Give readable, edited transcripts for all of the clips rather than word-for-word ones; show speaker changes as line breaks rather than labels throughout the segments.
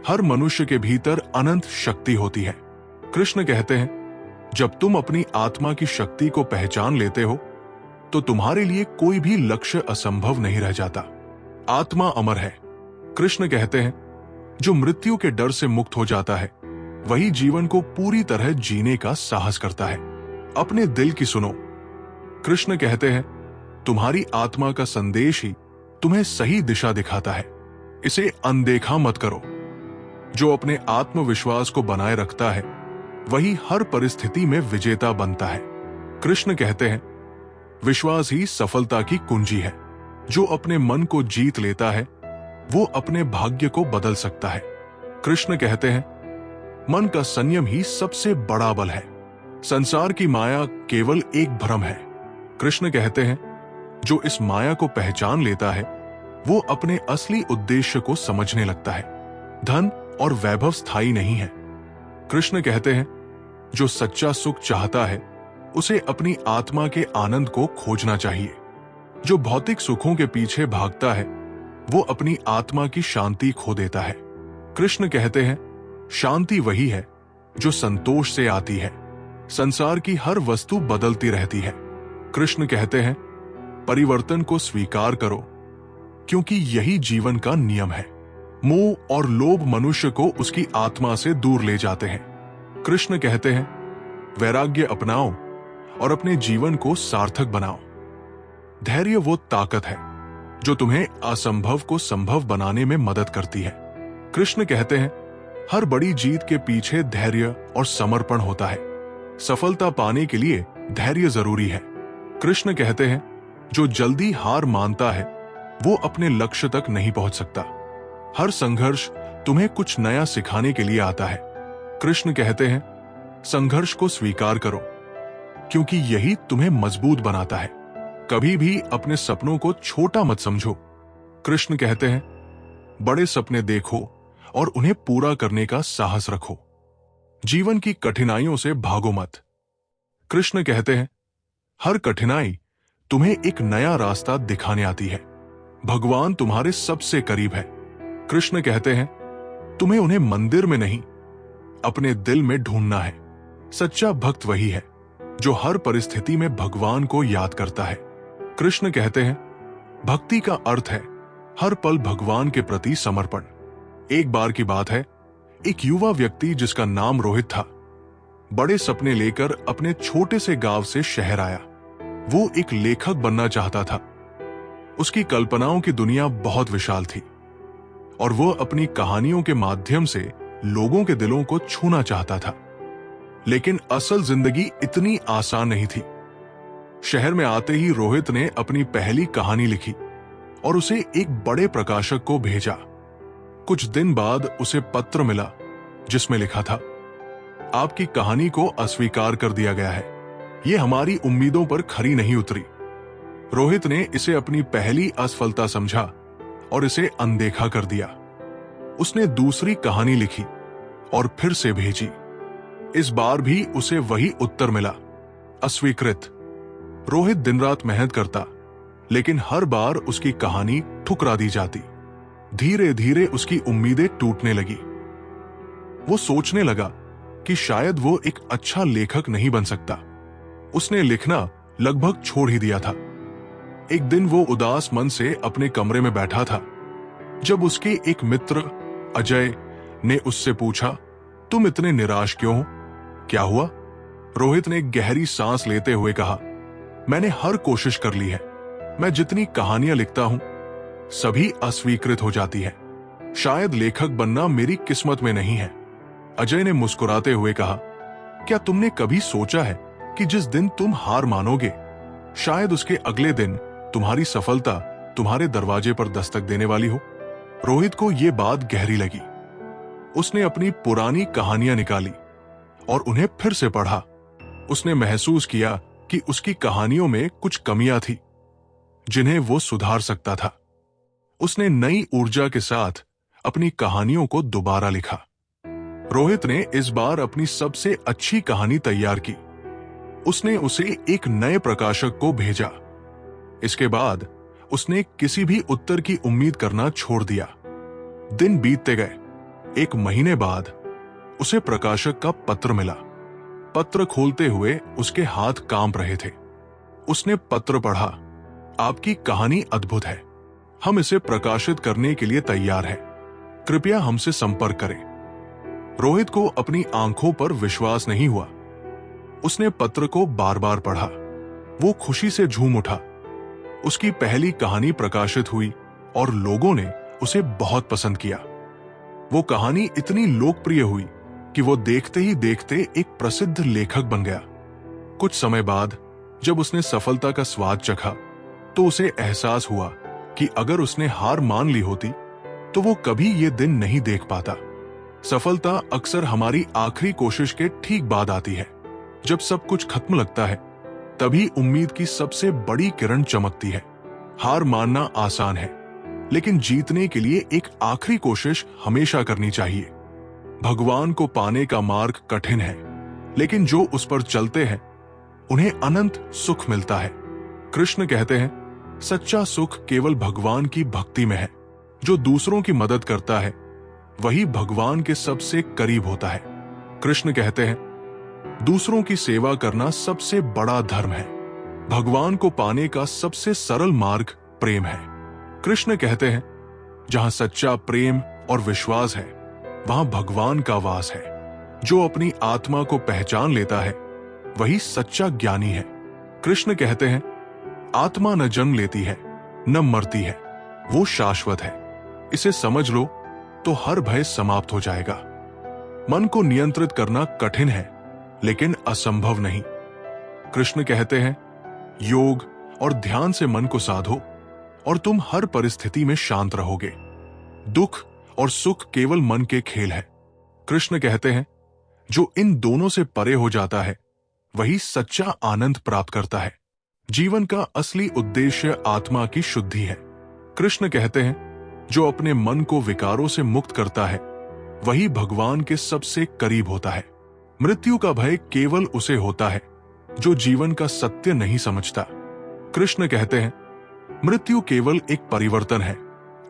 हर मनुष्य के भीतर अनंत शक्ति होती है। कृष्ण कहते हैं, जब तुम अपनी आत्मा की शक्ति को पहचान लेते हो तो तुम्हारे लिए कोई भी लक्ष्य असंभव नहीं रह जाता। आत्मा अमर है। कृष्ण कहते हैं, जो मृत्यु के डर से मुक्त हो जाता है वही जीवन को पूरी तरह जीने का साहस करता है। अपने दिल की सुनो। कृष्ण कहते हैं, तुम्हारी आत्मा का संदेश ही तुम्हें सही दिशा दिखाता है। इसे अनदेखा मत करो। जो अपने आत्मविश्वास को बनाए रखता है वही हर परिस्थिति में विजेता बनता है। कृष्ण कहते हैं, विश्वास ही सफलता की कुंजी है। जो अपने मन को जीत लेता है वो अपने भाग्य को बदल सकता है। कृष्ण कहते हैं, मन का संयम ही सबसे बड़ा बल है। संसार की माया केवल एक भ्रम है। कृष्ण कहते हैं, जो इस माया को पहचान लेता है वो अपने असली उद्देश्य को समझने लगता है। धन और वैभव स्थायी नहीं है। कृष्ण कहते हैं, जो सच्चा सुख चाहता है उसे अपनी आत्मा के आनंद को खोजना चाहिए। जो भौतिक सुखों के पीछे भागता है वो अपनी आत्मा की शांति खो देता है। कृष्ण कहते हैं, शांति वही है जो संतोष से आती है। संसार की हर वस्तु बदलती रहती है। कृष्ण कहते हैं, परिवर्तन को स्वीकार करो क्योंकि यही जीवन का नियम है। मोह और लोभ मनुष्य को उसकी आत्मा से दूर ले जाते हैं। कृष्ण कहते हैं, वैराग्य अपनाओ और अपने जीवन को सार्थक बनाओ। धैर्य वो ताकत है जो तुम्हें असंभव को संभव बनाने में मदद करती है। कृष्ण कहते हैं, हर बड़ी जीत के पीछे धैर्य और समर्पण होता है। सफलता पाने के लिए धैर्य जरूरी है। कृष्ण कहते हैं, जो जल्दी हार मानता है वो अपने लक्ष्य तक नहीं पहुंच सकता। हर संघर्ष तुम्हें कुछ नया सिखाने के लिए आता है। कृष्ण कहते हैं, संघर्ष को स्वीकार करो क्योंकि यही तुम्हें मजबूत बनाता है। कभी भी अपने सपनों को छोटा मत समझो। कृष्ण कहते हैं, बड़े सपने देखो और उन्हें पूरा करने का साहस रखो। जीवन की कठिनाइयों से भागो मत। कृष्ण कहते हैं, हर कठिनाई तुम्हें एक नया रास्ता दिखाने आती है। भगवान तुम्हारे सबसे करीब है। कृष्ण कहते हैं, तुम्हें उन्हें मंदिर में नहीं अपने दिल में ढूंढना है। सच्चा भक्त वही है जो हर परिस्थिति में भगवान को याद करता है। कृष्ण कहते हैं, भक्ति का अर्थ है हर पल भगवान के प्रति समर्पण। एक बार की बात है, एक युवा व्यक्ति जिसका नाम रोहित था बड़े सपने लेकर अपने छोटे से गांव से शहर आया। वो एक लेखक बनना चाहता था। उसकी कल्पनाओं की दुनिया बहुत विशाल थी और वो अपनी कहानियों के माध्यम से लोगों के दिलों को छूना चाहता था। लेकिन असल जिंदगी इतनी आसान नहीं थी। शहर में आते ही रोहित ने अपनी पहली कहानी लिखी और उसे एक बड़े प्रकाशक को भेजा। कुछ दिन बाद उसे पत्र मिला जिसमें लिखा था, आपकी कहानी को अस्वीकार कर दिया गया है। ये हमारी उम्मीदों पर खरी नहीं उतरी। रोहित ने इसे अपनी पहली असफलता समझा और इसे अनदेखा कर दिया। उसने दूसरी कहानी लिखी और फिर से भेजी। इस बार भी उसे वही उत्तर मिला, अस्वीकृत। रोहित दिन रात मेहनत करता लेकिन हर बार उसकी कहानी ठुकरा दी जाती। धीरे धीरे उसकी उम्मीदें टूटने लगी। वो सोचने लगा कि शायद वो एक अच्छा लेखक नहीं बन सकता। उसने लिखना लगभग छोड़ ही दिया था। एक दिन वो उदास मन से अपने कमरे में बैठा था जब उसके एक मित्र अजय ने उससे पूछा, तुम इतने निराश क्यों हो? क्या हुआ? रोहित ने गहरी सांस लेते हुए कहा, मैंने हर कोशिश कर ली है। मैं जितनी कहानियां लिखता हूं सभी अस्वीकृत हो जाती है। शायद लेखक बनना मेरी किस्मत में नहीं है। अजय ने मुस्कुराते हुए कहा, क्या तुमने कभी सोचा है कि जिस दिन तुम हार मानोगे शायद उसके अगले दिन तुम्हारी सफलता तुम्हारे दरवाजे पर दस्तक देने वाली हो? रोहित को यह बात गहरी लगी। उसने अपनी पुरानी कहानियां निकाली और उन्हें फिर से पढ़ा। उसने महसूस किया कि उसकी कहानियों में कुछ कमियां थी जिन्हें वो सुधार सकता था। उसने नई ऊर्जा के साथ अपनी कहानियों को दोबारा लिखा। रोहित ने इस बार अपनी सबसे अच्छी कहानी तैयार की। उसने उसे एक नए प्रकाशक को भेजा। इसके बाद उसने किसी भी उत्तर की उम्मीद करना छोड़ दिया। दिन बीतते गए। 1 महीने बाद उसे प्रकाशक का पत्र मिला। पत्र खोलते हुए उसके हाथ कांप रहे थे। उसने पत्र पढ़ा, आपकी कहानी अद्भुत है। हम इसे प्रकाशित करने के लिए तैयार हैं। कृपया हमसे संपर्क करें। रोहित को अपनी आंखों पर विश्वास नहीं हुआ। उसने पत्र को बार बार पढ़ा। वो खुशी से झूम उठा। उसकी पहली कहानी प्रकाशित हुई और लोगों ने उसे बहुत पसंद किया। वो कहानी इतनी लोकप्रिय हुई कि वो देखते ही देखते एक प्रसिद्ध लेखक बन गया। कुछ समय बाद जब उसने सफलता का स्वाद चखा तो उसे एहसास हुआ कि अगर उसने हार मान ली होती तो वो कभी ये दिन नहीं देख पाता। सफलता अक्सर हमारी आखिरी कोशिश के ठीक बाद आती है। जब सब कुछ खत्म लगता है तभी उम्मीद की सबसे बड़ी किरण चमकती है। हार मानना आसान है, लेकिन जीतने के लिए एक आखिरी कोशिश हमेशा करनी चाहिए। भगवान को पाने का मार्ग कठिन है, लेकिन जो उस पर चलते हैं उन्हें अनंत सुख मिलता है। कृष्ण कहते हैं, सच्चा सुख केवल भगवान की भक्ति में है। जो दूसरों की मदद करता है वही भगवान के सबसे करीब होता है। कृष्ण कहते हैं, दूसरों की सेवा करना सबसे बड़ा धर्म है। भगवान को पाने का सबसे सरल मार्ग प्रेम है। कृष्ण कहते हैं, जहां सच्चा प्रेम और विश्वास है वहां भगवान का वास है। जो अपनी आत्मा को पहचान लेता है वही सच्चा ज्ञानी है। कृष्ण कहते हैं, आत्मा न जन्म लेती है न मरती है, वो शाश्वत है। इसे समझ लो तो हर भय समाप्त हो जाएगा। मन को नियंत्रित करना कठिन है, लेकिन असंभव नहीं। कृष्ण कहते हैं, योग और ध्यान से मन को साधो और तुम हर परिस्थिति में शांत रहोगे। दुख और सुख केवल मन के खेल है। कृष्ण कहते हैं, जो इन दोनों से परे हो जाता है वही सच्चा आनंद प्राप्त करता है। जीवन का असली उद्देश्य आत्मा की शुद्धि है। कृष्ण कहते हैं, जो अपने मन को विकारों से मुक्त करता है वही भगवान के सबसे करीब होता है। मृत्यु का भय केवल उसे होता है जो जीवन का सत्य नहीं समझता। कृष्ण कहते हैं, मृत्यु केवल एक परिवर्तन है,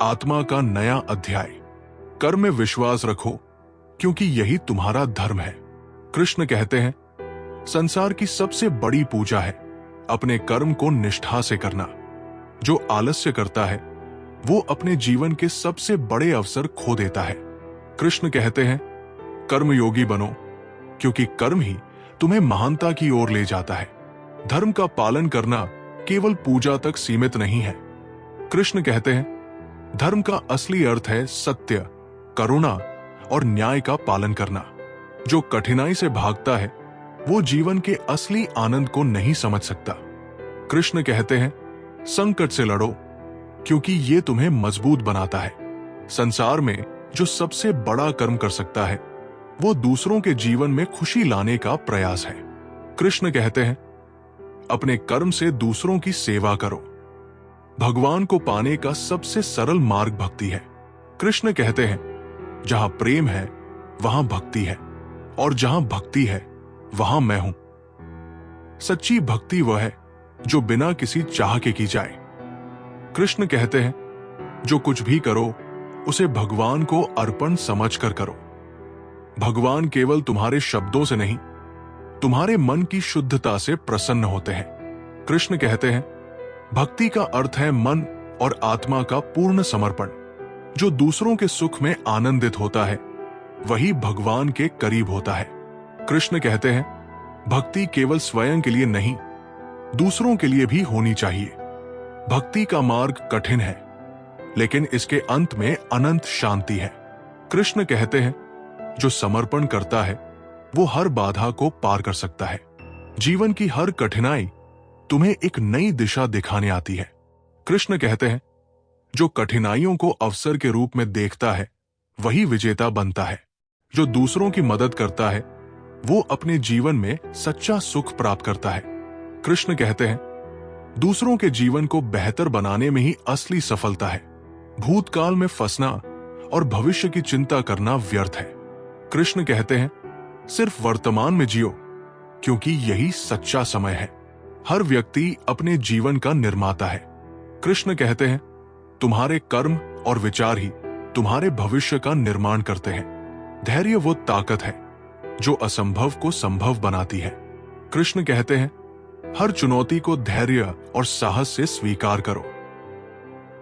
आत्मा का नया अध्याय। कर्म में विश्वास रखो क्योंकि यही तुम्हारा धर्म है। कृष्ण कहते हैं, संसार की सबसे बड़ी पूजा है अपने कर्म को निष्ठा से करना। जो आलस्य करता है वो अपने जीवन के सबसे बड़े अवसर खो देता है। कृष्ण कहते हैं, कर्मयोगी बनो क्योंकि कर्म ही तुम्हें महानता की ओर ले जाता है। धर्म का पालन करना केवल पूजा तक सीमित नहीं है। कृष्ण कहते हैं, धर्म का असली अर्थ है सत्य, करुणा और न्याय का पालन करना। जो कठिनाई से भागता है वो जीवन के असली आनंद को नहीं समझ सकता। कृष्ण कहते हैं, संकट से लड़ो क्योंकि ये तुम्हें मजबूत बनाता है। संसार में जो सबसे बड़ा कर्म कर सकता है वो दूसरों के जीवन में खुशी लाने का प्रयास है। कृष्ण कहते हैं, अपने कर्म से दूसरों की सेवा करो। भगवान को पाने का सबसे सरल मार्ग भक्ति है। कृष्ण कहते हैं, जहां प्रेम है वहां भक्ति है और जहां भक्ति है वहां मैं हूं। सच्ची भक्ति वह है जो बिना किसी चाह के की जाए। कृष्ण कहते हैं, जो कुछ भी करो उसे भगवान को अर्पण समझकर करो। भगवान केवल तुम्हारे शब्दों से नहीं, तुम्हारे मन की शुद्धता से प्रसन्न होते हैं। कृष्ण कहते हैं, भक्ति का अर्थ है मन और आत्मा का पूर्ण समर्पण। जो दूसरों के सुख में आनंदित होता है वही भगवान के करीब होता है। कृष्ण कहते हैं, भक्ति केवल स्वयं के लिए नहीं, दूसरों के लिए भी होनी चाहिए। भक्ति का मार्ग कठिन है, लेकिन इसके अंत में अनंत शांति है। कृष्ण कहते हैं, जो समर्पण करता है वो हर बाधा को पार कर सकता है। जीवन की हर कठिनाई तुम्हें एक नई दिशा दिखाने आती है। कृष्ण कहते हैं, जो कठिनाइयों को अवसर के रूप में देखता है वही विजेता बनता है। जो दूसरों की मदद करता है वो अपने जीवन में सच्चा सुख प्राप्त करता है। कृष्ण कहते हैं, दूसरों के जीवन को बेहतर बनाने में ही असली सफलता है। भूतकाल में फंसना और भविष्य की चिंता करना व्यर्थ है। कृष्ण कहते हैं, सिर्फ वर्तमान में जियो क्योंकि यही सच्चा समय है। हर व्यक्ति अपने जीवन का निर्माता है। कृष्ण कहते हैं, तुम्हारे कर्म और विचार ही तुम्हारे भविष्य का निर्माण करते हैं। धैर्य वो ताकत है जो असंभव को संभव बनाती है। कृष्ण कहते हैं, हर चुनौती को धैर्य और साहस से स्वीकार करो।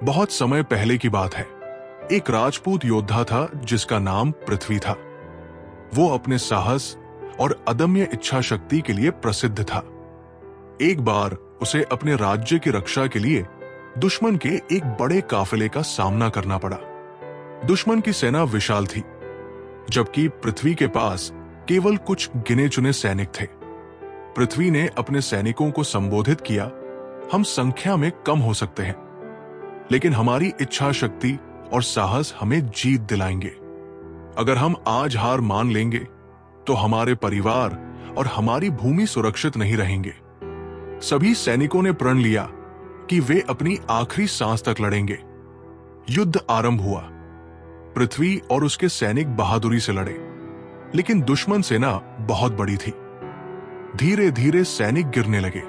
बहुत समय पहले की बात है। एक राजपूत योद्धा था जिसका नाम पृथ्वी था। वो अपने साहस और अदम्य इच्छा शक्ति के लिए प्रसिद्ध था। एक बार उसे अपने राज्य की रक्षा के लिए दुश्मन के एक बड़े काफिले का सामना करना पड़ा। दुश्मन की सेना विशाल थी, जबकि पृथ्वी के पास केवल कुछ गिने चुने सैनिक थे। पृथ्वी ने अपने सैनिकों को संबोधित किया, हम संख्या में कम हो सकते हैं, लेकिन हमारी इच्छा शक्ति और साहस हमें जीत दिलाएंगे। अगर हम आज हार मान लेंगे तो हमारे परिवार और हमारी भूमि सुरक्षित नहीं रहेंगे। सभी सैनिकों ने प्रण लिया कि वे अपनी आखिरी सांस तक लड़ेंगे। युद्ध आरंभ हुआ। पृथ्वी और उसके सैनिक बहादुरी से लड़े, लेकिन दुश्मन सेना बहुत बड़ी थी। धीरे धीरे सैनिक गिरने लगे।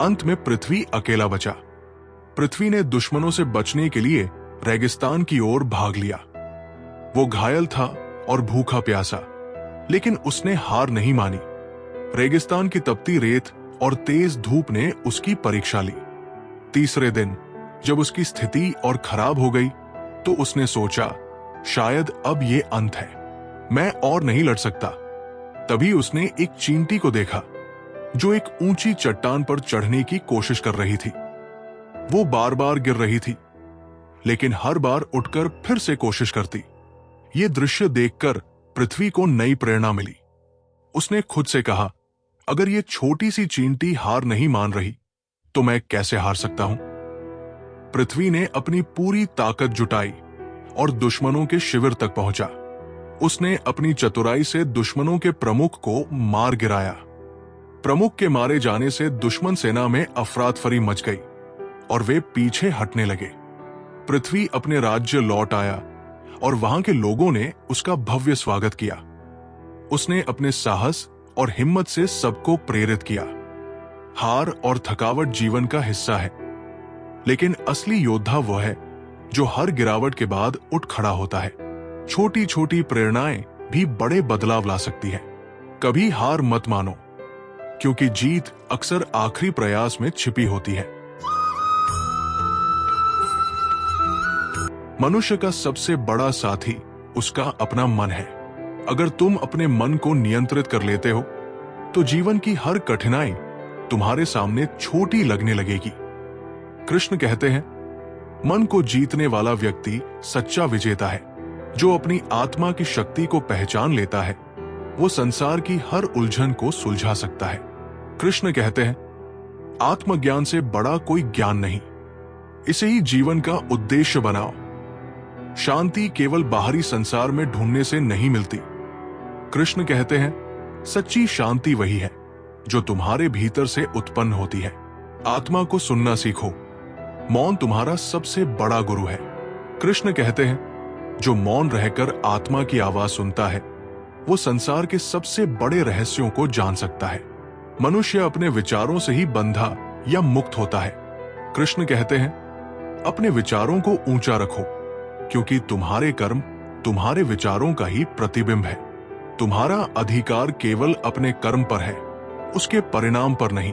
अंत में पृथ्वी अकेला बचा। पृथ्वी ने दुश्मनों से बचने के लिए रेगिस्तान की ओर भाग लिया। वो घायल था और भूखा प्यासा, लेकिन उसने हार नहीं मानी। रेगिस्तान की तपती रेत और तेज धूप ने उसकी परीक्षा ली। तीसरे दिन जब उसकी स्थिति और खराब हो गई तो उसने सोचा, शायद अब ये अंत है, मैं और नहीं लड़ सकता। तभी उसने एक चींटी को देखा जो एक ऊंची चट्टान पर चढ़ने की कोशिश कर रही थी। वो बार बार गिर रही थी, लेकिन हर बार उठकर फिर से कोशिश करती। ये दृश्य देखकर पृथ्वी को नई प्रेरणा मिली। उसने खुद से कहा, अगर ये छोटी सी चींटी हार नहीं मान रही तो मैं कैसे हार सकता हूं। पृथ्वी ने अपनी पूरी ताकत जुटाई और दुश्मनों के शिविर तक पहुंचा। उसने अपनी चतुराई से दुश्मनों के प्रमुख को मार गिराया। प्रमुख के मारे जाने से दुश्मन सेना में अफरातफरी मच गई और वे पीछे हटने लगे। पृथ्वी अपने राज्य लौट आया और वहां के लोगों ने उसका भव्य स्वागत किया। उसने अपने साहस और हिम्मत से सबको प्रेरित किया। हार और थकावट जीवन का हिस्सा है, लेकिन असली योद्धा वो है जो हर गिरावट के बाद उठ खड़ा होता है। छोटी छोटी प्रेरणाएं भी बड़े बदलाव ला सकती है। कभी हार मत मानो, क्योंकि जीत अक्सर आखिरी प्रयास में छिपी होती है। मनुष्य का सबसे बड़ा साथी उसका अपना मन है। अगर तुम अपने मन को नियंत्रित कर लेते हो तो जीवन की हर कठिनाई तुम्हारे सामने छोटी लगने लगेगी। कृष्ण कहते हैं, मन को जीतने वाला व्यक्ति सच्चा विजेता है। जो अपनी आत्मा की शक्ति को पहचान लेता है वो संसार की हर उलझन को सुलझा सकता है। कृष्ण कहते हैं, आत्मज्ञान से बड़ा कोई ज्ञान नहीं, इसे ही जीवन का उद्देश्य बनाओ। शांति केवल बाहरी संसार में ढूंढने से नहीं मिलती। कृष्ण कहते हैं, सच्ची शांति वही है जो तुम्हारे भीतर से उत्पन्न होती है। आत्मा को सुनना सीखो, मौन तुम्हारा सबसे बड़ा गुरु है। कृष्ण कहते हैं, जो मौन रहकर आत्मा की आवाज सुनता है वो संसार के सबसे बड़े रहस्यों को जान सकता है। मनुष्य अपने विचारों से ही बंधा या मुक्त होता है। कृष्ण कहते हैं, अपने विचारों को ऊंचा रखो, क्योंकि तुम्हारे कर्म तुम्हारे विचारों का ही प्रतिबिंब है। तुम्हारा अधिकार केवल अपने कर्म पर है, उसके परिणाम पर नहीं।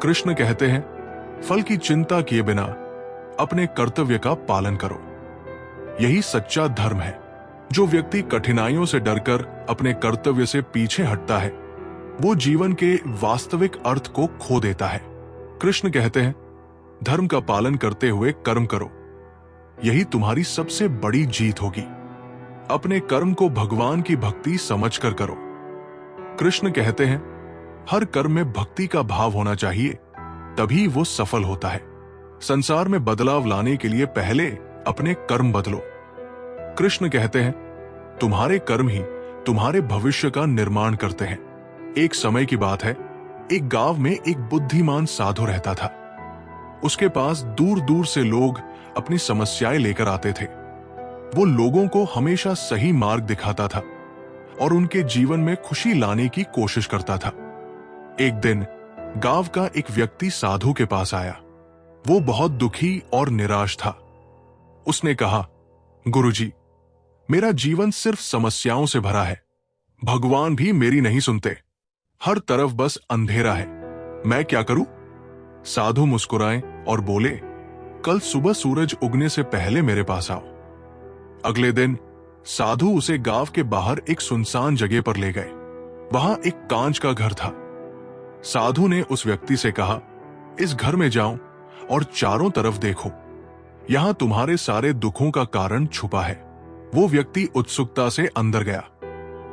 कृष्ण कहते हैं, फल की चिंता किए बिना अपने कर्तव्य का पालन करो। यही सच्चा धर्म है। जो व्यक्ति कठिनाइयों से डरकर अपने कर्तव्य से पीछे हटता है वो जीवन के वास्तविक अर्थ को खो देता है। कृष्ण कहते हैं, धर्म का पालन करते हुए कर्म करो, यही तुम्हारी सबसे बड़ी जीत होगी। अपने कर्म को भगवान की भक्ति समझकर करो। कृष्ण कहते हैं, हर कर्म में भक्ति का भाव होना चाहिए, तभी वो सफल होता है। संसार में बदलाव लाने के लिए पहले अपने कर्म बदलो। कृष्ण कहते हैं, तुम्हारे कर्म ही तुम्हारे भविष्य का निर्माण करते हैं। एक समय की बात है, एक गांव में एक बुद्धिमान साधु रहता था। उसके पास दूर दूर से लोग अपनी समस्याएं लेकर आते थे। वो लोगों को हमेशा सही मार्ग दिखाता था और उनके जीवन में खुशी लाने की कोशिश करता था। एक दिन गांव का एक व्यक्ति साधु के पास आया। वो बहुत दुखी और निराश था। उसने कहा, गुरुजी, मेरा जीवन सिर्फ समस्याओं से भरा है। भगवान भी मेरी नहीं सुनते। हर तरफ बस अंधेरा है। मैं क्या करूं? साधु मुस्कुराए और बोले, कल सुबह सूरज उगने से पहले मेरे पास आओ। अगले दिन साधु उसे गांव के बाहर एक सुनसान जगह पर ले गए। वहां एक कांच का घर था। साधु ने उस व्यक्ति से कहा, इस घर में जाओ और चारों तरफ देखो, यहां तुम्हारे सारे दुखों का कारण छुपा है। वो व्यक्ति उत्सुकता से अंदर गया।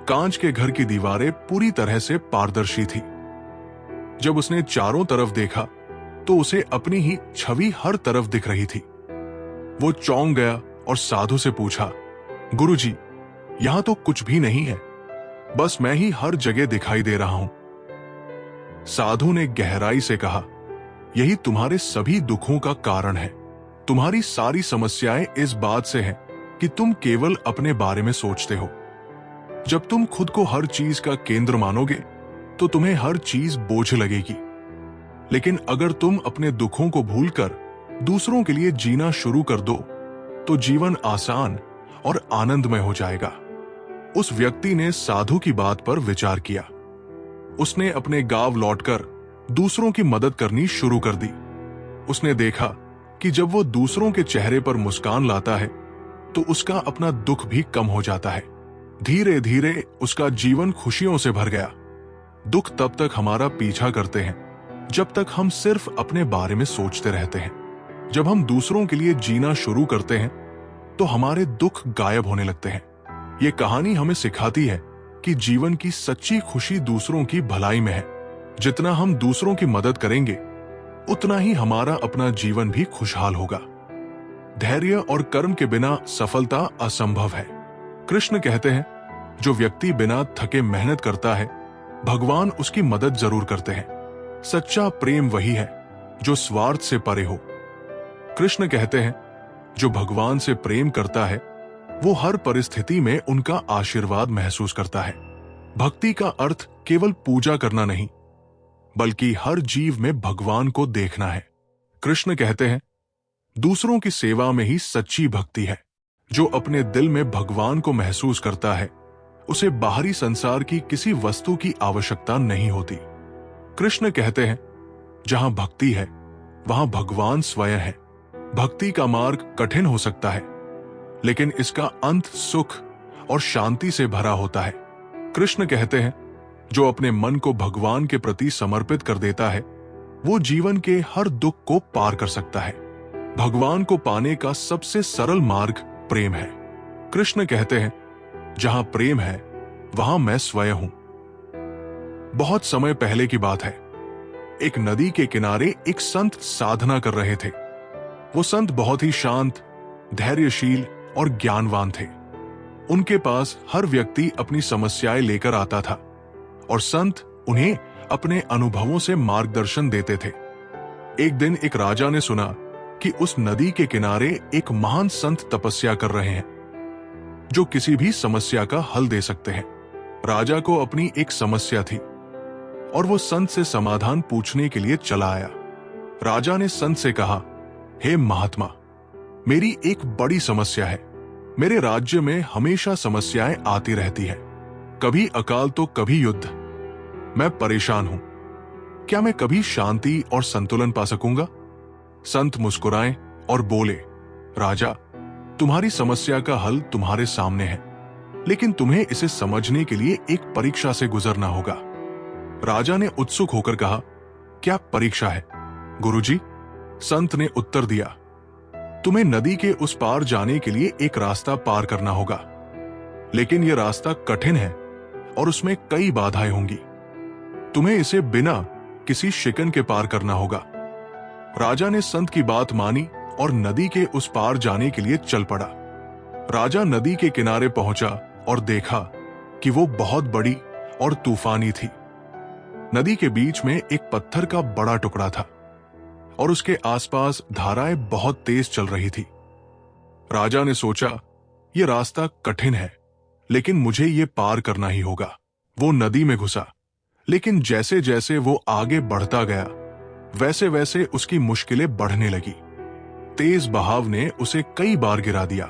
कांच के घर की दीवारें पूरी तरह से पारदर्शी थी। जब उसने चारों तरफ देखा तो उसे अपनी ही छवि हर तरफ दिख रही थी। वो चौंक गया और साधु से पूछा, गुरुजी, यहां तो कुछ भी नहीं है, बस मैं ही हर जगह दिखाई दे रहा हूं। साधु ने गहराई से कहा, यही तुम्हारे सभी दुखों का कारण है। तुम्हारी सारी समस्याएं इस बात से हैं कि तुम केवल अपने बारे में सोचते हो। जब तुम खुद को हर चीज का केंद्र मानोगे तो तुम्हें हर चीज बोझ लगेगी। लेकिन अगर तुम अपने दुखों को भूलकर दूसरों के लिए जीना शुरू कर दो तो जीवन आसान और आनंदमय हो जाएगा। उस व्यक्ति ने साधु की बात पर विचार किया। उसने अपने गांव लौटकर दूसरों की मदद करनी शुरू कर दी। उसने देखा कि जब वो दूसरों के चेहरे पर मुस्कान लाता है तो उसका अपना दुख भी कम हो जाता है। धीरे धीरे उसका जीवन खुशियों से भर गया। दुख तब तक हमारा पीछा करते हैं जब तक हम सिर्फ अपने बारे में सोचते रहते हैं। जब हम दूसरों के लिए जीना शुरू करते हैं तो हमारे दुख गायब होने लगते हैं। ये कहानी हमें सिखाती है कि जीवन की सच्ची खुशी दूसरों की भलाई में है। जितना हम दूसरों की मदद करेंगे उतना ही हमारा अपना जीवन भी खुशहाल होगा। धैर्य और कर्म के बिना सफलता असंभव है। कृष्ण कहते हैं, जो व्यक्ति बिना थके मेहनत करता है, भगवान उसकी मदद जरूर करते हैं। सच्चा प्रेम वही है जो स्वार्थ से परे हो। कृष्ण कहते हैं, जो भगवान से प्रेम करता है वो हर परिस्थिति में उनका आशीर्वाद महसूस करता है। भक्ति का अर्थ केवल पूजा करना नहीं, बल्कि हर जीव में भगवान को देखना है। कृष्ण कहते हैं, दूसरों की सेवा में ही सच्ची भक्ति है। जो अपने दिल में भगवान को महसूस करता है उसे बाहरी संसार की किसी वस्तु की आवश्यकता नहीं होती। कृष्ण कहते हैं, जहां भक्ति है वहां भगवान स्वयं है। भक्ति का मार्ग कठिन हो सकता है, लेकिन इसका अंत सुख और शांति से भरा होता है। कृष्ण कहते हैं, जो अपने मन को भगवान के प्रति समर्पित कर देता है वो जीवन के हर दुख को पार कर सकता है। भगवान को पाने का सबसे सरल मार्ग प्रेम है। कृष्ण कहते हैं, जहां प्रेम है वहां मैं स्वयं हूं। बहुत समय पहले की बात है। एक नदी के किनारे एक संत साधना कर रहे थे। वो संत बहुत ही शांत, धैर्यशील और ज्ञानवान थे। उनके पास हर व्यक्ति अपनी समस्याएं लेकर आता था और संत उन्हें अपने अनुभवों से मार्गदर्शन देते थे। एक दिन एक राजा ने सुना कि उस नदी के किनारे एक महान संत तपस्या कर रहे हैं जो किसी भी समस्या का हल दे सकते हैं। राजा को अपनी एक समस्या थी और वो संत से समाधान पूछने के लिए चला आया। राजा ने संत से कहा, हे महात्मा, मेरी एक बड़ी समस्या है। मेरे राज्य में हमेशा समस्याएं आती रहती हैं, कभी अकाल तो कभी युद्ध। मैं परेशान हूं। क्या मैं कभी शांति और संतुलन पा सकूंगा? संत मुस्कुराए और बोले, राजा, तुम्हारी समस्या का हल तुम्हारे सामने है, लेकिन तुम्हें इसे समझने के लिए एक परीक्षा से गुजरना होगा। राजा ने उत्सुक होकर कहा, क्या परीक्षा है गुरुजी? संत ने उत्तर दिया, तुम्हें नदी के उस पार जाने के लिए एक रास्ता पार करना होगा, लेकिन यह रास्ता कठिन है और उसमें कई बाधाएं होंगी। तुम्हें इसे बिना किसी शिकन के पार करना होगा। राजा ने संत की बात मानी और नदी के उस पार जाने के लिए चल पड़ा। राजा नदी के किनारे पहुंचा और देखा कि वो बहुत बड़ी और तूफानी थी। नदी के बीच में एक पत्थर का बड़ा टुकड़ा था और उसके आसपास धाराएं बहुत तेज चल रही थी। राजा ने सोचा, यह रास्ता कठिन है, लेकिन मुझे ये पार करना ही होगा। वो नदी में घुसा, लेकिन जैसे जैसे वो आगे बढ़ता गया वैसे वैसे उसकी मुश्किलें बढ़ने लगी। तेज बहाव ने उसे कई बार गिरा दिया।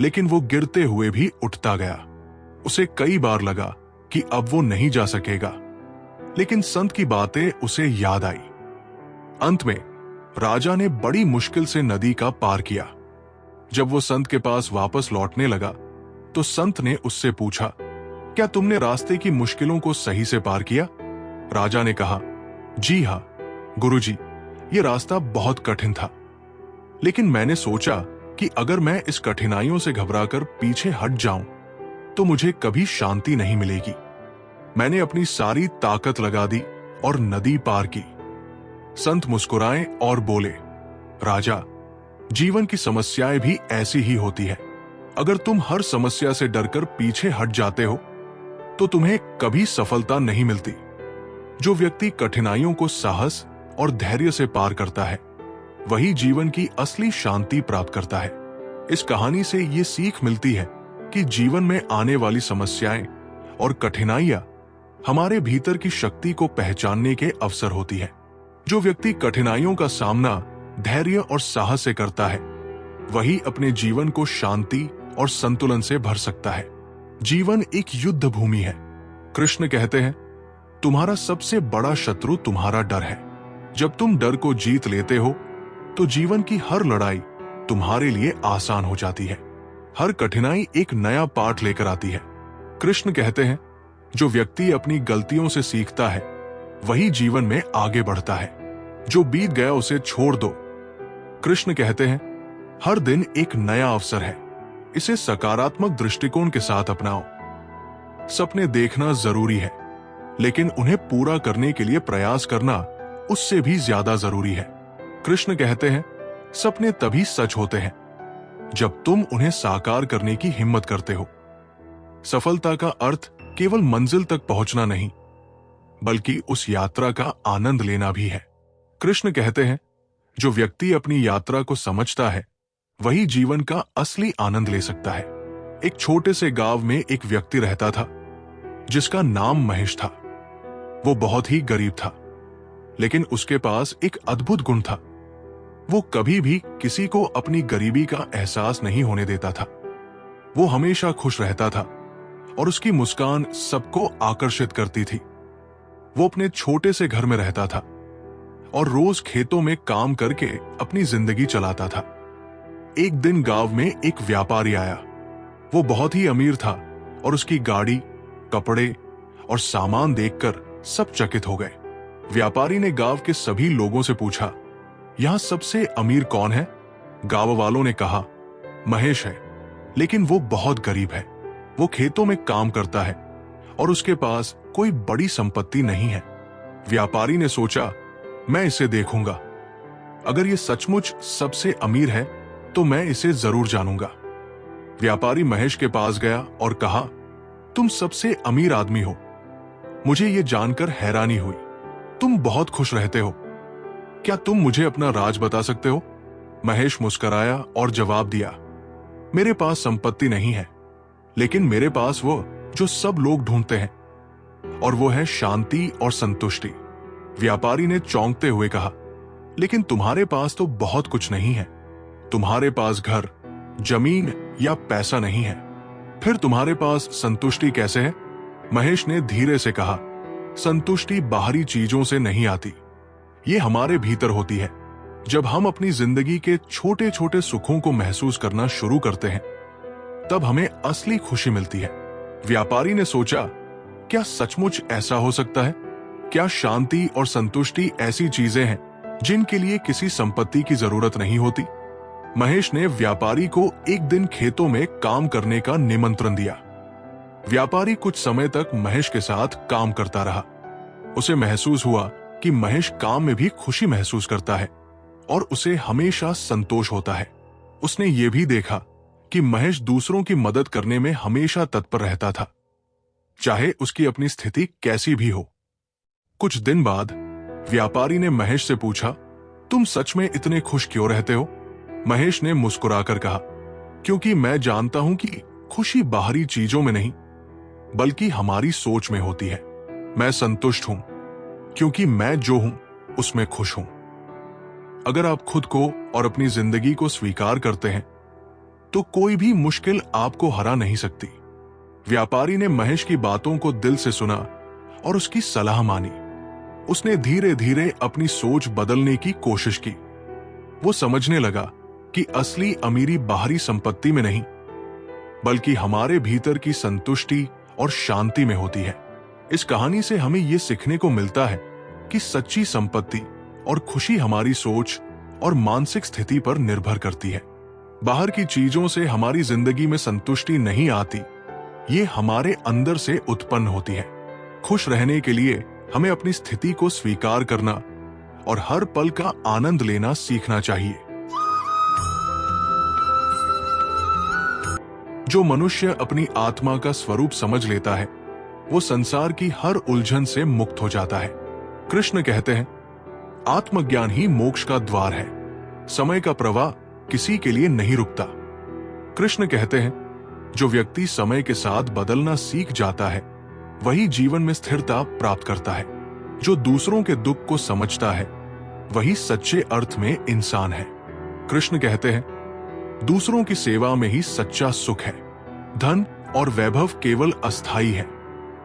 लेकिन वो गिरते हुए भी उठता गया। उसे कई बार लगा कि अब वो नहीं जा सकेगा, लेकिन संत की बातें उसे याद आई। अंत में राजा ने बड़ी मुश्किल से नदी का पार किया। जब वो संत के पास वापस लौटने लगा तो संत ने उससे पूछा, क्या तुमने रास्ते की मुश्किलों को सही से पार किया? राजा ने कहा, जी हां गुरुजी, ये रास्ता बहुत कठिन था, लेकिन मैंने सोचा कि अगर मैं इस कठिनाइयों से घबराकर पीछे हट जाऊं तो मुझे कभी शांति नहीं मिलेगी। मैंने अपनी सारी ताकत लगा दी और नदी पार की। संत मुस्कुराए और बोले, राजा, जीवन की समस्याएं भी ऐसी ही होती है। अगर तुम हर समस्या से डरकर पीछे हट जाते हो तो तुम्हें कभी सफलता नहीं मिलती। जो व्यक्ति कठिनाइयों को साहस और धैर्य से पार करता है वही जीवन की असली शांति प्राप्त करता है। इस कहानी से ये सीख मिलती है कि जीवन में आने वाली समस्याएं और कठिनाइयां हमारे भीतर की शक्ति को पहचानने के अवसर होती है। जो व्यक्ति कठिनाइयों का सामना धैर्य और साहस से करता है वही अपने जीवन को शांति और संतुलन से भर सकता है। जीवन एक युद्ध भूमि है। कृष्ण कहते हैं, तुम्हारा सबसे बड़ा शत्रु तुम्हारा डर है। जब तुम डर को जीत लेते हो तो जीवन की हर लड़ाई तुम्हारे लिए आसान हो जाती है। हर कठिनाई एक नया पाठ लेकर आती है। कृष्ण कहते हैं, जो व्यक्ति अपनी गलतियों से सीखता है वही जीवन में आगे बढ़ता है। जो बीत गया उसे छोड़ दो। कृष्ण कहते हैं, हर दिन एक नया अवसर है, इसे सकारात्मक दृष्टिकोण के साथ अपनाओ। सपने देखना जरूरी है, लेकिन उन्हें पूरा करने के लिए प्रयास करना उससे भी ज्यादा जरूरी है। कृष्ण कहते हैं, सपने तभी सच होते हैं जब तुम उन्हें साकार करने की हिम्मत करते हो। सफलता का अर्थ केवल मंजिल तक पहुंचना नहीं, बल्कि उस यात्रा का आनंद लेना भी है। कृष्ण कहते हैं, जो व्यक्ति अपनी यात्रा को समझता है वही जीवन का असली आनंद ले सकता है। एक छोटे से गांव में एक व्यक्ति रहता था जिसका नाम महेश था। वो बहुत ही गरीब था, लेकिन उसके पास एक अद्भुत गुण था। वो कभी भी किसी को अपनी गरीबी का एहसास नहीं होने देता था। वो हमेशा खुश रहता था और उसकी मुस्कान सबको आकर्षित करती थी। वो अपने छोटे से घर में रहता था और रोज खेतों में काम करके अपनी जिंदगी चलाता था। एक दिन गांव में एक व्यापारी आया। वो बहुत ही अमीर था और उसकी गाड़ी, कपड़े और सामान देखकर सब चकित हो गए। व्यापारी ने गांव के सभी लोगों से पूछा, यहां सबसे अमीर कौन है? गांव वालों ने कहा, महेश है, लेकिन वो बहुत गरीब है। वो खेतों में काम करता है और उसके पास कोई बड़ी संपत्ति नहीं है। व्यापारी ने सोचा, मैं इसे देखूंगा। अगर ये सचमुच सबसे अमीर है तो मैं इसे जरूर जानूंगा। व्यापारी महेश के पास गया और कहा, तुम सबसे अमीर आदमी हो। मुझे ये जानकर हैरानी हुई। तुम बहुत खुश रहते हो। क्या तुम मुझे अपना राज बता सकते हो? महेश मुस्कुराया और जवाब दिया, मेरे पास संपत्ति नहीं है, लेकिन मेरे पास वो जो सब लोग ढूंढते हैं, और वो है शांति और संतुष्टि। व्यापारी ने चौंकते हुए कहा, लेकिन तुम्हारे पास तो बहुत कुछ नहीं है। तुम्हारे पास घर, जमीन या पैसा नहीं है, फिर तुम्हारे पास संतुष्टि कैसे है? महेश ने धीरे से कहा, संतुष्टि बाहरी चीजों से नहीं आती, ये हमारे भीतर होती है। जब हम अपनी जिंदगी के छोटे छोटे सुखों को महसूस करना शुरू करते हैं तब हमें असली खुशी मिलती है। व्यापारी ने सोचा, क्या सचमुच ऐसा हो सकता है? क्या शांति और संतुष्टि ऐसी चीजें हैं जिनके लिए किसी संपत्ति की जरूरत नहीं होती? महेश ने व्यापारी को एक दिन खेतों में काम करने का निमंत्रण दिया। व्यापारी कुछ समय तक महेश के साथ काम करता रहा। उसे महसूस हुआ कि महेश काम में भी खुशी महसूस करता है और उसे हमेशा संतोष होता है। उसने ये भी देखा कि महेश दूसरों की मदद करने में हमेशा तत्पर रहता था, चाहे उसकी अपनी स्थिति कैसी भी हो। कुछ दिन बाद व्यापारी ने महेश से पूछा, तुम सच में इतने खुश क्यों रहते हो? महेश ने मुस्कुराकर कहा, क्योंकि मैं जानता हूं कि खुशी बाहरी चीजों में नहीं बल्कि हमारी सोच में होती है। मैं संतुष्ट हूं क्योंकि मैं जो हूं उसमें खुश हूं। अगर आप खुद को और अपनी जिंदगी को स्वीकार करते हैं तो कोई भी मुश्किल आपको हरा नहीं सकती। व्यापारी ने महेश की बातों को दिल से सुना और उसकी सलाह मानी। उसने धीरे धीरे अपनी सोच बदलने की कोशिश की। वो समझने लगा कि असली अमीरी बाहरी संपत्ति में नहीं, बल्कि हमारे भीतर की संतुष्टि और शांति में होती है। इस कहानी से हमें यह सीखने को मिलता है कि सच्ची संपत्ति और खुशी हमारी सोच और मानसिक स्थिति पर निर्भर करती है। बाहर की चीजों से हमारी जिंदगी में संतुष्टि नहीं आती, ये हमारे अंदर से उत्पन्न होती है। खुश रहने के लिए हमें अपनी स्थिति को स्वीकार करना और हर पल का आनंद लेना सीखना चाहिए। जो मनुष्य अपनी आत्मा का स्वरूप समझ लेता है, वो संसार की हर उलझन से मुक्त हो जाता है। कृष्ण कहते हैं, आत्मज्ञान ही मोक्ष का द्वार है। समय का प्रवाह किसी के लिए नहीं रुकता। कृष्ण कहते हैं, जो व्यक्ति समय के साथ बदलना सीख जाता है, वही जीवन में स्थिरता प्राप्त करता है। जो दूसरों के दुख को समझता है, वही सच्चे अर्थ में इंसान है। कृष्ण कहते हैं, दूसरों की सेवा में ही सच्चा सुख है। धन और वैभव केवल अस्थायी है।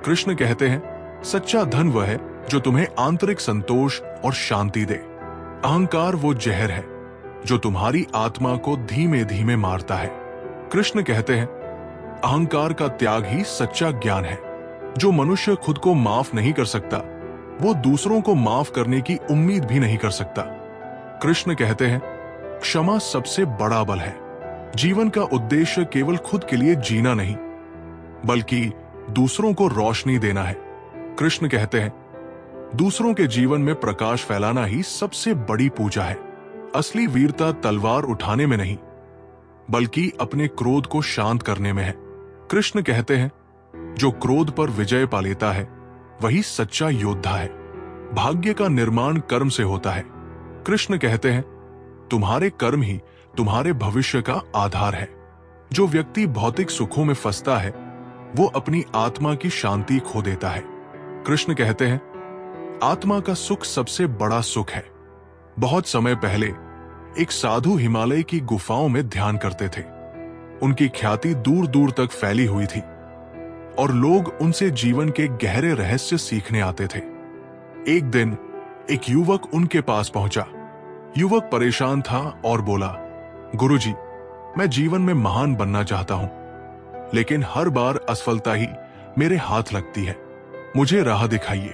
कृष्ण कहते हैं, सच्चा धन वह है जो तुम्हें आंतरिक संतोष और शांति दे। अहंकार वो जहर है जो तुम्हारी आत्मा को धीमे धीमे मारता है। कृष्ण कहते हैं, अहंकार का त्याग ही सच्चा ज्ञान है। जो मनुष्य खुद को माफ नहीं कर सकता, वो दूसरों को माफ करने की उम्मीद भी नहीं कर सकता। कृष्ण कहते हैं, क्षमा सबसे बड़ा बल है। जीवन का उद्देश्य केवल खुद के लिए जीना नहीं, बल्कि दूसरों को रोशनी देना है। कृष्ण कहते हैं, दूसरों के जीवन में प्रकाश फैलाना ही सबसे बड़ी पूजा है। असली वीरता तलवार उठाने में नहीं, बल्कि अपने क्रोध को शांत करने में है। कृष्ण कहते हैं, जो क्रोध पर विजय पा लेता है, वही सच्चा योद्धा है। भाग्य का निर्माण कर्म से होता है। कृष्ण कहते हैं, तुम्हारे कर्म ही तुम्हारे भविष्य का आधार है। जो व्यक्ति भौतिक सुखों में फंसता है, वो अपनी आत्मा की शांति खो देता है। कृष्ण कहते हैं, आत्मा का सुख सबसे बड़ा सुख है। बहुत समय पहले एक साधु हिमालय की गुफाओं में ध्यान करते थे। उनकी ख्याति दूर दूर तक फैली हुई थी और लोग उनसे जीवन के गहरे रहस्य सीखने आते थे। एक दिन एक युवक उनके पास पहुंचा। युवक परेशान था और बोला, गुरुजी, मैं जीवन में महान बनना चाहता हूं, लेकिन हर बार असफलता ही मेरे हाथ लगती है। मुझे राह दिखाइए।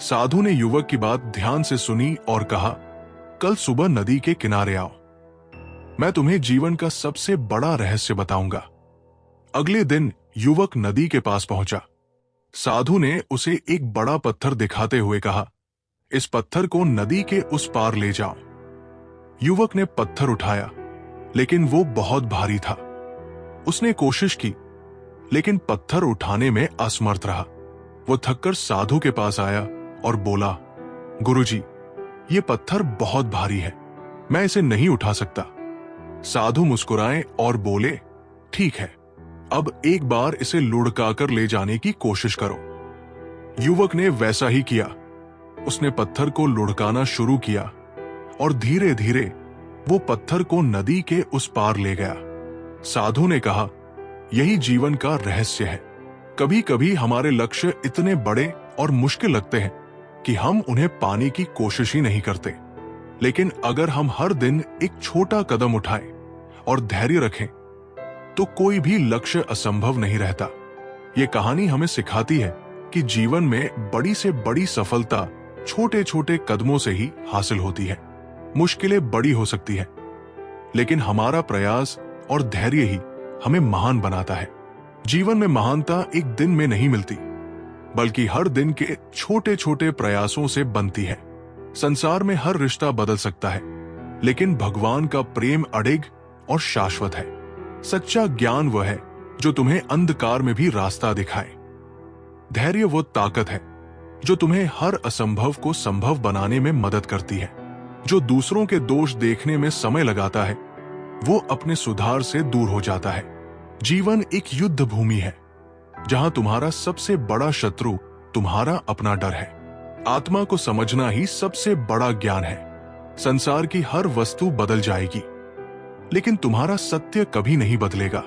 साधु ने युवक की बात ध्यान से सुनी और कहा, कल सुबह नदी के किनारे आओ, मैं तुम्हें जीवन का सबसे बड़ा रहस्य बताऊंगा। अगले दिन युवक नदी के पास पहुंचा। साधु ने उसे एक बड़ा पत्थर दिखाते हुए कहा, इस पत्थर को नदी के उस पार ले जाओ। युवक ने पत्थर उठाया, लेकिन वो बहुत भारी था। उसने कोशिश की, लेकिन पत्थर उठाने में असमर्थ रहा। वो थककर साधु के पास आया और बोला, गुरुजी, ये पत्थर बहुत भारी है, मैं इसे नहीं उठा सकता। साधु मुस्कुराए और बोले, ठीक है, अब एक बार इसे लुढ़काकर ले जाने की कोशिश करो। युवक ने वैसा ही किया। उसने पत्थर को लुढ़काना शुरू किया और धीरे धीरे वो पत्थर को नदी के उस पार ले गया। साधु ने कहा, यही जीवन का रहस्य है। कभी कभी हमारे लक्ष्य इतने बड़े और मुश्किल लगते हैं कि हम उन्हें पाने की कोशिश ही नहीं करते, लेकिन अगर हम हर दिन एक छोटा कदम उठाएं और धैर्य रखें, तो कोई भी लक्ष्य असंभव नहीं रहता। ये कहानी हमें सिखाती है कि जीवन में बड़ी से बड़ी सफलता छोटे छोटे कदमों से ही हासिल होती है। मुश्किलें बड़ी हो सकती है, लेकिन हमारा प्रयास और धैर्य ही हमें महान बनाता है। जीवन में महानता एक दिन में नहीं मिलती, बल्कि हर दिन के छोटे छोटे प्रयासों से बनती है। संसार में हर रिश्ता बदल सकता है, लेकिन भगवान का प्रेम अडिग और शाश्वत है। सच्चा ज्ञान वह है जो तुम्हें अंधकार में भी रास्ता दिखाए। धैर्य वो ताकत है जो तुम्हें हर असंभव को संभव बनाने में मदद करती है। जो दूसरों के दोष देखने में समय लगाता है, वो अपने सुधार से दूर हो जाता है। जीवन एक युद्ध भूमि है, जहां तुम्हारा सबसे बड़ा शत्रु तुम्हारा अपना डर है। आत्मा को समझना ही सबसे बड़ा ज्ञान है। संसार की हर वस्तु बदल जाएगी, लेकिन तुम्हारा सत्य कभी नहीं बदलेगा।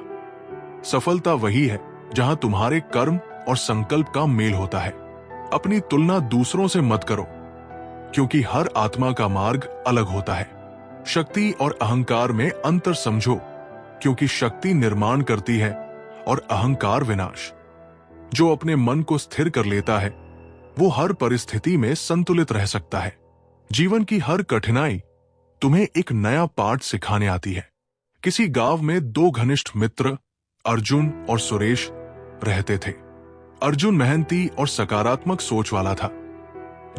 सफलता वही है जहां तुम्हारे कर्म और संकल्प का मेल होता है। अपनी तुलना दूसरों से मत करो, क्योंकि हर आत्मा का मार्ग अलग होता है। शक्ति और अहंकार में अंतर समझो, क्योंकि शक्ति निर्माण करती है और अहंकार विनाश। जो अपने मन को स्थिर कर लेता है वो हर परिस्थिति में संतुलित रह सकता है। जीवन की हर कठिनाई तुम्हें एक नया पाठ सिखाने आती है। किसी गांव में दो घनिष्ठ मित्र अर्जुन और सुरेश रहते थे। अर्जुन मेहनती और सकारात्मक सोच वाला था,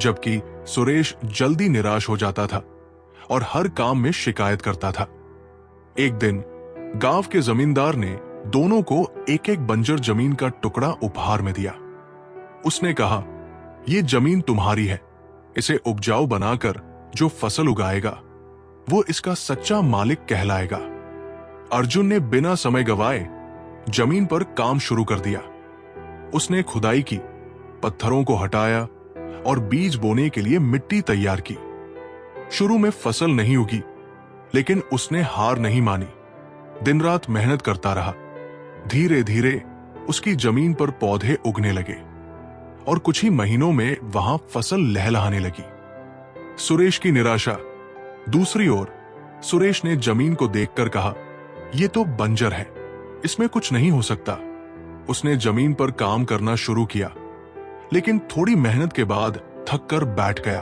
जबकि सुरेश जल्दी निराश हो जाता था और हर काम में शिकायत करता था। एक दिन गांव के जमींदार ने दोनों को एक एक बंजर जमीन का टुकड़ा उपहार में दिया। उसने कहा, यह जमीन तुम्हारी है, इसे उपजाऊ बनाकर जो फसल उगाएगा वो इसका सच्चा मालिक कहलाएगा। अर्जुन ने बिना समय गवाए जमीन पर काम शुरू कर दिया। उसने खुदाई की, पत्थरों को हटाया और बीज बोने के लिए मिट्टी तैयार की। शुरू में फसल नहीं उगी, लेकिन उसने हार नहीं मानी। दिन रात मेहनत करता रहा। धीरे धीरे उसकी जमीन पर पौधे उगने लगे और कुछ ही महीनों में वहां फसल लहलहाने लगी। सुरेश की निराशा। दूसरी ओर सुरेश ने जमीन को देखकर कहा, यह तो बंजर है, इसमें कुछ नहीं हो सकता। उसने जमीन पर काम करना शुरू किया, लेकिन थोड़ी मेहनत के बाद थक कर बैठ गया।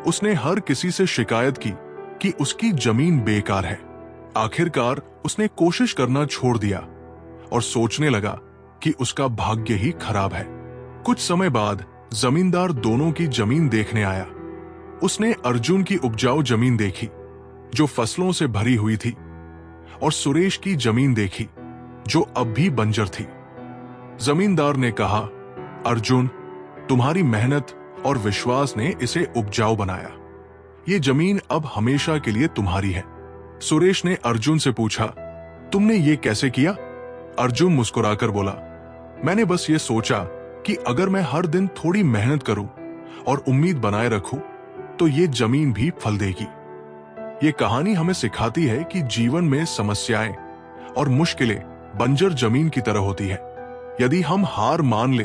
उसने हर किसी से शिकायत की कि उसकी जमीन बेकार है। आखिरकार उसने कोशिश करना छोड़ दिया और सोचने लगा कि उसका भाग्य ही खराब है। कुछ समय बाद जमींदार दोनों की जमीन देखने आया। उसने अर्जुन की उपजाऊ जमीन देखी जो फसलों से भरी हुई थी, और सुरेश की जमीन देखी जो अब भी बंजर थी। जमींदार ने कहा, अर्जुन, तुम्हारी मेहनत और विश्वास ने इसे उपजाऊ बनाया। ये जमीन अब हमेशा के लिए तुम्हारी है। सुरेश ने अर्जुन से पूछा, तुमने ये कैसे किया? अर्जुन मुस्कुराकर बोला, मैंने बस ये सोचा कि अगर मैं हर दिन थोड़ी मेहनत करूं और उम्मीद बनाए रखूं तो ये जमीन भी फल देगी। ये कहानी हमें सिखाती है कि जीवन में समस्याएं और मुश्किलें बंजर जमीन की तरह होती है। यदि हम हार मान ले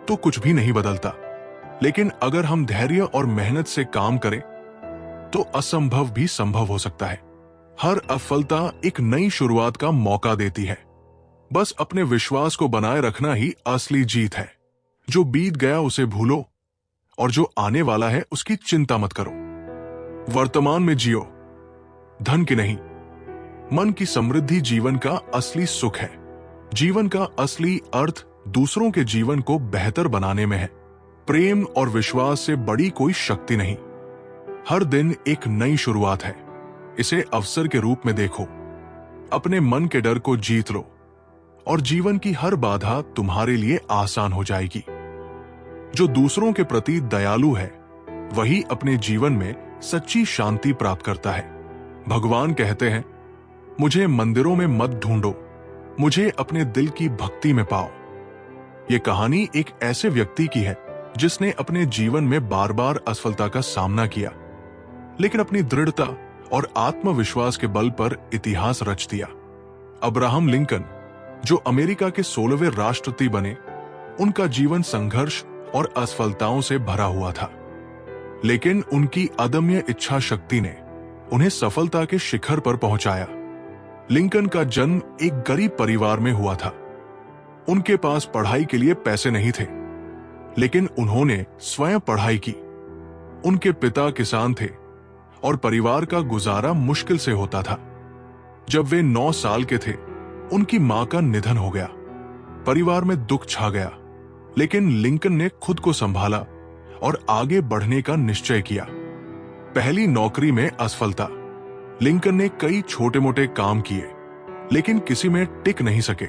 तो कुछ भी नहीं बदलता, लेकिन अगर हम धैर्य और मेहनत से काम करें तो असंभव भी संभव हो सकता है। हर असफलता एक नई शुरुआत का मौका देती है। बस अपने विश्वास को बनाए रखना ही असली जीत है। जो बीत गया उसे भूलो और जो आने वाला है उसकी चिंता मत करो। वर्तमान में जियो, धन की नहीं। मन की समृद्धि जीवन का असली सुख है। जीवन का असली अर्थ दूसरों के जीवन को बेहतर बनाने में है। प्रेम और विश्वास से बड़ी कोई शक्ति नहीं। हर दिन एक नई शुरुआत है, इसे अवसर के रूप में देखो। अपने मन के डर को जीत लो और जीवन की हर बाधा तुम्हारे लिए आसान हो जाएगी। जो दूसरों के प्रति दयालु है वही अपने जीवन में सच्ची शांति प्राप्त करता है। भगवान कहते हैं, मुझे मंदिरों में मत ढूंढो, मुझे अपने दिल की भक्ति में पाओ। ये कहानी एक ऐसे व्यक्ति की है जिसने अपने जीवन में बार बार असफलता का सामना किया, लेकिन अपनी दृढ़ता और आत्मविश्वास के बल पर इतिहास रच दिया। अब्राहम लिंकन, जो अमेरिका के 16वें राष्ट्रपति बने, उनका जीवन संघर्ष और असफलताओं से भरा हुआ था, लेकिन उनकी अदम्य इच्छा शक्ति ने उन्हें सफलता के शिखर पर पहुंचाया। लिंकन का जन्म एक गरीब परिवार में हुआ था। उनके पास पढ़ाई के लिए पैसे नहीं थे, लेकिन उन्होंने स्वयं पढ़ाई की। उनके पिता किसान थे और परिवार का गुजारा मुश्किल से होता था। जब वे 9 साल के थे, उनकी मां का निधन हो गया। परिवार में दुख छा गया, लेकिन लिंकन ने खुद को संभाला और आगे बढ़ने का निश्चय किया। पहली नौकरी में असफलता। लिंकन ने कई छोटे मोटे काम किए, लेकिन किसी में टिक नहीं सके।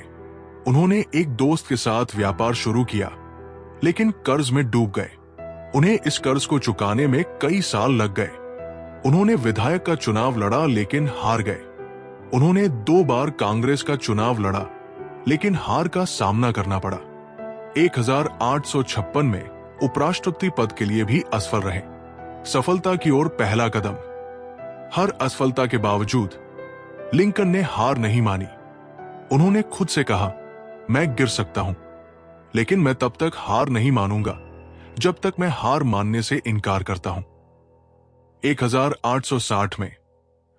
उन्होंने एक दोस्त के साथ व्यापार शुरू किया, लेकिन कर्ज में डूब गए। उन्हें इस कर्ज को चुकाने में कई साल लग गए। उन्होंने विधायक का चुनाव लड़ा, लेकिन हार गए। उन्होंने 2 बार कांग्रेस का चुनाव लड़ा, लेकिन हार का सामना करना पड़ा। 1856 में उपराष्ट्रपति पद के लिए भी असफल रहे। सफलता की ओर पहला कदम। हर असफलता के बावजूद लिंकन ने हार नहीं मानी। उन्होंने खुद से कहा, मैं गिर सकता हूं, लेकिन मैं तब तक हार नहीं मानूंगा जब तक मैं हार मानने से इनकार करता हूं। 1860 में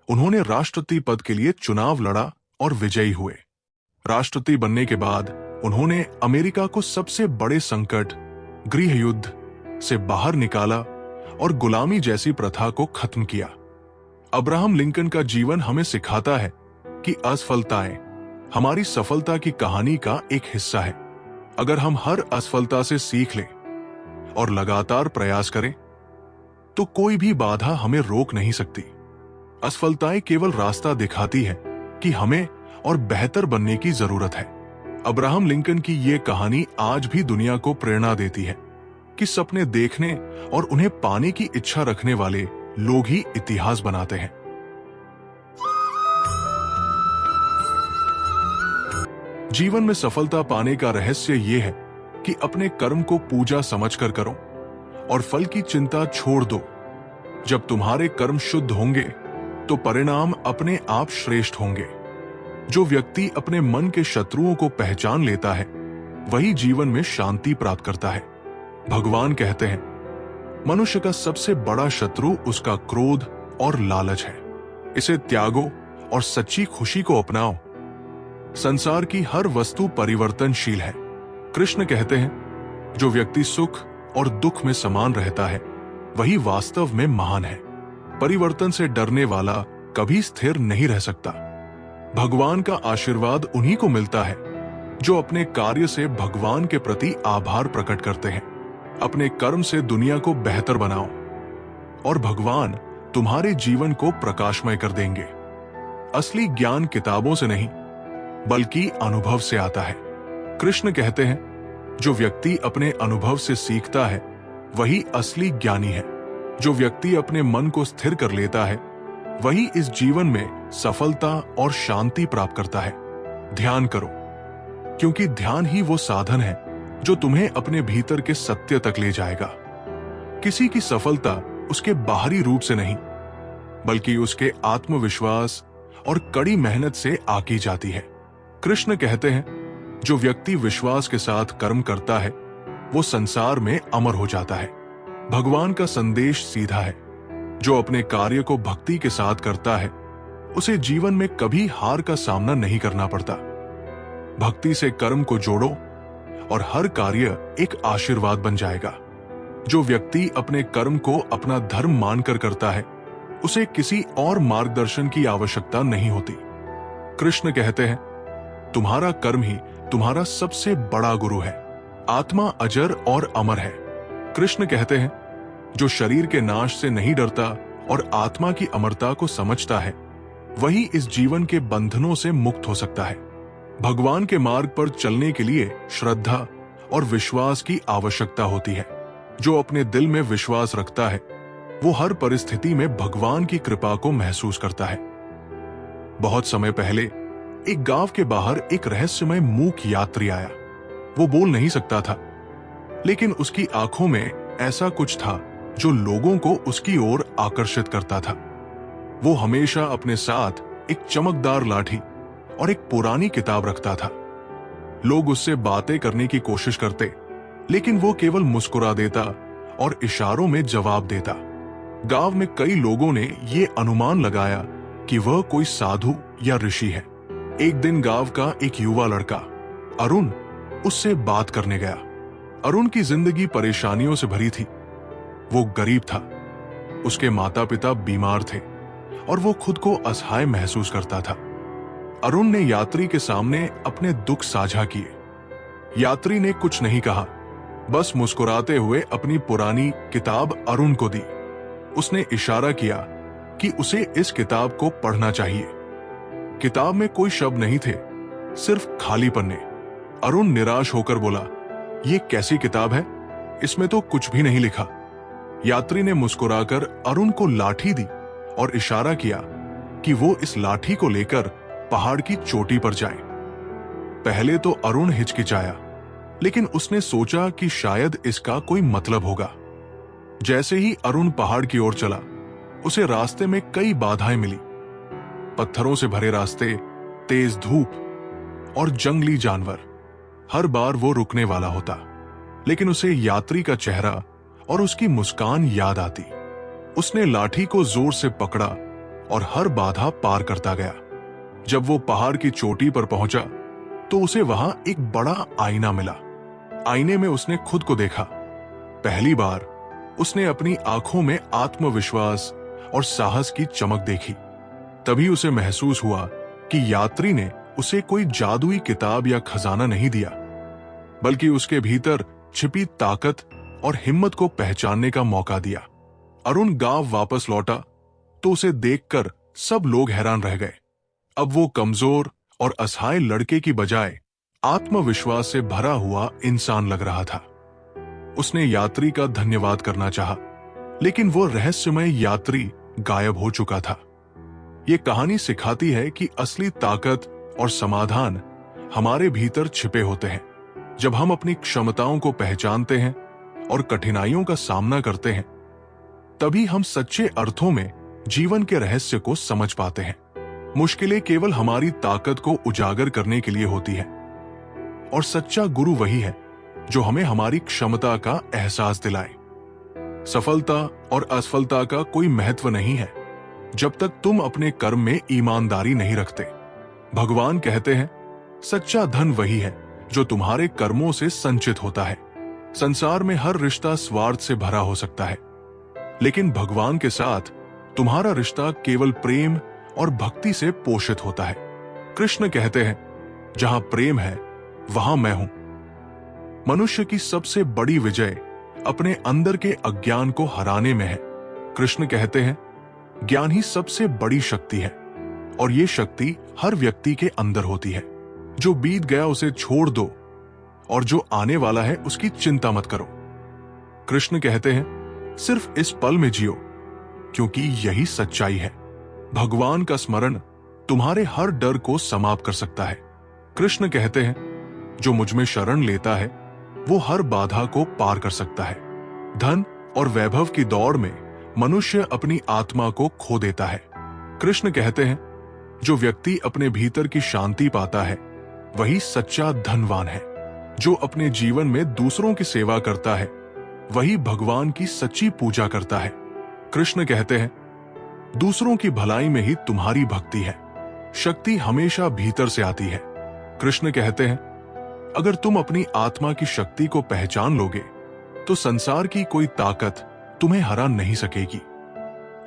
उन्होंने राष्ट्रपति पद के लिए चुनाव लड़ा और विजयी हुए। राष्ट्रपति बनने के बाद उन्होंने अमेरिका को सबसे बड़े संकट, गृह युद्ध से बाहर निकाला और गुलामी जैसी प्रथा को खत्म किया। अब्राहम लिंकन का जीवन हमें सिखाता है कि असफलताएं हमारी सफलता की कहानी का एक हिस्सा है। अगर हम हर असफलता से सीख लें और लगातार प्रयास करें, तो कोई भी बाधा हमें रोक नहीं सकती। असफलताएं केवल रास्ता दिखाती है कि हमें और बेहतर बनने की जरूरत है। अब्राहम लिंकन की ये कहानी आज भी दुनिया को प्रेरणा देती है कि सपने देखने और उन्हें पाने की इच्छा रखने वाले लोग ही इतिहास बनाते हैं। जीवन में सफलता पाने का रहस्य यह है कि अपने कर्म को पूजा समझकर करो और फल की चिंता छोड़ दो। जब तुम्हारे कर्म शुद्ध होंगे तो परिणाम अपने आप श्रेष्ठ होंगे। जो व्यक्ति अपने मन के शत्रुओं को पहचान लेता है, वही जीवन में शांति प्राप्त करता है। भगवान कहते हैं, मनुष्य का सबसे बड़ा शत्रु उसका क्रोध और लालच है। इसे त्यागो और सच्ची खुशी को अपनाओ। संसार की हर वस्तु परिवर्तनशील है। कृष्ण कहते हैं, जो व्यक्ति सुख और दुख में समान रहता है, वही वास्तव में महान है। परिवर्तन से डरने वाला कभी स्थिर नहीं रह सकता। भगवान का आशीर्वाद उन्हीं को मिलता है जो अपने कार्य से भगवान के प्रति आभार प्रकट करते हैं। अपने कर्म से दुनिया को बेहतर बनाओ और भगवान तुम्हारे जीवन को प्रकाशमय कर देंगे। असली ज्ञान किताबों से नहीं, बल्कि अनुभव से आता है। कृष्ण कहते हैं, जो व्यक्ति अपने अनुभव से सीखता है, वही असली ज्ञानी है। जो व्यक्ति अपने मन को स्थिर कर लेता है, वही इस जीवन में सफलता और शांति प्राप्त करता है। ध्यान करो, क्योंकि ध्यान ही वो साधन है जो तुम्हें अपने भीतर के सत्य तक ले जाएगा। किसी की सफलता उसके बाहरी रूप से नहीं, बल्कि उसके आत्मविश्वास और कड़ी मेहनत से आकी जाती है। कृष्ण कहते हैं, जो व्यक्ति विश्वास के साथ कर्म करता है, वो संसार में अमर हो जाता है। भगवान का संदेश सीधा है। जो अपने कार्य को भक्ति के साथ करता है, उसे जीवन में कभी हार का सामना नहीं करना पड़ता। भक्ति से कर्म को जोड़ो और हर कार्य एक आशीर्वाद बन जाएगा। जो व्यक्ति अपने कर्म को अपना धर्म मानकर करता है, उसे किसी और मार्गदर्शन की आवश्यकता नहीं होती। कृष्ण कहते हैं, तुम्हारा कर्म ही तुम्हारा सबसे बड़ा गुरु है। आत्मा अजर और अमर है। कृष्ण कहते हैं, जो शरीर के नाश से नहीं डरता और आत्मा की अमरता को समझता है, वही इस जीवन के बंधनों से मुक्त हो सकता है। भगवान के मार्ग पर चलने के लिए श्रद्धा और विश्वास की आवश्यकता होती है। जो अपने दिल में विश्वास रखता है, वो हर परिस्थिति में भगवान की कृपा को महसूस करता है। बहुत समय पहले एक गांव के बाहर एक रहस्यमय मूक यात्री आया। वो बोल नहीं सकता था, लेकिन उसकी आंखों में ऐसा कुछ था जो लोगों को उसकी ओर आकर्षित करता था। वो हमेशा अपने साथ एक चमकदार लाठी और एक पुरानी किताब रखता था। लोग उससे बातें करने की कोशिश करते, लेकिन वो केवल मुस्कुरा देता और इशारों में जवाब देता। गांव में कई लोगों ने ये अनुमान लगाया कि वह कोई साधु या ऋषि है। एक दिन गांव का एक युवा लड़का अरुण उससे बात करने गया। अरुण की जिंदगी परेशानियों से भरी थी। वो गरीब था, उसके माता पिता बीमार थे और वो खुद को असहाय महसूस करता था। अरुण ने यात्री के सामने अपने दुख साझा किए। यात्री ने कुछ नहीं कहा, बस मुस्कुराते हुए अपनी पुरानी किताब अरुण को दी। उसने इशारा किया कि उसे इस किताब को पढ़ना चाहिए। किताब में कोई शब्द नहीं थे, सिर्फ खाली पन्ने। अरुण निराश होकर बोला, ये कैसी किताब है? इसमें तो कुछ भी नहीं लिखा। यात्री ने मुस्कुराकर अरुण को लाठी दी और इशारा किया कि वो इस लाठी को लेकर पहाड़ की चोटी पर जाए। पहले तो अरुण हिचकिचाया, लेकिन उसने सोचा कि शायद इसका कोई मतलब होगा। जैसे ही अरुण पहाड़ की ओर चला, उसे रास्ते में कई बाधाएं मिली, पत्थरों से भरे रास्ते, तेज धूप और जंगली जानवर, हर बार वो रुकने वाला होता, लेकिन उसे यात्री का चेहरा और उसकी मुस्कान याद आती। उसने लाठी को जोर से पकड़ा और हर बाधा पार करता गया। जब वो पहाड़ की चोटी पर पहुंचा तो उसे वहां एक बड़ा आईना मिला। आईने में उसने खुद को देखा। पहली बार उसने अपनी आंखों में आत्मविश्वास और साहस की चमक देखी। तभी उसे महसूस हुआ कि यात्री ने उसे कोई जादुई किताब या खजाना नहीं दिया, बल्कि उसके भीतर छिपी ताकत और हिम्मत को पहचानने का मौका दिया। अरुण गांव वापस लौटा तो उसे देखकर सब लोग हैरान रह गए। अब वो कमजोर और असहाय लड़के की बजाय आत्मविश्वास से भरा हुआ इंसान लग रहा था। उसने यात्री का धन्यवाद करना चाहा, लेकिन वो रहस्यमय यात्री गायब हो चुका था। ये कहानी सिखाती है कि असली ताकत और समाधान हमारे भीतर छिपे होते हैं। जब हम अपनी क्षमताओं को पहचानते हैं और कठिनाइयों का सामना करते हैं, तभी हम सच्चे अर्थों में जीवन के रहस्य को समझ पाते हैं। मुश्किलें केवल हमारी ताकत को उजागर करने के लिए होती है, और सच्चा गुरु वही है जो हमें हमारी क्षमता का एहसास दिलाए। सफलता और असफलता का कोई महत्व नहीं है जब तक तुम अपने कर्म में ईमानदारी नहीं रखते। भगवान कहते हैं, सच्चा धन वही है जो तुम्हारे कर्मों से संचित होता है। संसार में हर रिश्ता स्वार्थ से भरा हो सकता है, लेकिन भगवान के साथ तुम्हारा रिश्ता केवल प्रेम और भक्ति से पोषित होता है। कृष्ण कहते हैं, जहां प्रेम है वहां मैं हूं। मनुष्य की सबसे बड़ी विजय अपने अंदर के अज्ञान को हराने में है। कृष्ण कहते हैं, ज्ञान ही सबसे बड़ी शक्ति है, और ये शक्ति हर व्यक्ति के अंदर होती है। जो बीत गया उसे छोड़ दो, और जो आने वाला है उसकी चिंता मत करो। कृष्ण कहते हैं, सिर्फ इस पल में जियो, क्योंकि यही सच्चाई है। भगवान का स्मरण तुम्हारे हर डर को समाप्त कर सकता है। कृष्ण कहते हैं, जो मुझ में शरण लेता है वो हर बाधा को पार कर सकता है। धन और वैभव की दौड़ में मनुष्य अपनी आत्मा को खो देता है। कृष्ण कहते हैं, जो व्यक्ति अपने भीतर की शांति पाता है वही सच्चा धनवान है। जो अपने जीवन में दूसरों की सेवा करता है वही भगवान की सच्ची पूजा करता है। कृष्ण कहते हैं, दूसरों की भलाई में ही तुम्हारी भक्ति है। शक्ति हमेशा भीतर से आती है। कृष्ण कहते हैं, अगर तुम अपनी आत्मा की शक्ति को पहचान लोगे तो संसार की कोई ताकत तुम्हें हरा नहीं सकेगी।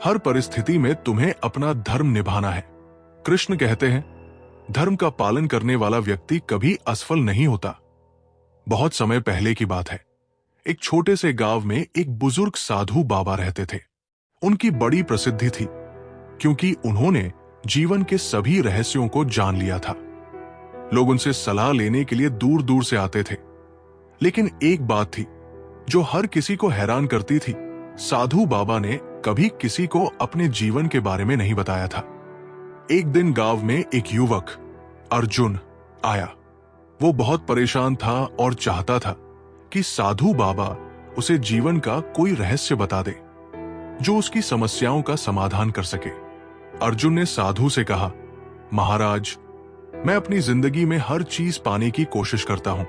हर परिस्थिति में तुम्हें अपना धर्म निभाना है। कृष्ण कहते हैं, धर्म का पालन करने वाला व्यक्ति कभी असफल नहीं होता। बहुत समय पहले की बात है। एक छोटे से गांव में एक बुजुर्ग साधु बाबा रहते थे। उनकी बड़ी प्रसिद्धि थी क्योंकि उन्होंने जीवन के सभी रहस्यों को जान लिया था। लोग उनसे सलाह लेने के लिए दूर दूर से आते थे, लेकिन एक बात थी जो हर किसी को हैरान करती थी। साधु बाबा ने कभी किसी को अपने जीवन के बारे में नहीं बताया था। एक दिन गांव में एक युवक अर्जुन आया। वो बहुत परेशान था और चाहता था कि साधु बाबा उसे जीवन का कोई रहस्य बता दे जो उसकी समस्याओं का समाधान कर सके। अर्जुन ने साधु से कहा, महाराज, मैं अपनी जिंदगी में हर चीज पाने की कोशिश करता हूं,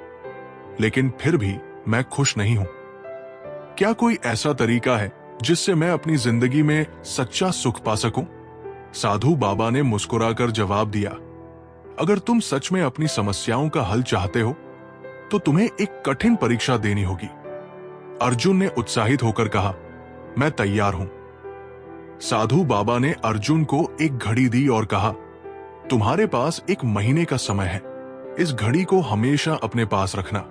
लेकिन फिर भी मैं खुश नहीं हूं। क्या कोई ऐसा तरीका है जिससे मैं अपनी जिंदगी में सच्चा सुख पा सकूं? साधु बाबा ने मुस्कुराकर जवाब दिया, अगर तुम सच में अपनी समस्याओं का हल चाहते हो तो तुम्हें एक कठिन परीक्षा देनी होगी। अर्जुन ने उत्साहित होकर कहा, मैं तैयार हूं। साधु बाबा ने अर्जुन को एक घड़ी दी और कहा, तुम्हारे पास 1 महीने का समय है। इस घड़ी को हमेशा अपने पास रखना,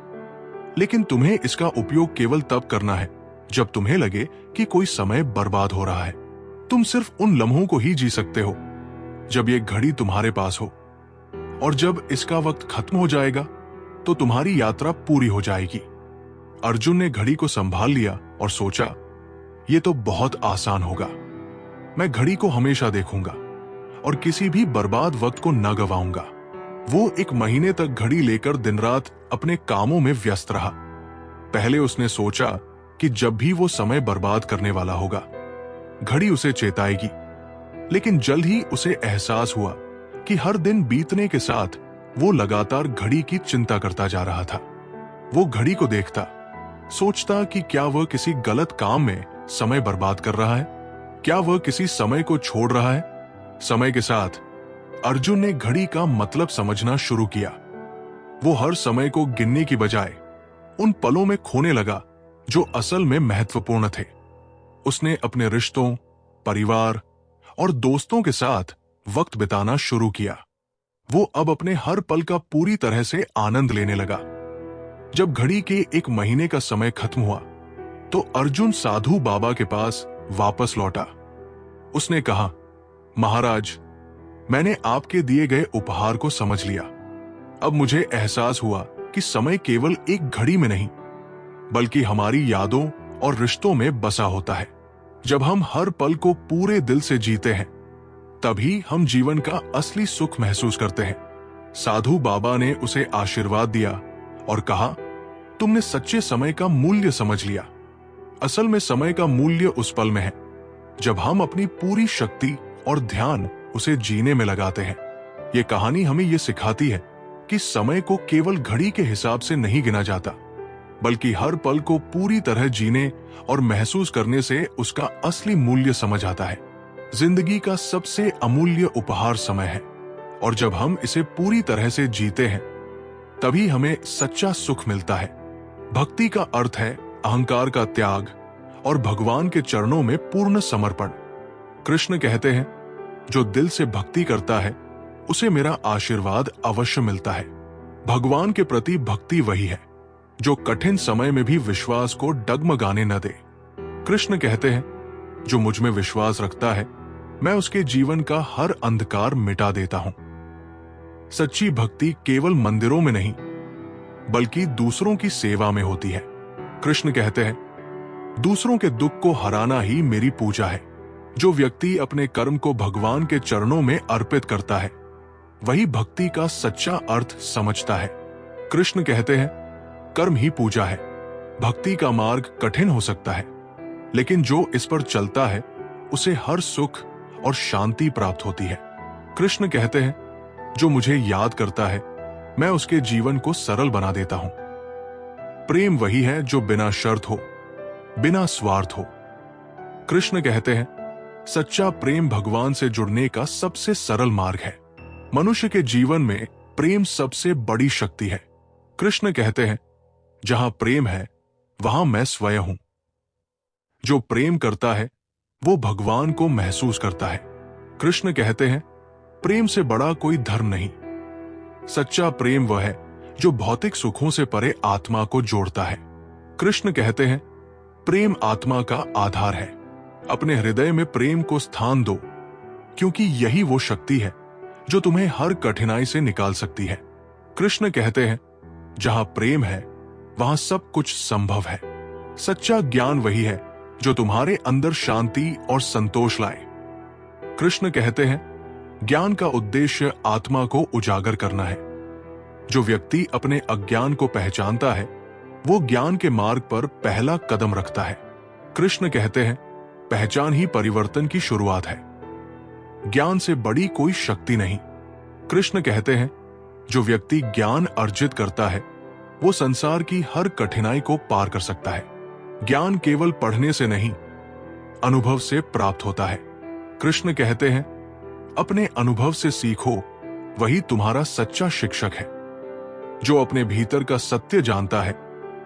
लेकिन तुम्हें इसका उपयोग केवल तब करना है जब तुम्हें लगे कि कोई समय बर्बाद हो रहा है। तुम सिर्फ उन लम्हों को ही जी सकते हो जब ये घड़ी तुम्हारे पास हो, और जब इसका वक्त खत्म हो जाएगा तो तुम्हारी यात्रा पूरी हो जाएगी। अर्जुन ने घड़ी को संभाल लिया और सोचा, ये तो बहुत आसान होगा। मैं घड़ी को हमेशा देखूंगा और किसी भी बर्बाद वक्त को न गवाऊंगा। वो 1 महीने तक घड़ी लेकर दिन रात अपने कामों में व्यस्त रहा। पहले उसने सोचा कि जब भी वो समय बर्बाद करने वाला होगा, घड़ी उसे चेताएगी, लेकिन जल्द ही उसे एहसास हुआ कि हर दिन बीतने के साथ वो लगातार घड़ी की चिंता करता जा रहा था। वो घड़ी को देखता, सोचता कि क्या वह किसी गलत काम में समय बर्बाद कर रहा है, क्या वह किसी समय को छोड़ रहा है। समय के साथ अर्जुन ने घड़ी का मतलब समझना शुरू किया। वो हर समय को गिनने की बजाय उन पलों में खोने लगा जो असल में महत्वपूर्ण थे। उसने अपने रिश्तों, परिवार और दोस्तों के साथ वक्त बिताना शुरू किया। वो अब अपने हर पल का पूरी तरह से आनंद लेने लगा। जब घड़ी के एक महीने का समय खत्म हुआ तो अर्जुन साधु बाबा के पास वापस लौटा। उसने कहा, महाराज, मैंने आपके दिए गए उपहार को समझ लिया। अब मुझे एहसास हुआ कि समय केवल एक घड़ी में नहीं बल्कि हमारी यादों और रिश्तों में बसा होता है। जब हम हर पल को पूरे दिल से जीते हैं तभी हम जीवन का असली सुख महसूस करते हैं। साधु बाबा ने उसे आशीर्वाद दिया और कहा, तुमने सच्चे समय का मूल्य समझ लिया। असल में समय का मूल्य उस पल में है जब हम अपनी पूरी शक्ति और ध्यान उसे जीने में लगाते हैं। ये कहानी हमें ये सिखाती है कि समय को केवल घड़ी के हिसाब से नहीं गिना जाता बल्कि हर पल को पूरी तरह जीने और महसूस करने से उसका असली मूल्य समझ आता है। जिंदगी का सबसे अमूल्य उपहार समय है और जब हम इसे पूरी तरह से जीते हैं तभी हमें सच्चा सुख मिलता है। भक्ति का अर्थ है अहंकार का त्याग और भगवान के चरणों में पूर्ण समर्पण। कृष्ण कहते हैं, जो दिल से भक्ति करता है उसे मेरा आशीर्वाद अवश्य मिलता है। भगवान के प्रति भक्ति वही है जो कठिन समय में भी विश्वास को डगमगाने न दे। कृष्ण कहते हैं, जो मुझ में विश्वास रखता है मैं उसके जीवन का हर अंधकार मिटा देता हूं। सच्ची भक्ति केवल मंदिरों में नहीं बल्कि दूसरों की सेवा में होती है। कृष्ण कहते हैं, दूसरों के दुख को हराना ही मेरी पूजा है। जो व्यक्ति अपने कर्म को भगवान के चरणों में अर्पित करता है वही भक्ति का सच्चा अर्थ समझता है। कृष्ण कहते हैं, कर्म ही पूजा है। भक्ति का मार्ग कठिन हो सकता है लेकिन जो इस पर चलता है उसे हर सुख और शांति प्राप्त होती है। कृष्ण कहते हैं, जो मुझे याद करता है मैं उसके जीवन को सरल बना देता हूं। प्रेम वही है जो बिना शर्त हो, बिना स्वार्थ हो। कृष्ण कहते हैं, सच्चा प्रेम भगवान से जुड़ने का सबसे सरल मार्ग है। मनुष्य के जीवन में प्रेम सबसे बड़ी शक्ति है। कृष्ण कहते हैं, जहां प्रेम है वहां मैं स्वयं हूं। जो प्रेम करता है वो भगवान को महसूस करता है। कृष्ण कहते हैं, प्रेम से बड़ा कोई धर्म नहीं। सच्चा प्रेम वह है जो भौतिक सुखों से परे आत्मा को जोड़ता है। कृष्ण कहते हैं, प्रेम आत्मा का आधार है। अपने हृदय में प्रेम को स्थान दो क्योंकि यही वो शक्ति है जो तुम्हें हर कठिनाई से निकाल सकती है। कृष्ण कहते हैं, जहां प्रेम है वहां सब कुछ संभव है। सच्चा ज्ञान वही है जो तुम्हारे अंदर शांति और संतोष लाए। कृष्ण कहते हैं, ज्ञान का उद्देश्य आत्मा को उजागर करना है। जो व्यक्ति अपने अज्ञान को पहचानता है वो ज्ञान के मार्ग पर पहला कदम रखता है। कृष्ण कहते हैं, पहचान ही परिवर्तन की शुरुआत है। ज्ञान से बड़ी कोई शक्ति नहीं। कृष्ण कहते हैं, जो व्यक्ति ज्ञान अर्जित करता है वो संसार की हर कठिनाई को पार कर सकता है। ज्ञान केवल पढ़ने से नहीं, अनुभव से प्राप्त होता है। कृष्ण कहते हैं, अपने अनुभव से सीखो, वही तुम्हारा सच्चा शिक्षक है। जो अपने भीतर का सत्य जानता है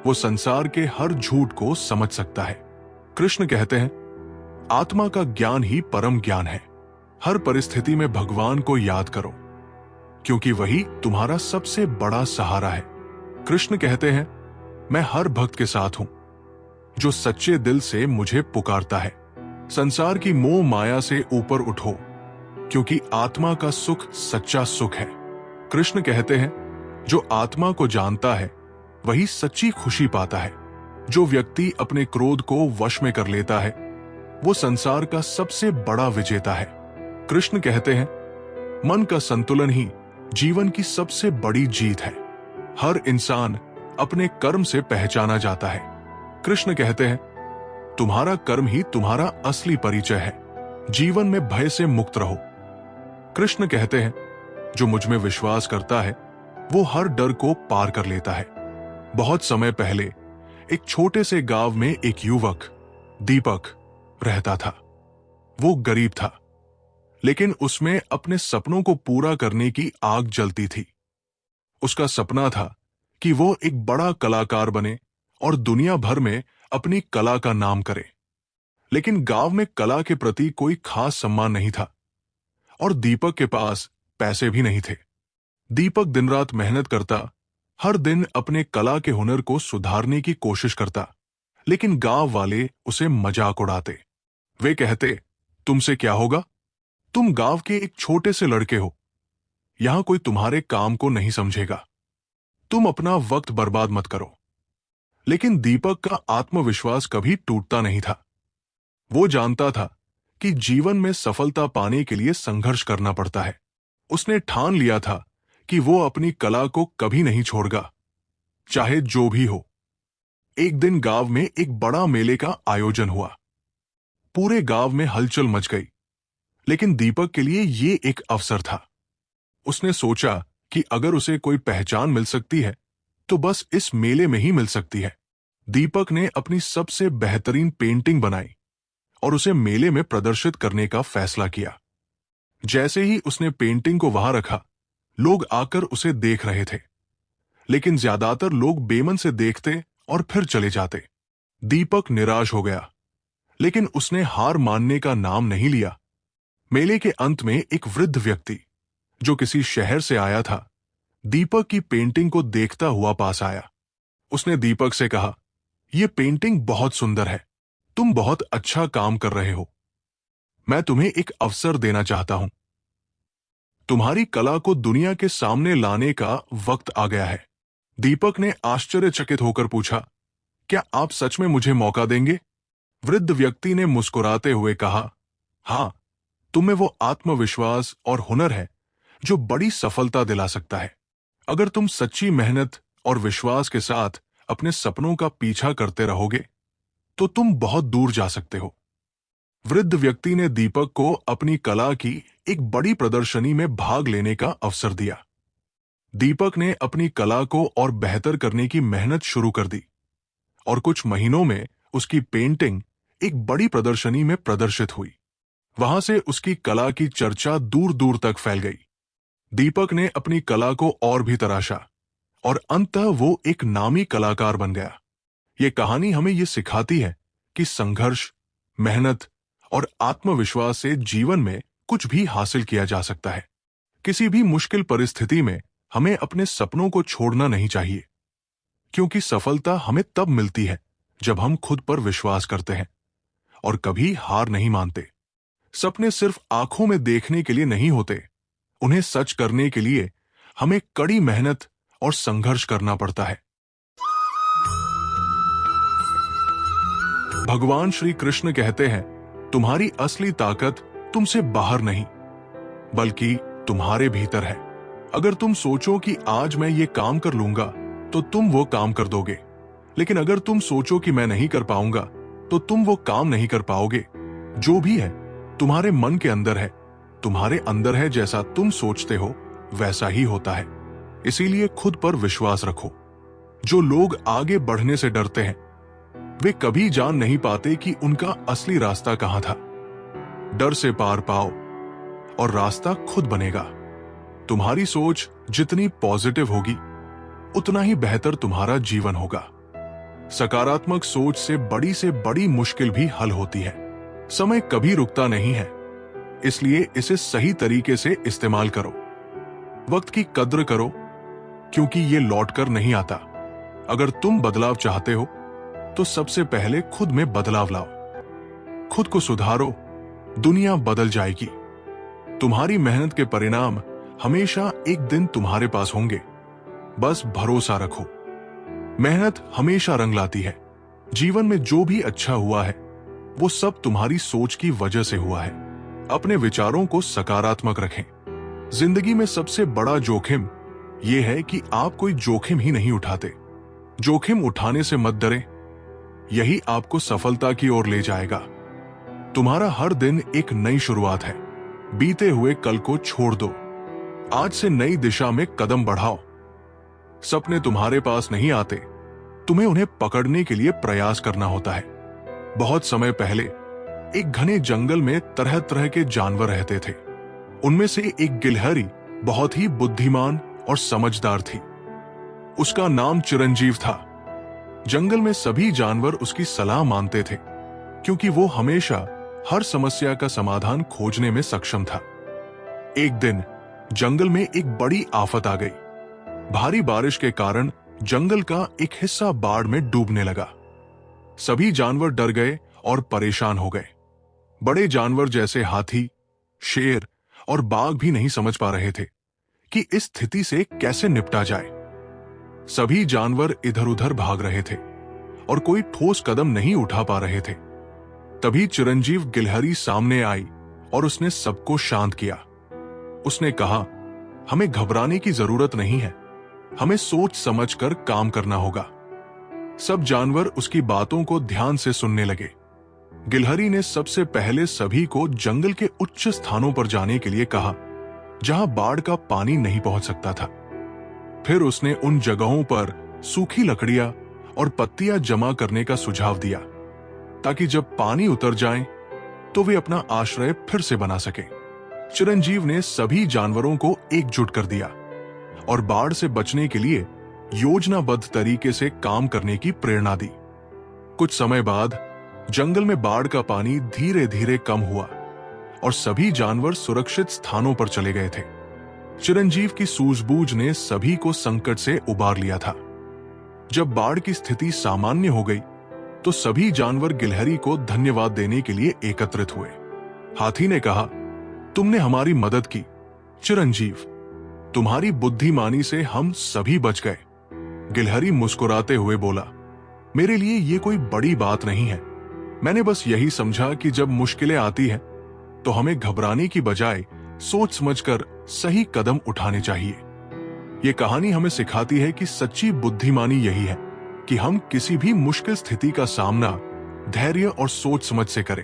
वो संसार के हर झूठ को समझ सकता है। कृष्ण कहते हैं, आत्मा का ज्ञान ही परम ज्ञान है। हर परिस्थिति में भगवान को याद करो क्योंकि वही तुम्हारा सबसे बड़ा सहारा है। कृष्ण कहते हैं, मैं हर भक्त के साथ हूं जो सच्चे दिल से मुझे पुकारता है। संसार की मोह माया से ऊपर उठो क्योंकि आत्मा का सुख सच्चा सुख है। कृष्ण कहते हैं, जो आत्मा को जानता है वही सच्ची खुशी पाता है। जो व्यक्ति अपने क्रोध को वश में कर लेता है वो संसार का सबसे बड़ा विजेता है। कृष्ण कहते हैं, मन का संतुलन ही जीवन की सबसे बड़ी जीत है। हर इंसान अपने कर्म से पहचाना जाता है। कृष्ण कहते हैं, तुम्हारा कर्म ही तुम्हारा असली परिचय है। जीवन में भय से मुक्त रहो। कृष्ण कहते हैं, जो मुझ में विश्वास करता है वो हर डर को पार कर लेता है। बहुत समय पहले एक छोटे से गांव में एक युवक दीपक रहता था। वो गरीब था, लेकिन उसमें अपने सपनों को पूरा करने की आग जलती थी। उसका सपना था कि वो एक बड़ा कलाकार बने और दुनिया भर में अपनी कला का नाम करे। लेकिन गांव में कला के प्रति कोई खास सम्मान नहीं था और दीपक के पास पैसे भी नहीं थे। दीपक दिन रात मेहनत करता, हर दिन अपने कला के हुनर को सुधारने की कोशिश करता, लेकिन गांव वाले उसे मजाक उड़ाते। वे कहते, तुमसे क्या होगा? तुम गांव के एक छोटे से लड़के हो, यहां कोई तुम्हारे काम को नहीं समझेगा। तुम अपना वक्त बर्बाद मत करो। लेकिन दीपक का आत्मविश्वास कभी टूटता नहीं था। वो जानता था कि जीवन में सफलता पाने के लिए संघर्ष करना पड़ता है। उसने ठान लिया था कि वो अपनी कला को कभी नहीं छोड़ेगा, चाहे जो भी हो। एक दिन गांव में एक बड़ा मेले का आयोजन हुआ। पूरे गांव में हलचल मच गई, लेकिन दीपक के लिए ये एक अवसर था। उसने सोचा कि अगर उसे कोई पहचान मिल सकती है तो बस इस मेले में ही मिल सकती है। दीपक ने अपनी सबसे बेहतरीन पेंटिंग बनाई और उसे मेले में प्रदर्शित करने का फैसला किया। जैसे ही उसने पेंटिंग को वहां रखा, लोग आकर उसे देख रहे थे, लेकिन ज्यादातर लोग बेमन से देखते और फिर चले जाते। दीपक निराश हो गया, लेकिन उसने हार मानने का नाम नहीं लिया। मेले के अंत में एक वृद्ध व्यक्ति जो किसी शहर से आया था, दीपक की पेंटिंग को देखता हुआ पास आया। उसने दीपक से कहा, यह पेंटिंग बहुत सुंदर है, तुम बहुत अच्छा काम कर रहे हो। मैं तुम्हें एक अवसर देना चाहता हूं। तुम्हारी कला को दुनिया के सामने लाने का वक्त आ गया है। दीपक ने आश्चर्यचकित होकर पूछा, क्या आप सच में मुझे मौका देंगे? वृद्ध व्यक्ति ने मुस्कुराते हुए कहा, हां, तुम्हें वो आत्मविश्वास और हुनर है जो बड़ी सफलता दिला सकता है। अगर तुम सच्ची मेहनत और विश्वास के साथ अपने सपनों का पीछा करते रहोगे तो तुम बहुत दूर जा सकते हो। वृद्ध व्यक्ति ने दीपक को अपनी कला की एक बड़ी प्रदर्शनी में भाग लेने का अवसर दिया। दीपक ने अपनी कला को और बेहतर करने की मेहनत शुरू कर दी और कुछ महीनों में उसकी पेंटिंग एक बड़ी प्रदर्शनी में प्रदर्शित हुई। वहां से उसकी कला की चर्चा दूर दूर तक फैल गई। दीपक ने अपनी कला को और भी तराशा और अंततः वो एक नामी कलाकार बन गया। ये कहानी हमें ये सिखाती है कि संघर्ष, मेहनत और आत्मविश्वास से जीवन में कुछ भी हासिल किया जा सकता है। किसी भी मुश्किल परिस्थिति में हमें अपने सपनों को छोड़ना नहीं चाहिए, क्योंकि सफलता हमें तब मिलती है जब हम खुद पर विश्वास करते हैं और कभी हार नहीं मानते। सपने सिर्फ आंखों में देखने के लिए नहीं होते, उन्हें सच करने के लिए हमें कड़ी मेहनत और संघर्ष करना पड़ता है। भगवान श्री कृष्ण कहते हैं, तुम्हारी असली ताकत तुमसे बाहर नहीं बल्कि तुम्हारे भीतर है। अगर तुम सोचो कि आज मैं ये काम कर लूंगा तो तुम वो काम कर दोगे, लेकिन अगर तुम सोचो कि मैं नहीं कर पाऊंगा तो तुम वो काम नहीं कर पाओगे। जो भी है तुम्हारे मन के अंदर है, तुम्हारे अंदर है। जैसा तुम सोचते हो वैसा ही होता है। इसीलिए खुद पर विश्वास रखो। जो लोग आगे बढ़ने से डरते हैं वे कभी जान नहीं पाते कि उनका असली रास्ता कहां था। डर से पार पाओ और रास्ता खुद बनेगा। तुम्हारी सोच जितनी पॉजिटिव होगी उतना ही बेहतर तुम्हारा जीवन होगा। सकारात्मक सोच से बड़ी मुश्किल भी हल होती है। समय कभी रुकता नहीं है, इसलिए इसे सही तरीके से इस्तेमाल करो। वक्त की कद्र करो, क्योंकि ये लौटकर नहीं आता। अगर तुम बदलाव चाहते हो तो सबसे पहले खुद में बदलाव लाओ। खुद को सुधारो, दुनिया बदल जाएगी। तुम्हारी मेहनत के परिणाम हमेशा एक दिन तुम्हारे पास होंगे। बस भरोसा रखो। मेहनत हमेशा रंग लाती है। जीवन में जो भी अच्छा हुआ है वो सब तुम्हारी सोच की वजह से हुआ है। अपने विचारों को सकारात्मक रखें। जिंदगी में सबसे बड़ा जोखिम यह है कि आप कोई जोखिम ही नहीं उठाते। जोखिम उठाने से मत डरें, यही आपको सफलता की ओर ले जाएगा। तुम्हारा हर दिन एक नई शुरुआत है। बीते हुए कल को छोड़ दो। आज से नई दिशा में कदम बढ़ाओ। सपने तुम्हारे पास नहीं आते, तुम्हें उन्हें पकड़ने के लिए प्रयास करना होता है। बहुत समय पहले एक घने जंगल में तरह तरह के जानवर रहते थे। उनमें से एक गिलहरी बहुत ही बुद्धिमान और समझदार थी। उसका नाम चिरंजीव था। जंगल में सभी जानवर उसकी सलाह मानते थे, क्योंकि वो हमेशा हर समस्या का समाधान खोजने में सक्षम था। एक दिन जंगल में एक बड़ी आफत आ गई। भारी बारिश के कारण जंगल का एक हिस्सा बाढ़ में डूबने लगा। सभी जानवर डर गए और परेशान हो गए। बड़े जानवर जैसे हाथी, शेर और बाघ भी नहीं समझ पा रहे थे कि इस स्थिति से कैसे निपटा जाए। सभी जानवर इधर-उधर भाग रहे थे और कोई ठोस कदम नहीं उठा पा रहे थे। तभी चिरंजीव गिलहरी सामने आई और उसने सबको शांत किया। उसने कहा, हमें घबराने की जरूरत नहीं है, हमें सोच समझकर काम करना होगा। सब जानवर उसकी बातों को ध्यान से सुनने लगे। गिलहरी ने सबसे पहले सभी को जंगल के उच्च स्थानों पर जाने के लिए कहा, जहां बाढ़ का पानी नहीं पहुंच सकता था। फिर उसने उन जगहों पर सूखी लकड़ियां और पत्तियां जमा करने का सुझाव दिया, ताकि जब पानी उतर जाए तो वे अपना आश्रय फिर से बना सके। चिरंजीव ने सभी जानवरों को एकजुट कर दिया और बाढ़ से बचने के लिए योजनाबद्ध तरीके से काम करने की प्रेरणा दी। कुछ समय बाद जंगल में बाढ़ का पानी धीरे धीरे कम हुआ और सभी जानवर सुरक्षित स्थानों पर चले गए थे। चिरंजीव की सूझबूझ ने सभी को संकट से उबार लिया था। जब बाढ़ की स्थिति सामान्य हो गई तो सभी जानवर गिलहरी को धन्यवाद देने के लिए एकत्रित हुए। हाथी ने कहा, तुमने हमारी मदद की। चिरंजीव, तुम्हारी बुद्धिमानी से हम सभी बच गए। गिलहरी मुस्कुराते हुए बोला, मेरे लिए ये कोई बड़ी बात नहीं है। मैंने बस यही समझा कि जब मुश्किलें आती हैं तो हमें घबराने की बजाय सोच समझकर सही कदम उठाने चाहिए। ये कहानी हमें सिखाती है कि सच्ची बुद्धिमानी यही है कि हम किसी भी मुश्किल स्थिति का सामना धैर्य और सोच समझ से करें।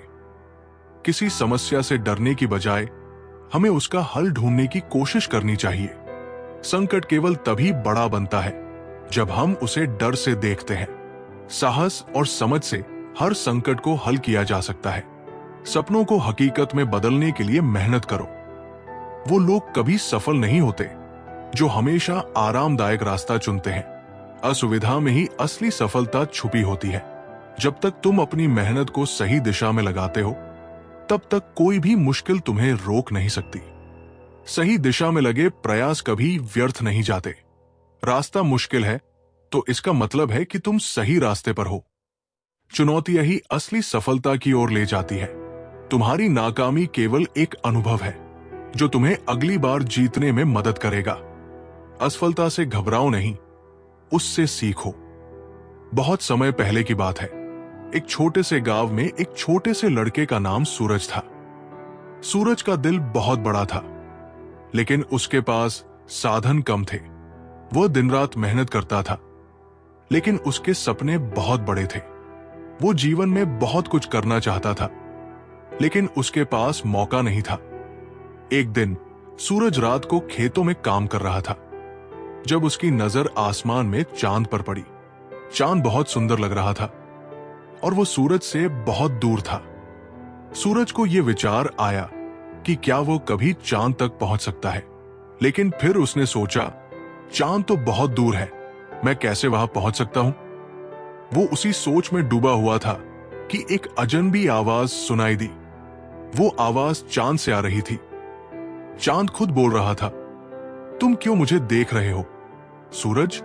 किसी समस्या से डरने की बजाय हमें उसका हल ढूंढने की कोशिश करनी चाहिए। संकट केवल तभी बड़ा बनता है जब हम उसे डर से देखते हैं। साहस और समझ से हर संकट को हल किया जा सकता है। सपनों को हकीकत में बदलने के लिए मेहनत करो। वो लोग कभी सफल नहीं होते जो हमेशा आरामदायक रास्ता चुनते हैं। असुविधा में ही असली सफलता छुपी होती है। जब तक तुम अपनी मेहनत को सही दिशा में लगाते हो, तब तक कोई भी मुश्किल तुम्हें रोक नहीं सकती। सही दिशा में लगे प्रयास कभी व्यर्थ नहीं जाते। रास्ता मुश्किल है तो इसका मतलब है कि तुम सही रास्ते पर हो। चुनौतियां ही असली सफलता की ओर ले जाती है। तुम्हारी नाकामी केवल एक अनुभव है जो तुम्हें अगली बार जीतने में मदद करेगा। असफलता से घबराओ नहीं, उससे सीखो। बहुत समय पहले की बात है। एक छोटे से गांव में एक छोटे से लड़के का नाम सूरज था। सूरज का दिल बहुत बड़ा था, लेकिन उसके पास साधन कम थे। वह दिन रात मेहनत करता था, लेकिन उसके सपने बहुत बड़े थे। वो जीवन में बहुत कुछ करना चाहता था, लेकिन उसके पास मौका नहीं था। एक दिन सूरज रात को खेतों में काम कर रहा था, जब उसकी नजर आसमान में चांद पर पड़ी। चांद बहुत सुंदर लग रहा था और वो सूरज से बहुत दूर था। सूरज को यह विचार आया कि क्या वो कभी चांद तक पहुंच सकता है, लेकिन फिर उसने सोचा, चांद तो बहुत दूर है, मैं कैसे वहां पहुंच सकता हूं। वो उसी सोच में डूबा हुआ था कि एक अजनबी आवाज सुनाई दी। वो आवाज चांद से आ रही थी। चांद खुद बोल रहा था, तुम क्यों मुझे देख रहे हो सूरज?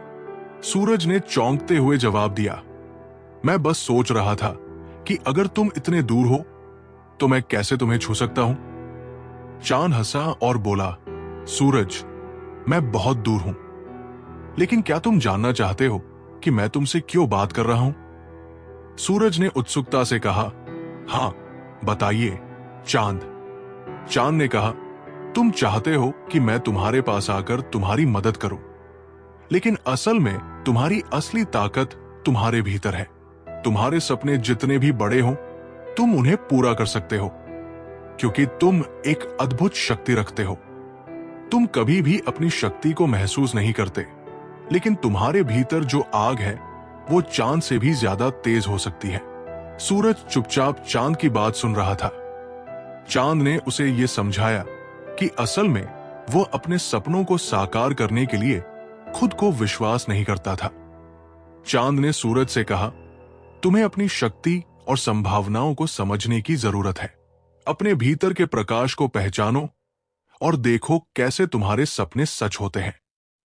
सूरज ने चौंकते हुए जवाब दिया, मैं बस सोच रहा था कि अगर तुम इतने दूर हो तो मैं कैसे तुम्हें छू सकता हूं। चांद हंसा और बोला, सूरज, मैं बहुत दूर हूं, लेकिन क्या तुम जानना चाहते हो कि मैं तुमसे क्यों बात कर रहा हूं? सूरज ने उत्सुकता से कहा, हां, बताइए चांद। चांद ने कहा, तुम चाहते हो कि मैं तुम्हारे पास आकर तुम्हारी मदद करूं, लेकिन असल में तुम्हारी असली ताकत तुम्हारे भीतर है। तुम्हारे सपने जितने भी बड़े हों, तुम उन्हें पूरा कर सकते हो, क्योंकि तुम एक अद्भुत शक्ति रखते हो। तुम कभी भी अपनी शक्ति को महसूस नहीं करते, लेकिन तुम्हारे भीतर जो आग है वो चांद से भी ज्यादा तेज हो सकती है। सूरज चुपचाप चांद की बात सुन रहा था। चांद ने उसे ये समझाया कि असल में वो अपने सपनों को साकार करने के लिए खुद को विश्वास नहीं करता था। चांद ने सूरज से कहा, तुम्हें अपनी शक्ति और संभावनाओं को समझने की जरूरत है। अपने भीतर के प्रकाश को पहचानो और देखो कैसे तुम्हारे सपने सच होते हैं।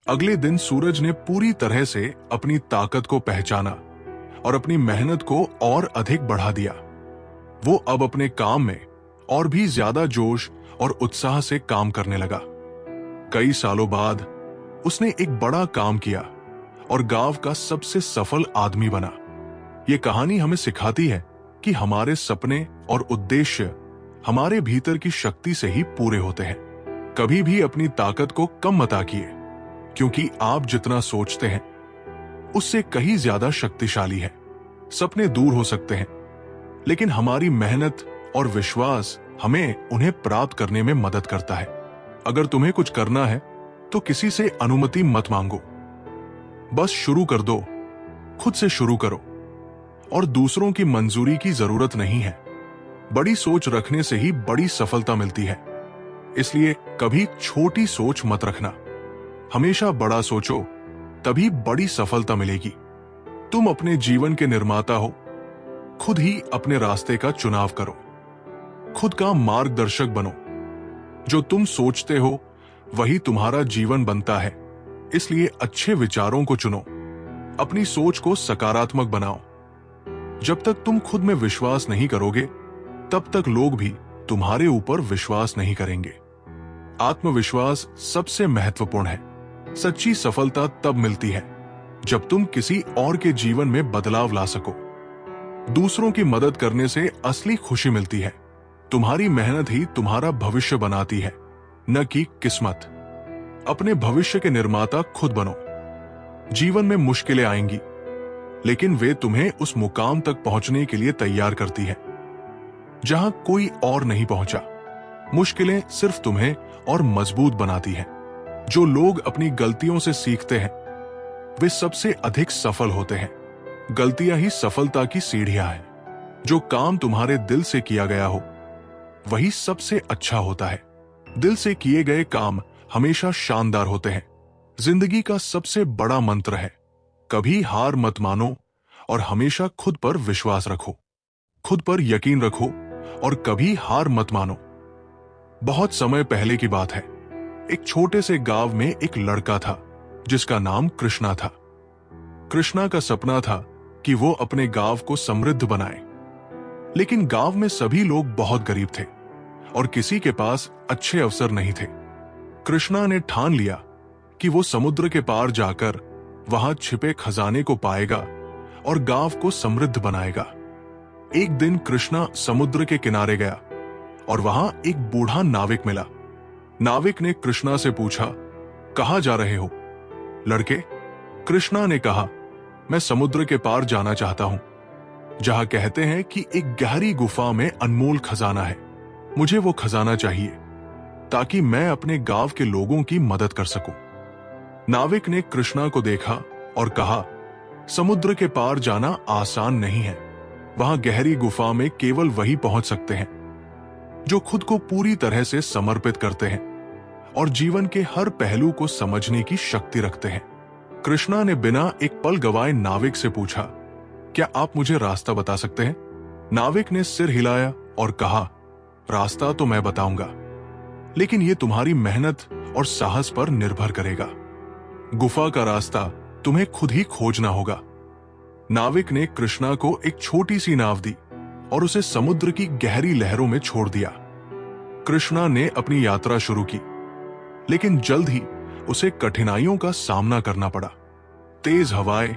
अगले दिन सूरज ने पूरी तरह से अपनी ताकत को पहचाना और अपनी मेहनत को और अधिक बढ़ा दिया। वो अब अपने काम में और भी ज्यादा जोश और उत्साह से काम करने लगा। कई सालों बाद उसने एक बड़ा काम किया और गांव का सबसे सफल आदमी बना। ये कहानी हमें सिखाती है कि हमारे सपने और उद्देश्य हमारे भीतर की शक्ति से ही पूरे होते हैं। कभी भी अपनी ताकत को कम मत आंकिए, क्योंकि आप जितना सोचते हैं उससे कहीं ज्यादा शक्तिशाली है। सपने दूर हो सकते हैं, लेकिन हमारी मेहनत और विश्वास हमें उन्हें प्राप्त करने में मदद करता है। अगर तुम्हें कुछ करना है तो किसी से अनुमति मत मांगो, बस शुरू कर दो। खुद से शुरू करो और दूसरों की मंजूरी की जरूरत नहीं है। बड़ी सोच रखने से ही बड़ी सफलता मिलती है, इसलिए कभी छोटी सोच मत रखना। हमेशा बड़ा सोचो, तभी बड़ी सफलता मिलेगी। तुम अपने जीवन के निर्माता हो। खुद ही अपने रास्ते का चुनाव करो, खुद का मार्गदर्शक बनो। जो तुम सोचते हो वही तुम्हारा जीवन बनता है, इसलिए अच्छे विचारों को चुनो। अपनी सोच को सकारात्मक बनाओ। जब तक तुम खुद में विश्वास नहीं करोगे, तब तक लोग भी तुम्हारे ऊपर विश्वास नहीं करेंगे। आत्मविश्वास सबसे महत्वपूर्ण है। सच्ची सफलता तब मिलती है जब तुम किसी और के जीवन में बदलाव ला सको। दूसरों की मदद करने से असली खुशी मिलती है। तुम्हारी मेहनत ही तुम्हारा भविष्य बनाती है, न कि किस्मत। अपने भविष्य के निर्माता खुद बनो। जीवन में मुश्किलें आएंगी, लेकिन वे तुम्हें उस मुकाम तक पहुंचने के लिए तैयार करती है जहां कोई और नहीं पहुंचा। मुश्किलें सिर्फ तुम्हें और मजबूत बनाती हैं। जो लोग अपनी गलतियों से सीखते हैं वे सबसे अधिक सफल होते हैं। गलतियां ही सफलता की सीढ़ियां हैं। जो काम तुम्हारे दिल से किया गया हो वही सबसे अच्छा होता है। दिल से किए गए काम हमेशा शानदार होते हैं। जिंदगी का सबसे बड़ा मंत्र है, कभी हार मत मानो और हमेशा खुद पर विश्वास रखो। खुद पर यकीन रखो और कभी हार मत मानो। बहुत समय पहले की बात है। एक छोटे से गांव में एक लड़का था जिसका नाम कृष्णा था। कृष्णा का सपना था कि वो अपने गांव को समृद्ध बनाए, लेकिन गांव में सभी लोग बहुत गरीब थे और किसी के पास अच्छे अवसर नहीं थे। कृष्णा ने ठान लिया कि वो समुद्र के पार जाकर वहां छिपे खजाने को पाएगा और गांव को समृद्ध बनाएगा। एक दिन कृष्णा समुद्र के किनारे गया और वहां एक बूढ़ा नाविक मिला। नाविक ने कृष्णा से पूछा, कहां जा रहे हो? लड़के, कृष्णा ने कहा, मैं समुद्र के पार जाना चाहता हूं, जहां कहते हैं कि एक गहरी गुफा में अनमोल खजाना है। मुझे वो खजाना चाहिए ताकि मैं अपने गांव के लोगों की मदद कर सकूं। नाविक ने कृष्णा को देखा और कहा, समुद्र के पार जाना आसान नहीं है। वहां गहरी गुफा में केवल वही पहुंच सकते हैं जो खुद को पूरी तरह से समर्पित करते हैं और जीवन के हर पहलू को समझने की शक्ति रखते हैं। कृष्णा ने बिना एक पल गवाए नाविक से पूछा, क्या आप मुझे रास्ता बता सकते हैं? नाविक ने सिर हिलाया और कहा, रास्ता तो मैं बताऊंगा, लेकिन यह तुम्हारी मेहनत और साहस पर निर्भर करेगा। गुफा का रास्ता तुम्हें खुद ही खोजना होगा। नाविक ने कृष्णा को एक छोटी सी नाव दी और उसे समुद्र की गहरी लहरों में छोड़ दिया। कृष्णा ने अपनी यात्रा शुरू की, लेकिन जल्द ही उसे कठिनाइयों का सामना करना पड़ा। तेज हवाएं,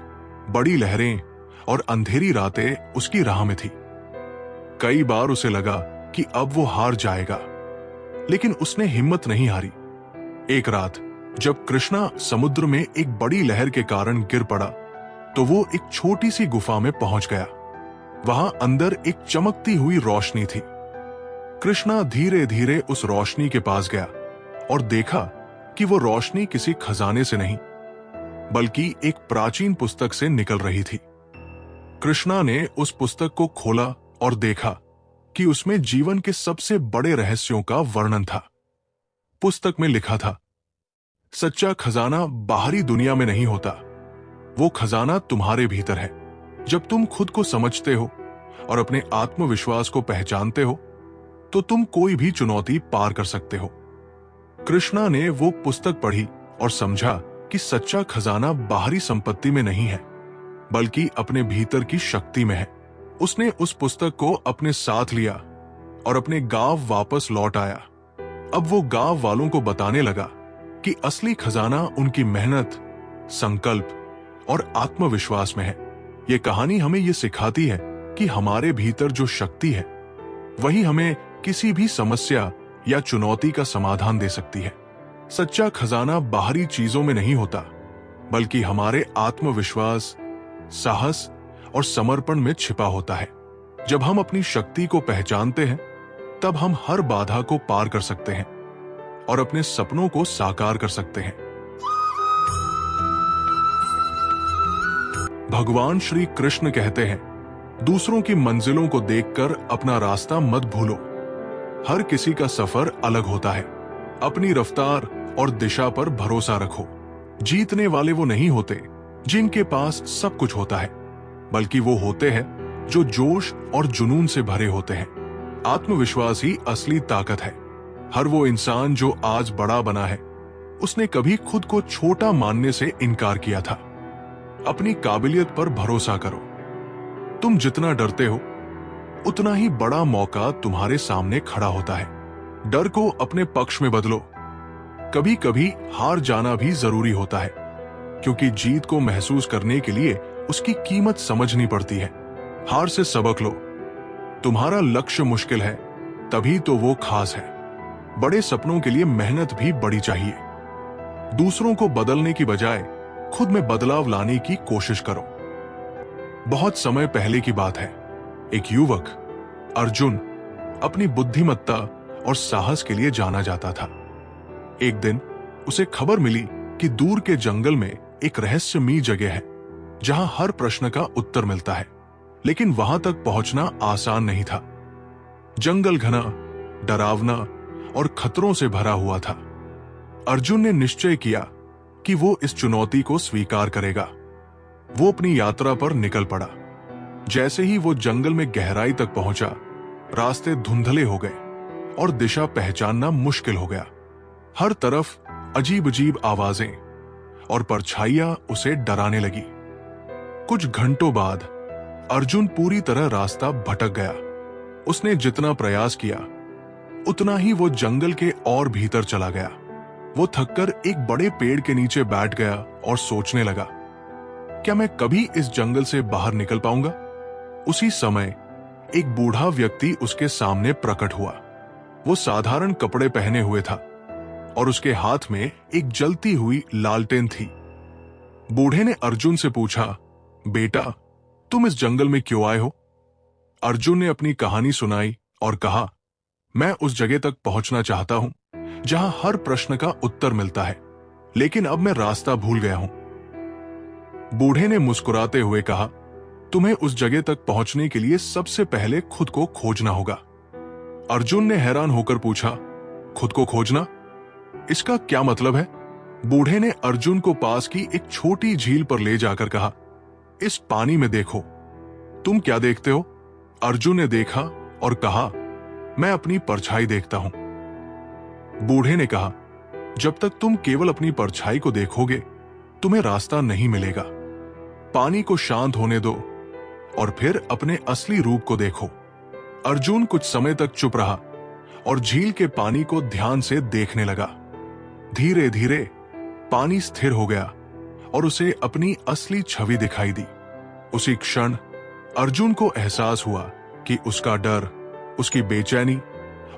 बड़ी लहरें और अंधेरी रातें उसकी राह में थी। कई बार उसे लगा कि अब वो हार जाएगा, लेकिन उसने हिम्मत नहीं हारी। एक रात जब कृष्णा समुद्र में एक बड़ी लहर के कारण गिर पड़ा, तो वो एक छोटी सी गुफा में पहुंच गया। वहां अंदर एक चमकती हुई रोशनी थी। कृष्णा धीरे धीरे उस रोशनी के पास गया और देखा कि वो रोशनी किसी खजाने से नहीं बल्कि एक प्राचीन पुस्तक से निकल रही थी। कृष्णा ने उस पुस्तक को खोला और देखा कि उसमें जीवन के सबसे बड़े रहस्यों का वर्णन था। पुस्तक में लिखा था, सच्चा खजाना बाहरी दुनिया में नहीं होता, वो खजाना तुम्हारे भीतर है। जब तुम खुद को समझते हो और अपने आत्मविश्वास को पहचानते हो तो तुम कोई भी चुनौती पार कर सकते हो। कृष्णा ने वो पुस्तक पढ़ी और समझा कि सच्चा खजाना बाहरी संपत्ति में नहीं है बल्कि अपने भीतर की शक्ति में है। उसने उस पुस्तक को अपने साथ लिया और अपने गांव वापस लौट आया। अब वो गांव वालों को बताने लगा कि असली खजाना उनकी मेहनत, संकल्प और आत्मविश्वास में है। ये कहानी हमें ये सिखाती है कि हमारे भीतर जो शक्ति है वही हमें किसी भी समस्या या चुनौती का समाधान दे सकती है। सच्चा खजाना बाहरी चीजों में नहीं होता बल्कि हमारे आत्मविश्वास, साहस और समर्पण में छिपा होता है। जब हम अपनी शक्ति को पहचानते हैं तब हम हर बाधा को पार कर सकते हैं और अपने सपनों को साकार कर सकते हैं। भगवान श्री कृष्ण कहते हैं, दूसरों की मंजिलों को देखकर अपना रास्ता मत भूलो। हर किसी का सफर अलग होता है। अपनी रफ्तार और दिशा पर भरोसा रखो। जीतने वाले वो नहीं होते जिनके पास सब कुछ होता है, बल्कि वो होते हैं जो जोश और जुनून से भरे होते हैं। आत्मविश्वास ही असली ताकत है। हर वो इंसान जो आज बड़ा बना है, उसने कभी खुद को छोटा मानने से इनकार किया था। अपनी काबिलियत पर भरोसा करो। तुम जितना डरते हो उतना ही बड़ा मौका तुम्हारे सामने खड़ा होता है। डर को अपने पक्ष में बदलो। कभी कभी हार जाना भी जरूरी होता है, क्योंकि जीत को महसूस करने के लिए उसकी कीमत समझनी पड़ती है। हार से सबक लो। तुम्हारा लक्ष्य मुश्किल है तभी तो वो खास है। बड़े सपनों के लिए मेहनत भी बड़ी चाहिए। दूसरों को बदलने की बजाय खुद में बदलाव लाने की कोशिश करो। बहुत समय पहले की बात है, एक युवक अर्जुन अपनी बुद्धिमत्ता और साहस के लिए जाना जाता था। एक दिन उसे खबर मिली कि दूर के जंगल में एक रहस्यमयी जगह है जहां हर प्रश्न का उत्तर मिलता है, लेकिन वहां तक पहुंचना आसान नहीं था। जंगल घना, डरावना और खतरों से भरा हुआ था। अर्जुन ने निश्चय किया कि वो इस चुनौती को स्वीकार करेगा। वो अपनी यात्रा पर निकल पड़ा। जैसे ही वो जंगल में गहराई तक पहुंचा, रास्ते धुंधले हो गए और दिशा पहचानना मुश्किल हो गया। हर तरफ अजीब अजीब आवाजें और परछाइयां उसे डराने लगी। कुछ घंटों बाद अर्जुन पूरी तरह रास्ता भटक गया। उसने जितना प्रयास किया उतना ही वो जंगल के और भीतर चला गया। वो थककर एक बड़े पेड़ के नीचे बैठ गया और सोचने लगा, क्या मैं कभी इस जंगल से बाहर निकल पाऊंगा? उसी समय एक बूढ़ा व्यक्ति उसके सामने प्रकट हुआ। वो साधारण कपड़े पहने हुए था और उसके हाथ में एक जलती हुई लालटेन थी। बूढ़े ने अर्जुन से पूछा, बेटा, तुम इस जंगल में क्यों आए हो? अर्जुन ने अपनी कहानी सुनाई और कहा, मैं उस जगह तक पहुंचना चाहता हूं जहां हर प्रश्न का उत्तर मिलता है, लेकिन अब मैं रास्ता भूल गया हूं। बूढ़े ने मुस्कुराते हुए कहा, तुम्हें उस जगह तक पहुंचने के लिए सबसे पहले खुद को खोजना होगा। अर्जुन ने हैरान होकर पूछा, खुद को खोजना? इसका क्या मतलब है? बूढ़े ने अर्जुन को पास की एक छोटी झील पर ले जाकर कहा, इस पानी में देखो। तुम क्या देखते हो? अर्जुन ने देखा और कहा, मैं अपनी परछाई देखता हूं। बूढ़े ने कहा, जब तक तुम केवल अपनी परछाई को देखोगे तुम्हें रास्ता नहीं मिलेगा। पानी को शांत होने दो और फिर अपने असली रूप को देखो। अर्जुन कुछ समय तक चुप रहा और झील के पानी को ध्यान से देखने लगा। धीरे धीरे पानी स्थिर हो गया और उसे अपनी असली छवि दिखाई दी। उसी क्षण अर्जुन को एहसास हुआ कि उसका डर, उसकी बेचैनी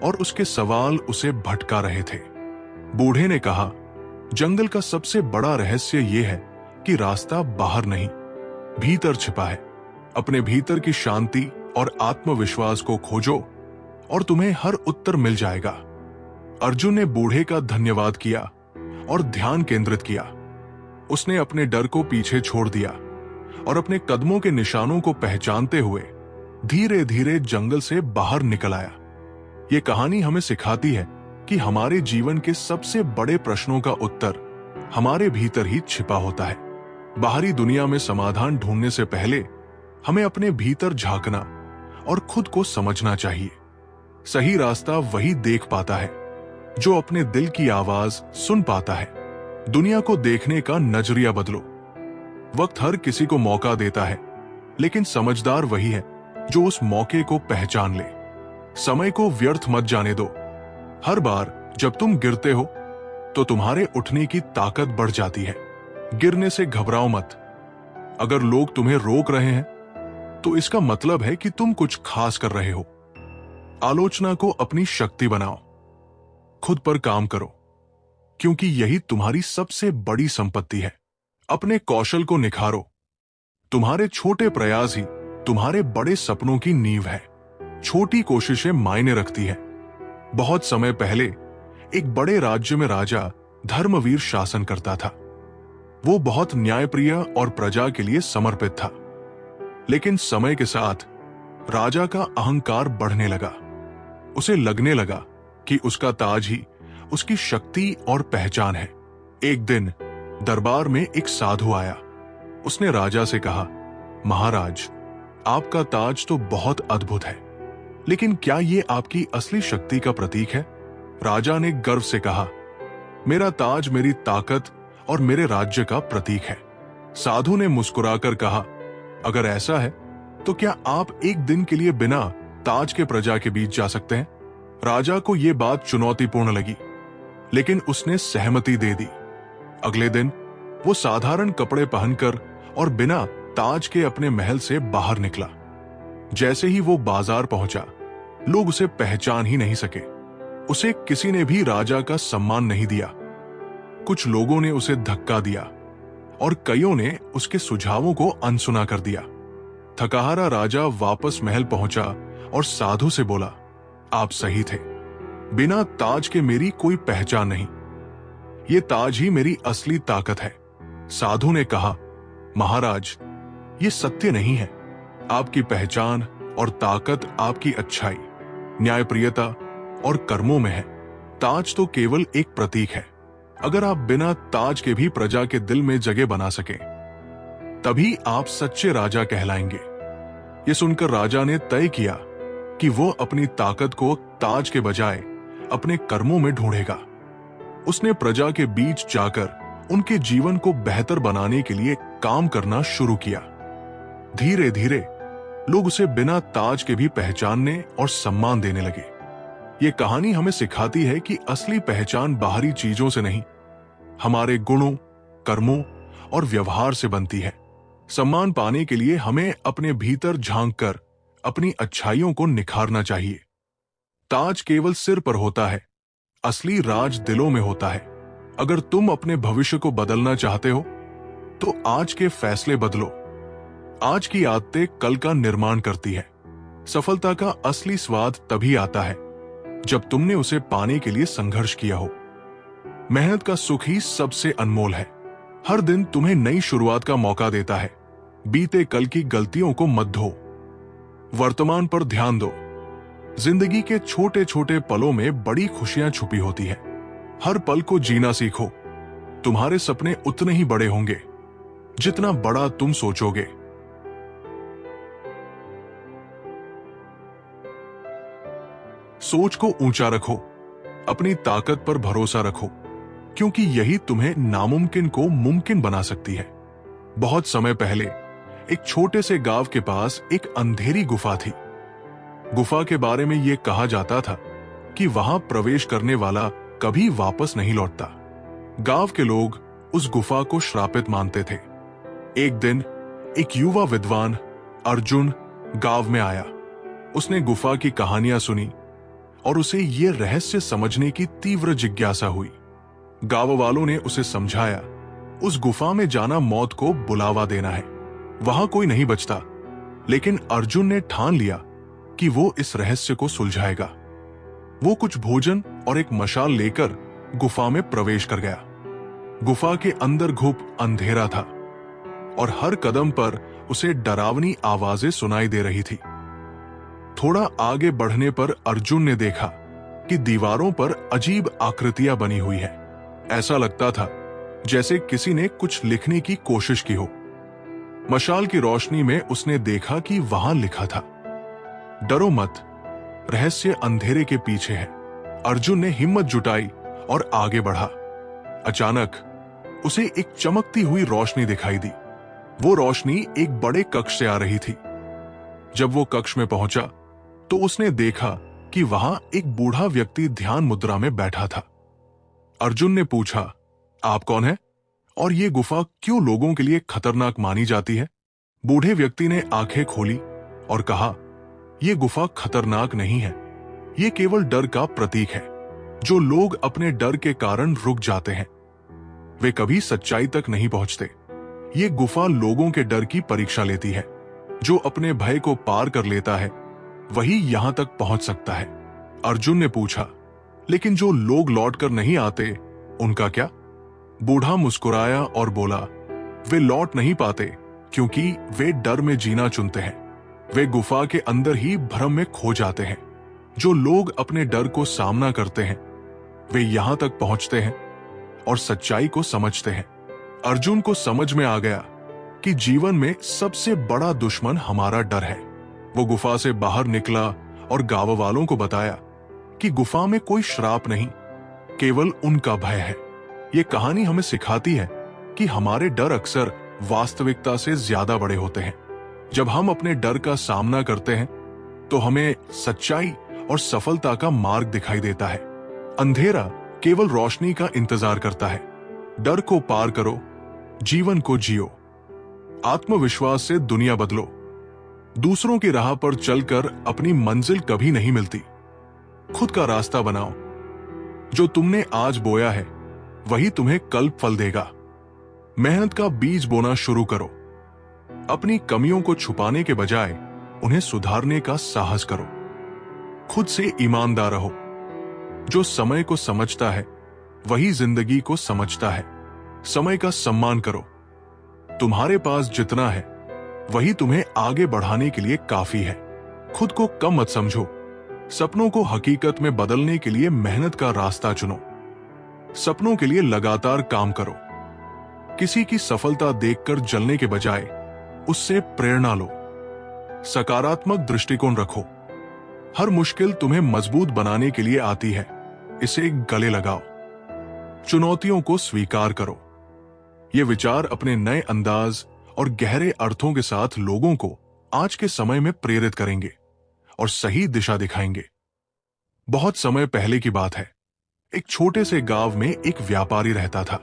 और उसके सवाल उसे भटका रहे थे। बूढ़े ने कहा, जंगल का सबसे बड़ा रहस्य यह है कि रास्ता बाहर नहीं, भीतर छिपा है। अपने भीतर की शांति और आत्मविश्वास को खोजो और तुम्हें हर उत्तर मिल जाएगा। अर्जुन ने बूढ़े का धन्यवाद किया और ध्यान केंद्रित किया। उसने अपने डर को पीछे छोड़ दिया और अपने कदमों के निशानों को पहचानते हुए धीरे धीरे जंगल से बाहर निकल आया। ये कहानी हमें सिखाती है कि हमारे जीवन के सबसे बड़े प्रश्नों का उत्तर हमारे भीतर ही छिपा होता है। बाहरी दुनिया में समाधान ढूंढने से पहले हमें अपने भीतर झांकना और खुद को समझना चाहिए। सही रास्ता वही देख पाता है जो अपने दिल की आवाज सुन पाता है। दुनिया को देखने का नजरिया बदलो। वक्त हर किसी को मौका देता है, लेकिन समझदार वही है जो उस मौके को पहचान ले। समय को व्यर्थ मत जाने दो। हर बार जब तुम गिरते हो तो तुम्हारे उठने की ताकत बढ़ जाती है। गिरने से घबराओ मत। अगर लोग तुम्हें रोक रहे हैं तो इसका मतलब है कि तुम कुछ खास कर रहे हो। आलोचना को अपनी शक्ति बनाओ। खुद पर काम करो, क्योंकि यही तुम्हारी सबसे बड़ी संपत्ति है। अपने कौशल को निखारो। तुम्हारे छोटे प्रयास ही तुम्हारे बड़े सपनों की नींव है। छोटी कोशिशें मायने रखती है। बहुत समय पहले एक बड़े राज्य में राजा धर्मवीर शासन करता था। वो बहुत न्यायप्रिय और प्रजा के लिए समर्पित था। लेकिन समय के साथ राजा का अहंकार बढ़ने लगा। उसे लगने लगा कि उसका ताज ही उसकी शक्ति और पहचान है। एक दिन दरबार में एक साधु आया। उसने राजा से कहा, महाराज, आपका ताज तो बहुत अद्भुत है, लेकिन क्या ये आपकी असली शक्ति का प्रतीक है? राजा ने गर्व से कहा, मेरा ताज मेरी ताकत और मेरे राज्य का प्रतीक है। साधु ने मुस्कुराकर कहा, अगर ऐसा है तो क्या आप एक दिन के लिए बिना ताज के प्रजा के बीच जा सकते हैं? राजा को यह बात चुनौतीपूर्ण लगी, लेकिन उसने सहमति दे दी। अगले दिन वो साधारण कपड़े पहनकर और बिना ताज के अपने महल से बाहर निकला। जैसे ही वो बाजार पहुंचा, लोग उसे पहचान ही नहीं सके। उसे किसी ने भी राजा का सम्मान नहीं दिया। कुछ लोगों ने उसे धक्का दिया और कईयों ने उसके सुझावों को अनसुना कर दिया। थकाहारा राजा वापस महल पहुंचा और साधु से बोला, आप सही थे। बिना ताज के मेरी कोई पहचान नहीं। ये ताज ही मेरी असली ताकत है। साधु ने कहा, महाराज, ये सत्य नहीं है। आपकी पहचान और ताकत आपकी अच्छाई, न्यायप्रियता और कर्मों में है। ताज तो केवल एक प्रतीक है। अगर आप बिना ताज के भी प्रजा के दिल में जगह बना सके, तभी आप सच्चे राजा कहलाएंगे। ये सुनकर राजा ने तय किया कि वो अपनी ताकत को ताज के बजाय अपने कर्मों में ढूंढेगा। उसने प्रजा के बीच जाकर उनके जीवन को बेहतर बनाने के लिए काम करना शुरू किया। धीरे धीरे लोग उसे बिना ताज के भी पहचानने और सम्मान देने लगे। ये कहानी हमें सिखाती है कि असली पहचान बाहरी चीजों से नहीं, हमारे गुणों, कर्मों और व्यवहार से बनती है। सम्मान पाने के लिए हमें अपने भीतर झांककर अपनी अच्छाइयों को निखारना चाहिए। ताज केवल सिर पर होता है, असली राज दिलों में होता है। अगर तुम अपने भविष्य को बदलना चाहते हो तो आज के फैसले बदलो। आज की आदतें कल का निर्माण करती है। सफलता का असली स्वाद तभी आता है जब तुमने उसे पाने के लिए संघर्ष किया हो। मेहनत का सुख ही सबसे अनमोल है। हर दिन तुम्हें नई शुरुआत का मौका देता है। बीते कल की गलतियों को मत धो, वर्तमान पर ध्यान दो। जिंदगी के छोटे छोटे पलों में बड़ी खुशियां छुपी होती है। हर पल को जीना सीखो। तुम्हारे सपने उतने ही बड़े होंगे जितना बड़ा तुम सोचोगे। सोच को ऊंचा रखो, अपनी ताकत पर भरोसा रखो, क्योंकि यही तुम्हें नामुमकिन को मुमकिन बना सकती है। बहुत समय पहले एक छोटे से गांव के पास एक अंधेरी गुफा थी। गुफा के बारे में यह कहा जाता था कि वहां प्रवेश करने वाला कभी वापस नहीं लौटता। गांव के लोग उस गुफा को श्रापित मानते थे। एक दिन एक युवा विद्वान अर्जुन गांव में आया। उसने गुफा की कहानियां सुनी और उसे यह रहस्य समझने की तीव्र जिज्ञासा हुई। गांव वालों ने उसे समझाया, उस गुफा में जाना मौत को बुलावा देना है। वहां कोई नहीं बचता, लेकिन अर्जुन ने ठान लिया कि वो इस रहस्य को सुलझाएगा। वो कुछ भोजन और एक मशाल लेकर गुफा में प्रवेश कर गया। गुफा के अंदर घुप अंधेरा था और हर कदम पर उसे डरावनी आवाजें सुनाई दे रही थी। थोड़ा आगे बढ़ने पर अर्जुन ने देखा कि दीवारों पर अजीब आकृतियां बनी हुई है। ऐसा लगता था जैसे किसी ने कुछ लिखने की कोशिश की हो। मशाल की रोशनी में उसने देखा कि वहां लिखा था, डरो मत, रहस्य अंधेरे के पीछे है। अर्जुन ने हिम्मत जुटाई और आगे बढ़ा। अचानक उसे एक चमकती हुई रोशनी दिखाई दी। वो रोशनी एक बड़े कक्ष से आ रही थी। जब वो कक्ष में पहुंचा तो उसने देखा कि वहां एक बूढ़ा व्यक्ति ध्यान मुद्रा में बैठा था। अर्जुन ने पूछा, आप कौन है और ये गुफा क्यों लोगों के लिए खतरनाक मानी जाती है? बूढ़े व्यक्ति ने आंखें खोली और कहा, यह गुफा खतरनाक नहीं है, ये केवल डर का प्रतीक है। जो लोग अपने डर के कारण रुक जाते हैं वे कभी सच्चाई तक नहीं पहुंचते। ये गुफा लोगों के डर की परीक्षा लेती है। जो अपने भय को पार कर लेता है वही यहां तक पहुंच सकता है। अर्जुन ने पूछा, लेकिन जो लोग लौटकर नहीं आते उनका क्या? बूढ़ा मुस्कुराया और बोला, वे लौट नहीं पाते क्योंकि वे डर में जीना चुनते हैं। वे गुफा के अंदर ही भ्रम में खो जाते हैं। जो लोग अपने डर को सामना करते हैं वे यहां तक पहुंचते हैं और सच्चाई को समझते हैं। अर्जुन को समझ में आ गया कि जीवन में सबसे बड़ा दुश्मन हमारा डर है। वो गुफा से बाहर निकला और गांव वालों को बताया कि गुफा में कोई श्राप नहीं, केवल उनका भय है। ये कहानी हमें सिखाती है कि हमारे डर अक्सर वास्तविकता से ज्यादा बड़े होते हैं। जब हम अपने डर का सामना करते हैं तो हमें सच्चाई और सफलता का मार्ग दिखाई देता है। अंधेरा केवल रोशनी का इंतजार करता है। डर को पार करो, जीवन को जियो, आत्मविश्वास से दुनिया बदलो। दूसरों की राह पर चलकर अपनी मंजिल कभी नहीं मिलती। खुद का रास्ता बनाओ। जो तुमने आज बोया है वही तुम्हें कल फल देगा। मेहनत का बीज बोना शुरू करो। अपनी कमियों को छुपाने के बजाय उन्हें सुधारने का साहस करो। खुद से ईमानदार रहो। जो समय को समझता है वही जिंदगी को समझता है। समय का सम्मान करो। तुम्हारे पास जितना है वही तुम्हें आगे बढ़ाने के लिए काफी है। खुद को कम मत समझो। सपनों को हकीकत में बदलने के लिए मेहनत का रास्ता चुनो। सपनों के लिए लगातार काम करो। किसी की सफलता देखकर जलने के बजाय उससे प्रेरणा लो। सकारात्मक दृष्टिकोण रखो। हर मुश्किल तुम्हें मजबूत बनाने के लिए आती है, इसे गले लगाओ। चुनौतियों को स्वीकार करो। ये विचार अपने नए अंदाज और गहरे अर्थों के साथ लोगों को आज के समय में प्रेरित करेंगे और सही दिशा दिखाएंगे। बहुत समय पहले की बात है। एक छोटे से गांव में एक व्यापारी रहता था।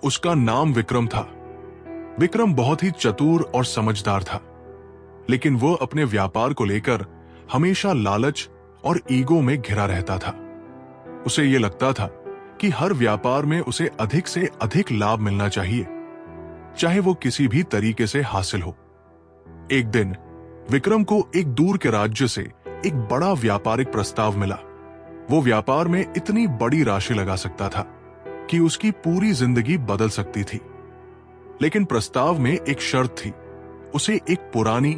उसका नाम विक्रम था। विक्रम बहुत ही चतुर और समझदार था, लेकिन वह अपने व्यापार को लेकर हमेशा लालच और ईगो में घिरा रहता था। उसे यह लगता था कि हर व्यापार में उसे अधिक से अधिक लाभ मिलना चाहिए, चाहे वो किसी भी तरीके से हासिल हो। एक दिन विक्रम को एक दूर के राज्य से एक बड़ा व्यापारिक प्रस्ताव मिला। वो व्यापार में इतनी बड़ी राशि लगा सकता था कि उसकी पूरी जिंदगी बदल सकती थी। लेकिन प्रस्ताव में एक शर्त थी, उसे एक पुरानी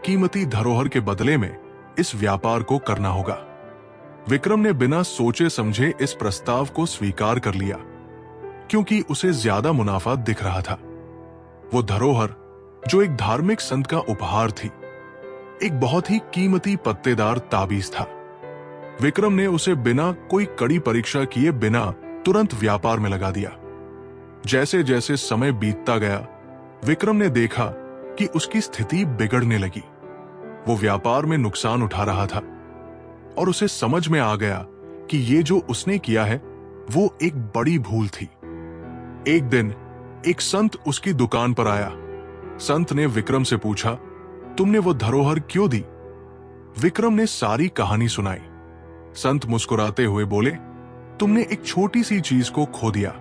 कीमती धरोहर के बदले में इस व्यापार को करना होगा। विक्रम ने बिना सोचे समझे इस प्रस्ताव को स्वीकार कर लिया, क्योंकि उसे ज्यादा मुनाफा दिख रहा था। वो धरोहर, जो एक धार्मिक संत का उपहार थी, एक बहुत ही कीमती पत्तेदार ताबीज था। विक्रम ने उसे बिना कोई कड़ी परीक्षा किए बिना तुरंत व्यापार में लगा दिया। जैसे जैसे समय बीतता गया, विक्रम ने देखा कि उसकी स्थिति बिगड़ने लगी। वो व्यापार में नुकसान उठा रहा था और उसे समझ में आ गया कि ये जो उसने किया है वो एक बड़ी भूल थी। एक दिन एक संत उसकी दुकान पर आया। संत ने विक्रम से पूछा, तुमने वो धरोहर क्यों दी? विक्रम ने सारी कहानी सुनाई। संत मुस्कुराते हुए बोले, तुमने एक छोटी सी चीज को खो दिया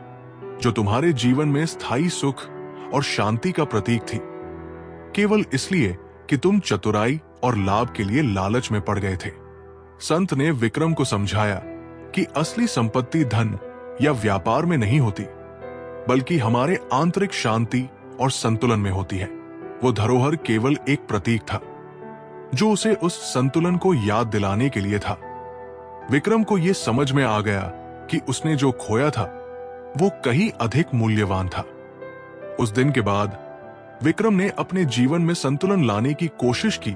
जो तुम्हारे जीवन में स्थायी सुख और शांति का प्रतीक थी, केवल इसलिए कि तुम चतुराई और लाभ के लिए लालच में पड़ गए थे। संत ने विक्रम को समझाया कि असली संपत्ति धन या व्यापार में नहीं होती, बल्कि हमारे आंतरिक शांति और संतुलन में होती है। वो धरोहर केवल एक प्रतीक था, जो उसे उस संतुलन को याद दिलाने के लिए था। विक्रम को यह समझ में आ गया कि उसने जो खोया था वो कहीं अधिक मूल्यवान था। उस दिन के बाद विक्रम ने अपने जीवन में संतुलन लाने की कोशिश की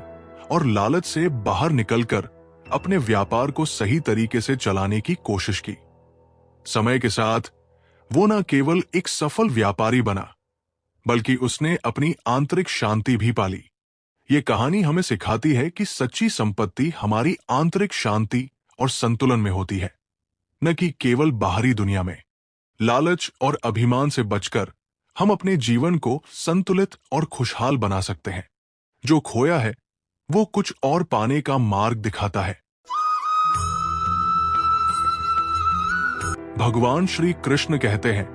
और लालच से बाहर निकलकर अपने व्यापार को सही तरीके से चलाने की कोशिश की। समय के साथ वो न केवल एक सफल व्यापारी बना, बल्कि उसने अपनी आंतरिक शांति भी पाली। ये कहानी हमें सिखाती है कि सच्ची संपत्ति हमारी आंतरिक शांति और संतुलन में होती है, न कि केवल बाहरी दुनिया में। लालच और अभिमान से बचकर हम अपने जीवन को संतुलित और खुशहाल बना सकते हैं। जो खोया है वो कुछ और पाने का मार्ग दिखाता है। भगवान श्री कृष्ण कहते हैं,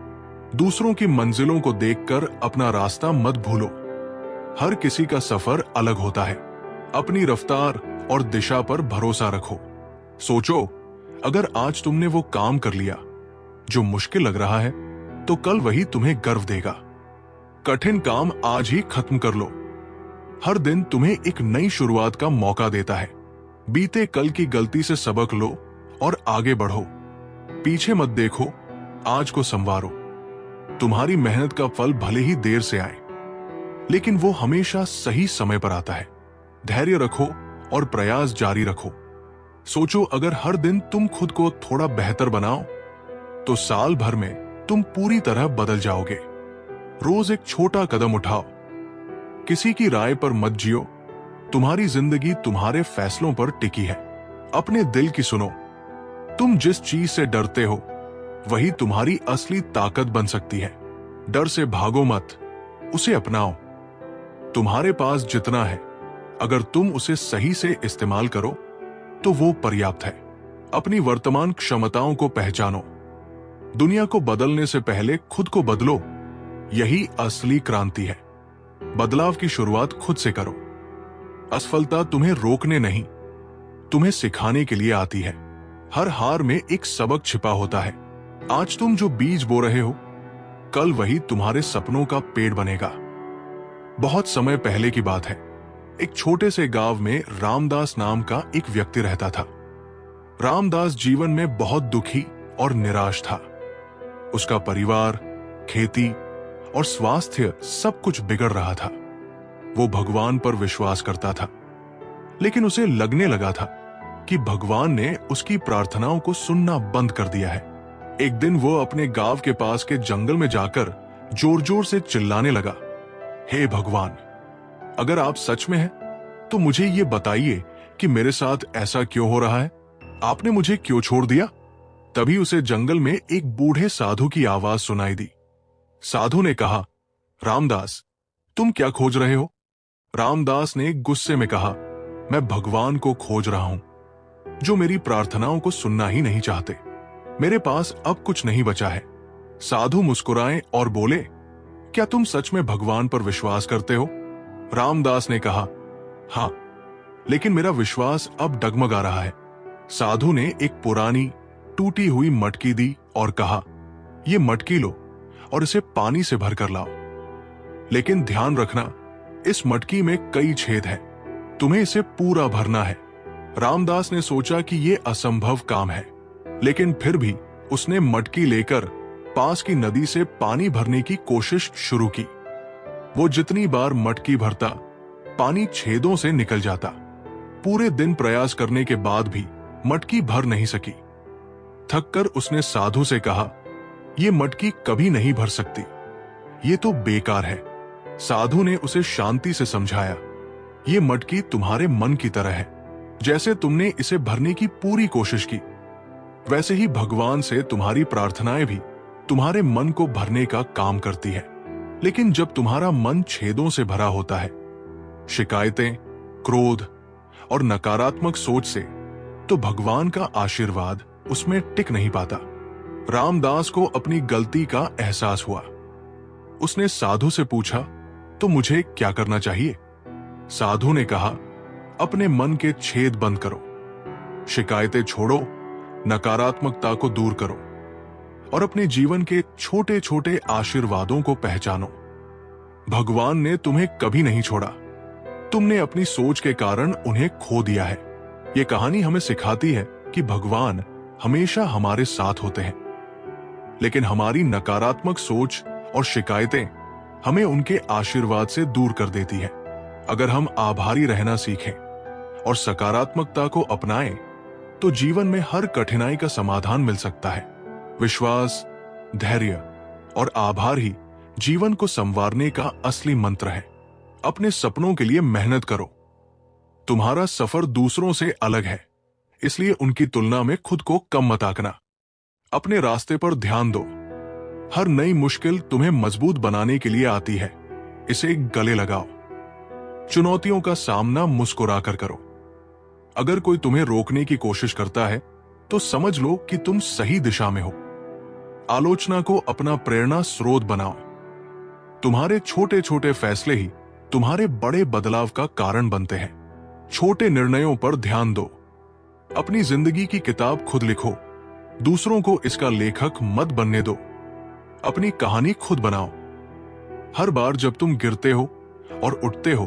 दूसरों की मंजिलों को देखकर अपना रास्ता मत भूलो। हर किसी का सफर अलग होता है। अपनी रफ्तार और दिशा पर भरोसा रखो। सोचो, अगर आज तुमने वो काम कर लिया जो मुश्किल लग रहा है, तो कल वही तुम्हें गर्व देगा। कठिन काम आज ही खत्म कर लो। हर दिन तुम्हें एक नई शुरुआत का मौका देता है। बीते कल की गलती से सबक लो और आगे बढ़ो। पीछे मत देखो, आज को संवारो। तुम्हारी मेहनत का फल भले ही देर से आए, लेकिन वो हमेशा सही समय पर आता है। धैर्य रखो और प्रयास जारी रखो। सोचो, अगर हर दिन तुम खुद को थोड़ा बेहतर बनाओ, तो साल भर में तुम पूरी तरह बदल जाओगे। रोज एक छोटा कदम उठाओ। किसी की राय पर मत जियो। तुम्हारी जिंदगी तुम्हारे फैसलों पर टिकी है। अपने दिल की सुनो। तुम जिस चीज से डरते हो वही तुम्हारी असली ताकत बन सकती है। डर से भागो मत, उसे अपनाओ। तुम्हारे पास जितना है, अगर तुम उसे सही से इस्तेमाल करो तो वो पर्याप्त है। अपनी वर्तमान क्षमताओं को पहचानो। दुनिया को बदलने से पहले खुद को बदलो। यही असली क्रांति है। बदलाव की शुरुआत खुद से करो। असफलता तुम्हें रोकने नहीं, तुम्हें सिखाने के लिए आती है। हर हार में एक सबक छिपा होता है। आज तुम जो बीज बो रहे हो, कल वही तुम्हारे सपनों का पेड़ बनेगा। बहुत समय पहले की बात है। एक छोटे से गांव में रामदास नाम का एक व्यक्ति रहता था। रामदास जीवन में बहुत दुखी और निराश था। उसका परिवार, खेती और स्वास्थ्य सब कुछ बिगड़ रहा था। वो भगवान पर विश्वास करता था, लेकिन उसे लगने लगा था कि भगवान ने उसकी प्रार्थनाओं को सुनना बंद कर दिया है। एक दिन वो अपने गांव के पास के जंगल में जाकर जोर जोर से चिल्लाने लगा, हे भगवान, अगर आप सच में हैं, तो मुझे ये बताइए कि मेरे साथ ऐसा क्यों हो रहा है? आपने मुझे क्यों छोड़ दिया? तभी उसे जंगल में एक बूढ़े साधु की आवाज सुनाई दी। साधु ने कहा, रामदास, तुम क्या खोज रहे हो? रामदास ने गुस्से में कहा, मैं भगवान को खोज रहा हूं, जो मेरी प्रार्थनाओं को सुनना ही नहीं चाहते। मेरे पास अब कुछ नहीं बचा है। साधु मुस्कुराए और बोले, क्या तुम सच में भगवान पर विश्वास करते हो? रामदास ने कहा, हां, लेकिन मेरा विश्वास अब डगमगा रहा है। साधु ने एक पुरानी टूटी हुई मटकी दी और कहा, ये मटकी लो और इसे पानी से भरकर लाओ। लेकिन ध्यान रखना, इस मटकी में कई छेद हैं। तुम्हें इसे पूरा भरना है। रामदास ने सोचा कि यह असंभव काम है, लेकिन फिर भी उसने मटकी लेकर पास की नदी से पानी भरने की कोशिश शुरू की। वो जितनी बार मटकी भरता, पानी छेदों से निकल जाता। पूरे दिन प्रयास करने के बाद भी मटकी भर नहीं सकी। थककर उसने साधु से कहा, यह मटकी कभी नहीं भर सकती, ये तो बेकार है। साधु ने उसे शांति से समझाया, यह मटकी तुम्हारे मन की तरह है। जैसे तुमने इसे भरने की पूरी कोशिश की, वैसे ही भगवान से तुम्हारी प्रार्थनाएं भी तुम्हारे मन को भरने का काम करती है। लेकिन जब तुम्हारा मन छेदों से भरा होता है, शिकायतें, क्रोध और नकारात्मक सोच से, तो भगवान का आशीर्वाद उसमें टिक नहीं पाता। रामदास को अपनी गलती का एहसास हुआ। उसने साधु से पूछा, तो मुझे क्या करना चाहिए? साधु ने कहा, अपने मन के छेद बंद करो, शिकायतें छोड़ो, नकारात्मकता को दूर करो और अपने जीवन के छोटे छोटे आशीर्वादों को पहचानो। भगवान ने तुम्हें कभी नहीं छोड़ा, तुमने अपनी सोच के कारण उन्हें खो दिया है। यह कहानी हमें सिखाती है कि भगवान हमेशा हमारे साथ होते हैं, लेकिन हमारी नकारात्मक सोच और शिकायतें हमें उनके आशीर्वाद से दूर कर देती है। अगर हम आभारी रहना सीखें और सकारात्मकता को अपनाएं, तो जीवन में हर कठिनाई का समाधान मिल सकता है। विश्वास, धैर्य और आभार ही जीवन को संवारने का असली मंत्र है। अपने सपनों के लिए मेहनत करो। तुम्हारा सफर दूसरों से अलग है, इसलिए उनकी तुलना में खुद को कम मत आंकना। अपने रास्ते पर ध्यान दो। हर नई मुश्किल तुम्हें मजबूत बनाने के लिए आती है, इसे गले लगाओ। चुनौतियों का सामना मुस्कुराकर करो। अगर कोई तुम्हें रोकने की कोशिश करता है, तो समझ लो कि तुम सही दिशा में हो। आलोचना को अपना प्रेरणा स्रोत बनाओ। तुम्हारे छोटे छोटे फैसले ही तुम्हारे बड़े बदलाव का कारण बनते हैं। छोटे निर्णयों पर ध्यान दो। अपनी जिंदगी की किताब खुद लिखो, दूसरों को इसका लेखक मत बनने दो। अपनी कहानी खुद बनाओ। हर बार जब तुम गिरते हो और उठते हो,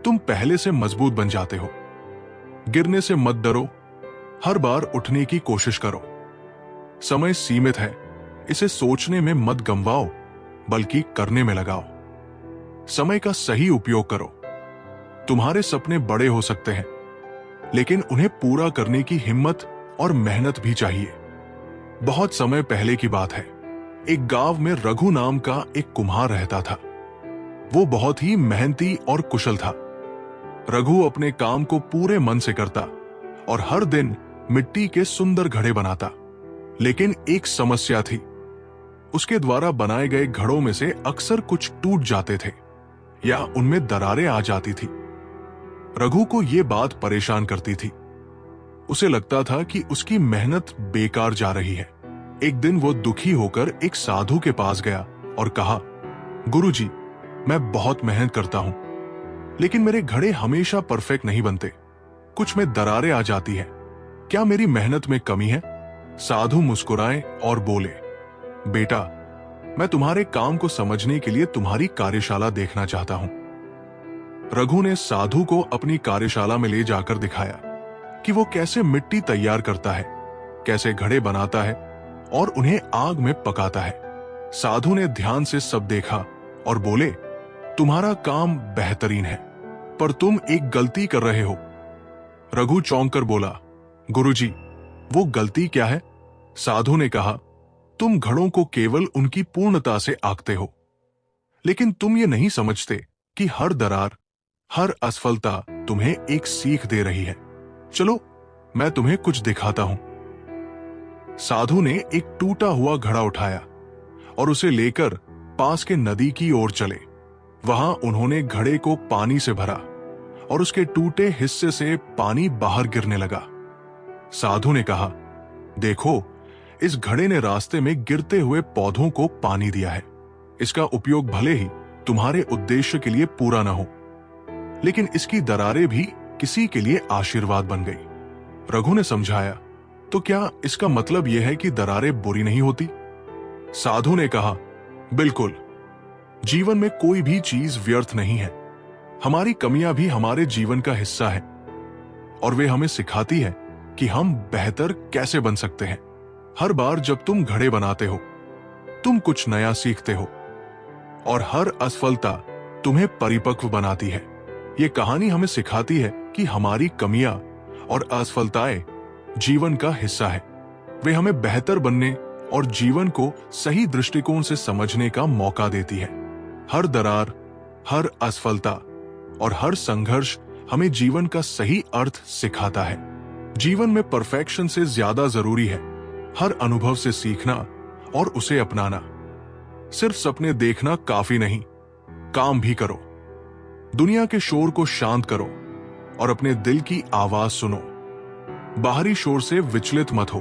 तुम पहले से मजबूत बन जाते हो। गिरने से मत डरो, हर बार उठने की कोशिश करो। समय सीमित है, इसे सोचने में मत गंवाओ, बल्कि करने में लगाओ। समय का सही उपयोग करो। तुम्हारे सपने बड़े हो सकते हैं, लेकिन उन्हें पूरा करने की हिम्मत और मेहनत भी चाहिए। बहुत समय पहले की बात है, एक गांव में रघु नाम का एक कुम्हार रहता था। वो बहुत ही मेहनती और कुशल था। रघु अपने काम को पूरे मन से करता और हर दिन मिट्टी के सुंदर घड़े बनाता। लेकिन एक समस्या थी, उसके द्वारा बनाए गए घड़ों में से अक्सर कुछ टूट जाते थे या उनमें दरारें आ जाती थी। रघु को यह बात परेशान करती थी। उसे लगता था कि उसकी मेहनत बेकार जा रही है। एक दिन वो दुखी होकर एक साधु के पास गया और कहा, गुरुजी, मैं बहुत मेहनत करता हूं, लेकिन मेरे घड़े हमेशा परफेक्ट नहीं बनते। कुछ में दरारें आ जाती है। क्या मेरी मेहनत में कमी है? साधु मुस्कुराए और बोले, बेटा, मैं तुम्हारे काम को समझने के लिए तुम्हारी कार्यशाला देखना चाहता हूं। रघु ने साधु को अपनी कार्यशाला में ले जाकर दिखाया कि वो कैसे मिट्टी तैयार करता है, कैसे घड़े बनाता है और उन्हें आग में पकाता है। साधु ने ध्यान से सब देखा और बोले, तुम्हारा काम बेहतरीन है, पर तुम एक गलती कर रहे हो। रघु चौंक कर बोला, गुरुजी, वो गलती क्या है? साधु ने कहा, तुम घड़ों को केवल उनकी पूर्णता से आंकते हो, लेकिन तुम ये नहीं समझते कि हर दरार, हर असफलता तुम्हें एक सीख दे रही है। चलो, मैं तुम्हें कुछ दिखाता हूं। साधु ने एक टूटा हुआ घड़ा उठाया और उसे लेकर पास के नदी की ओर चले। वहां उन्होंने घड़े को पानी से भरा और उसके टूटे हिस्से से पानी बाहर गिरने लगा। साधु ने कहा, देखो, इस घड़े ने रास्ते में गिरते हुए पौधों को पानी दिया है। इसका उपयोग भले ही तुम्हारे उद्देश्य के लिए पूरा न हो, लेकिन इसकी दरारें भी किसी के लिए आशीर्वाद बन गई। रघु ने समझाया, तो क्या इसका मतलब यह है कि दरारें बुरी नहीं होती? साधु ने कहा, बिल्कुल। जीवन में कोई भी चीज व्यर्थ नहीं है। हमारी कमियां भी हमारे जीवन का हिस्सा है और वे हमें सिखाती है कि हम बेहतर कैसे बन सकते हैं। हर बार जब तुम घड़े बनाते हो, तुम कुछ नया सीखते हो और हर असफलता तुम्हें परिपक्व बनाती है। ये कहानी हमें सिखाती है कि हमारी कमियां और असफलताएं जीवन का हिस्सा है। वे हमें बेहतर बनने और जीवन को सही दृष्टिकोण से समझने का मौका देती है। हर दरार, हर असफलता और हर संघर्ष हमें जीवन का सही अर्थ सिखाता है। जीवन में परफेक्शन से ज्यादा जरूरी है हर अनुभव से सीखना और उसे अपनाना। सिर्फ सपने देखना काफी नहीं, काम भी करो। दुनिया के शोर को शांत करो और अपने दिल की आवाज सुनो। बाहरी शोर से विचलित मत हो।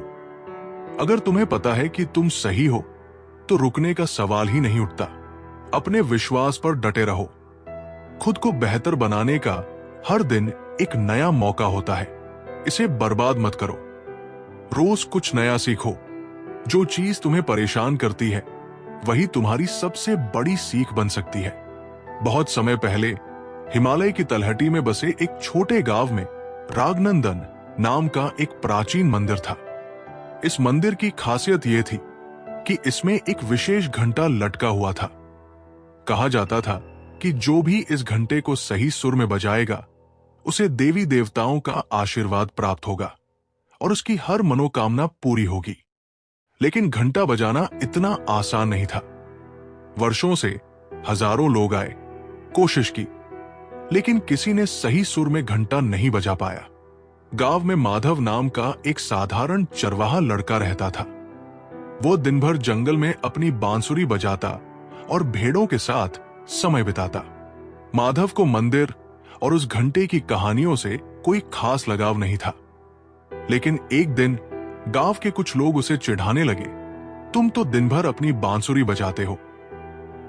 अगर तुम्हें पता है कि तुम सही हो, तो रुकने का सवाल ही नहीं उठता। अपने विश्वास पर डटे रहो, खुद को बेहतर बनाने का हर दिन एक नया मौका होता है। इसे बर्बाद मत करो। रोज कुछ नया सीखो। जो चीज तुम्हें परेशान करती है वही तुम्हारी सबसे बड़ी सीख बन सकती है। बहुत समय पहले हिमालय की तलहटी में बसे एक छोटे गांव में रागनंदन नाम का एक प्राचीन मंदिर था। इस मंदिर की खासियत यह थी कि इसमें एक विशेष घंटा लटका हुआ था। कहा जाता था कि जो भी इस घंटे को सही सुर में बजाएगा उसे देवी देवताओं का आशीर्वाद प्राप्त होगा और उसकी हर मनोकामना पूरी होगी। लेकिन घंटा बजाना इतना आसान नहीं था। वर्षों से हजारों लोग आए, कोशिश की, लेकिन किसी ने सही सुर में घंटा नहीं बजा पाया। गांव में माधव नाम का एक साधारण चरवाहा लड़का रहता था। वो दिन भर जंगल में अपनी बांसुरी बजाता और भेड़ों के साथ समय बिताता। माधव को मंदिर और उस घंटे की कहानियों से कोई खास लगाव नहीं था। लेकिन एक दिन गांव के कुछ लोग उसे चिढ़ाने लगे, तुम तो दिन भर अपनी बांसुरी बजाते हो,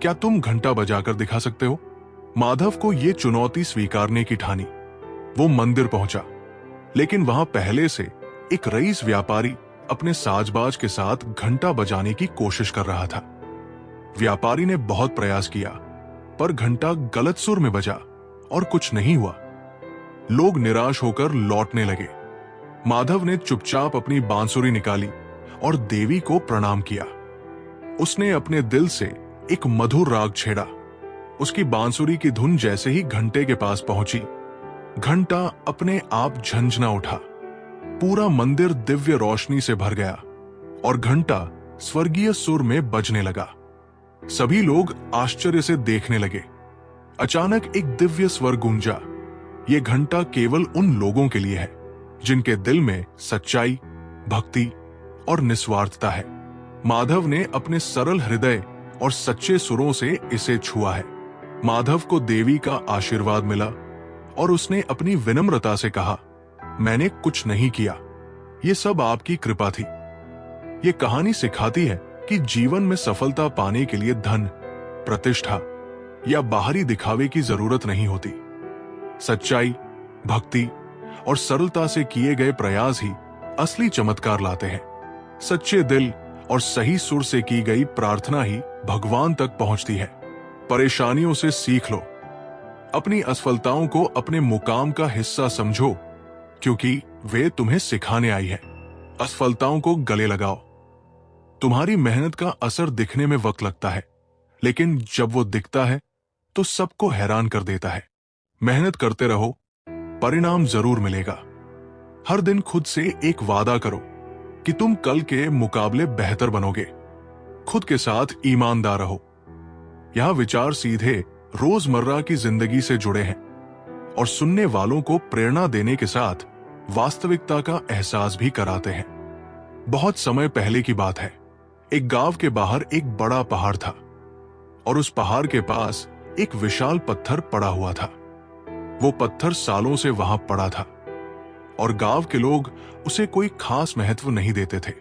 क्या तुम घंटा बजाकर दिखा सकते हो? माधव को यह चुनौती स्वीकारने की ठानी। वो मंदिर पहुंचा, लेकिन वहां पहले से एक रईस व्यापारी अपने साजबाज के साथ घंटा बजाने की कोशिश कर रहा था। व्यापारी ने बहुत प्रयास किया, पर घंटा गलत सुर में बजा और कुछ नहीं हुआ। लोग निराश होकर लौटने लगे। माधव ने चुपचाप अपनी बांसुरी निकाली और देवी को प्रणाम किया। उसने अपने दिल से एक मधुर राग छेड़ा। उसकी बांसुरी की धुन जैसे ही घंटे के पास पहुंची, घंटा अपने आप झंझना उठा। पूरा मंदिर दिव्य रोशनी से भर गया और घंटा स्वर्गीय सुर में बजने लगा। सभी लोग आश्चर्य से देखने लगे। अचानक एक दिव्य स्वर गूंजा। यह घंटा केवल उन लोगों के लिए है जिनके दिल में सच्चाई, भक्ति और निस्वार्थता है। माधव ने अपने सरल हृदय और सच्चे सुरों से इसे छुआ है। माधव को देवी का आशीर्वाद मिला और उसने अपनी विनम्रता से कहा, मैंने कुछ नहीं किया, ये सब आपकी कृपा थी। ये कहानी सिखाती है कि जीवन में सफलता पाने के लिए धन, प्रतिष्ठा या बाहरी दिखावे की जरूरत नहीं होती। सच्चाई, भक्ति और सरलता से किए गए प्रयास ही असली चमत्कार लाते हैं। सच्चे दिल और सही सुर से की गई प्रार्थना ही भगवान तक पहुंचती है। परेशानियों से सीख लो। अपनी असफलताओं को अपने मुकाम का हिस्सा समझो, क्योंकि वे तुम्हें सिखाने आई है। असफलताओं को गले लगाओ। तुम्हारी मेहनत का असर दिखने में वक्त लगता है, लेकिन जब वो दिखता है तो सबको हैरान कर देता है। मेहनत करते रहो, परिणाम जरूर मिलेगा। हर दिन खुद से एक वादा करो कि तुम कल के मुकाबले बेहतर बनोगे। खुद के साथ ईमानदार रहो। यह विचार सीधे रोजमर्रा की जिंदगी से जुड़े हैं और सुनने वालों को प्रेरणा देने के साथ वास्तविकता का एहसास भी कराते हैं। बहुत समय पहले की बात है। एक गांव के बाहर एक बड़ा पहाड़ था और उस पहाड़ के पास एक विशाल पत्थर पड़ा हुआ था। वो पत्थर सालों से वहां पड़ा था और गांव के लोग उसे कोई खास महत्व नहीं देते थे।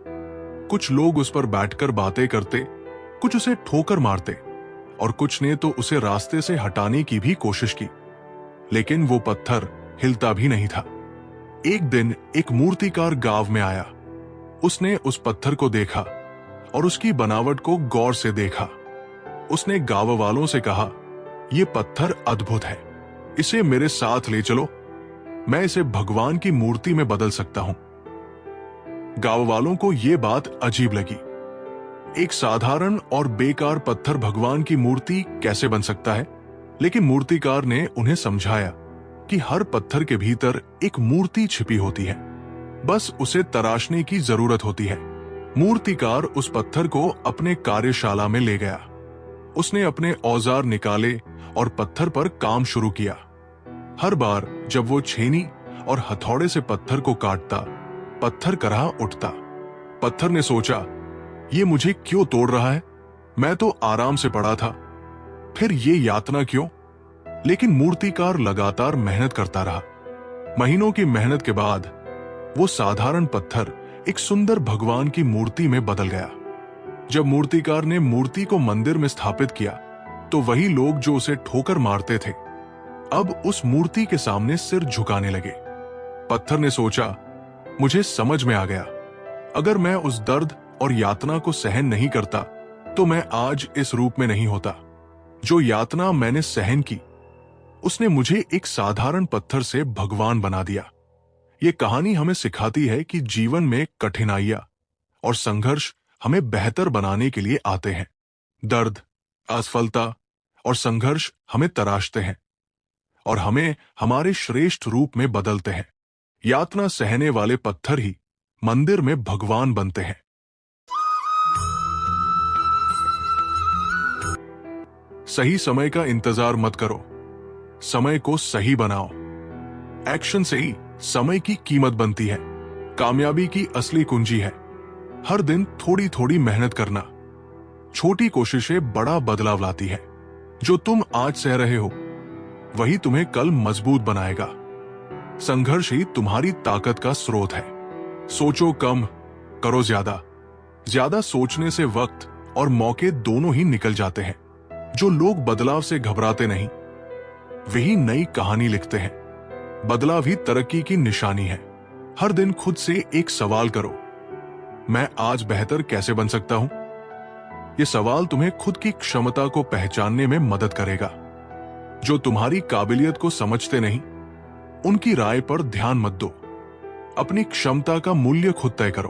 कुछ लोग उस पर बैठकर बातें करते, कुछ उसे ठोकर मारते और कुछ ने तो उसे रास्ते से हटाने की भी कोशिश की, लेकिन वो पत्थर हिलता भी नहीं था। एक दिन एक मूर्तिकार गांव में आया। उसने उस पत्थर को देखा और उसकी बनावट को गौर से देखा। उसने गांव वालों से कहा, यह पत्थर अद्भुत है, इसे मेरे साथ ले चलो, मैं इसे भगवान की मूर्ति में बदल सकता हूं। गांव वालों को यह बात अजीब लगी। एक साधारण और बेकार पत्थर भगवान की मूर्ति कैसे बन सकता है? लेकिन मूर्तिकार ने उन्हें समझाया कि हर पत्थर के भीतर एक मूर्ति छिपी होती है, बस उसे तराशने की जरूरत होती है। मूर्तिकार उस पत्थर को अपने कार्यशाला में ले गया। उसने अपने औजार निकाले और पत्थर पर काम शुरू किया। हर बार जब वो छेनी और हथौड़े से पत्थर को काटता, पत्थर करहा उठता। पत्थर ने सोचा, ये मुझे क्यों तोड़ रहा है? मैं तो आराम से पड़ा था, फिर ये यातना क्यों? लेकिन मूर्तिकार लगातार मेहनत करता रहा। महीनों की मेहनत के बाद वो साधारण पत्थर एक सुंदर भगवान की मूर्ति में बदल गया। जब मूर्तिकार ने मूर्ति को मंदिर में स्थापित किया, तो वही लोग जो उसे ठोकर मारते थे, अब उस मूर्ति के सामने सिर झुकाने लगे। पत्थर ने सोचा, मुझे समझ में आ गया, अगर मैं उस दर्द और यातना को सहन नहीं करता तो मैं आज इस रूप में नहीं होता। जो यातना मैंने सहन की उसने मुझे एक साधारण पत्थर से भगवान बना दिया। ये कहानी हमें सिखाती है कि जीवन में कठिनाइयां और संघर्ष हमें बेहतर बनाने के लिए आते हैं। दर्द, असफलता और संघर्ष हमें तराशते हैं और हमें हमारे श्रेष्ठ रूप में बदलते हैं। यातना सहने वाले पत्थर ही मंदिर में भगवान बनते हैं। सही समय का इंतजार मत करो, समय को सही बनाओ। एक्शन से ही समय की कीमत बनती है। कामयाबी की असली कुंजी है हर दिन थोड़ी थोड़ी मेहनत करना। छोटी कोशिशें बड़ा बदलाव लाती है। जो तुम आज सह रहे हो वही तुम्हें कल मजबूत बनाएगा। संघर्ष ही तुम्हारी ताकत का स्रोत है। सोचो कम, करो ज्यादा। ज्यादा सोचने से वक्त और मौके दोनों ही निकल जाते हैं। जो लोग बदलाव से घबराते नहीं वही नई कहानी लिखते हैं। बदलाव ही तरक्की की निशानी है। हर दिन खुद से एक सवाल करो, मैं आज बेहतर कैसे बन सकता हूं? यह सवाल तुम्हें खुद की क्षमता को पहचानने में मदद करेगा। जो तुम्हारी काबिलियत को समझते नहीं उनकी राय पर ध्यान मत दो। अपनी क्षमता का मूल्य खुद तय करो।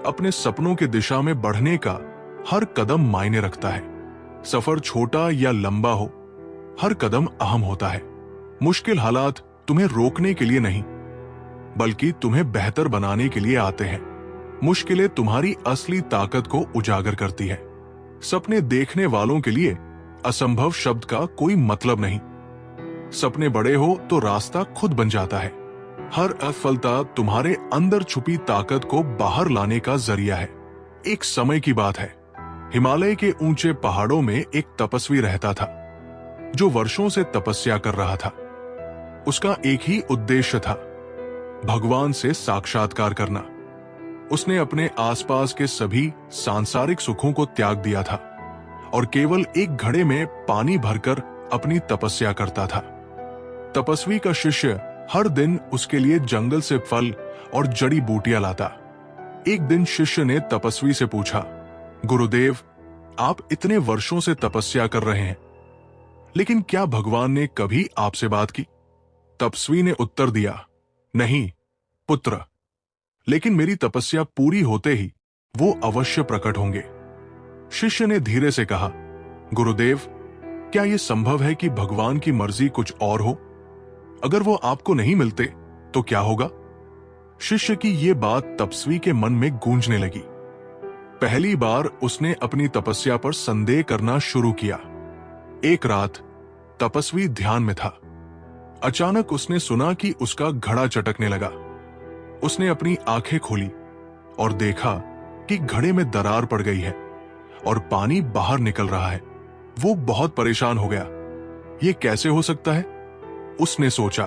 अपने सपनों की दिशा में बढ़ने का हर कदम मायने रखता है। सफर छोटा या लंबा हो, हर कदम अहम होता है। मुश्किल हालात तुम्हें रोकने के लिए नहीं बल्कि तुम्हें बेहतर बनाने के लिए आते हैं। मुश्किलें तुम्हारी असली ताकत को उजागर करती है। सपने देखने वालों के लिए असंभव शब्द का कोई मतलब नहीं। सपने बड़े हो तो रास्ता खुद बन जाता है। हर असफलता तुम्हारे अंदर छुपी ताकत को बाहर लाने का जरिया है। एक समय की बात है, हिमालय के ऊंचे पहाड़ों में एक तपस्वी रहता था जो वर्षों से तपस्या कर रहा था। उसका एक ही उद्देश्य था, भगवान से साक्षात्कार करना। उसने अपने आसपास के सभी सांसारिक सुखों को त्याग दिया था और केवल एक घड़े में पानी भरकर अपनी तपस्या करता था। तपस्वी का शिष्य हर दिन उसके लिए जंगल से फल और जड़ी बूटियां लाता। एक दिन शिष्य ने तपस्वी से पूछा, गुरुदेव, आप इतने वर्षों से तपस्या कर रहे हैं, लेकिन क्या भगवान ने कभी आपसे बात की? तपस्वी ने उत्तर दिया, नहीं पुत्र, लेकिन मेरी तपस्या पूरी होते ही वो अवश्य प्रकट होंगे। शिष्य ने धीरे से कहा, गुरुदेव, क्या यह संभव है कि भगवान की मर्जी कुछ और हो? अगर वो आपको नहीं मिलते तो क्या होगा? शिष्य की ये बात तपस्वी के मन में गूंजने लगी। पहली बार उसने अपनी तपस्या पर संदेह करना शुरू किया। एक रात तपस्वी ध्यान में था। अचानक उसने सुना कि उसका घड़ा चटकने लगा। उसने अपनी आंखें खोली और देखा कि घड़े में दरार पड़ गई है और पानी बाहर निकल रहा है। वो बहुत परेशान हो गया। ये कैसे हो सकता है? उसने सोचा।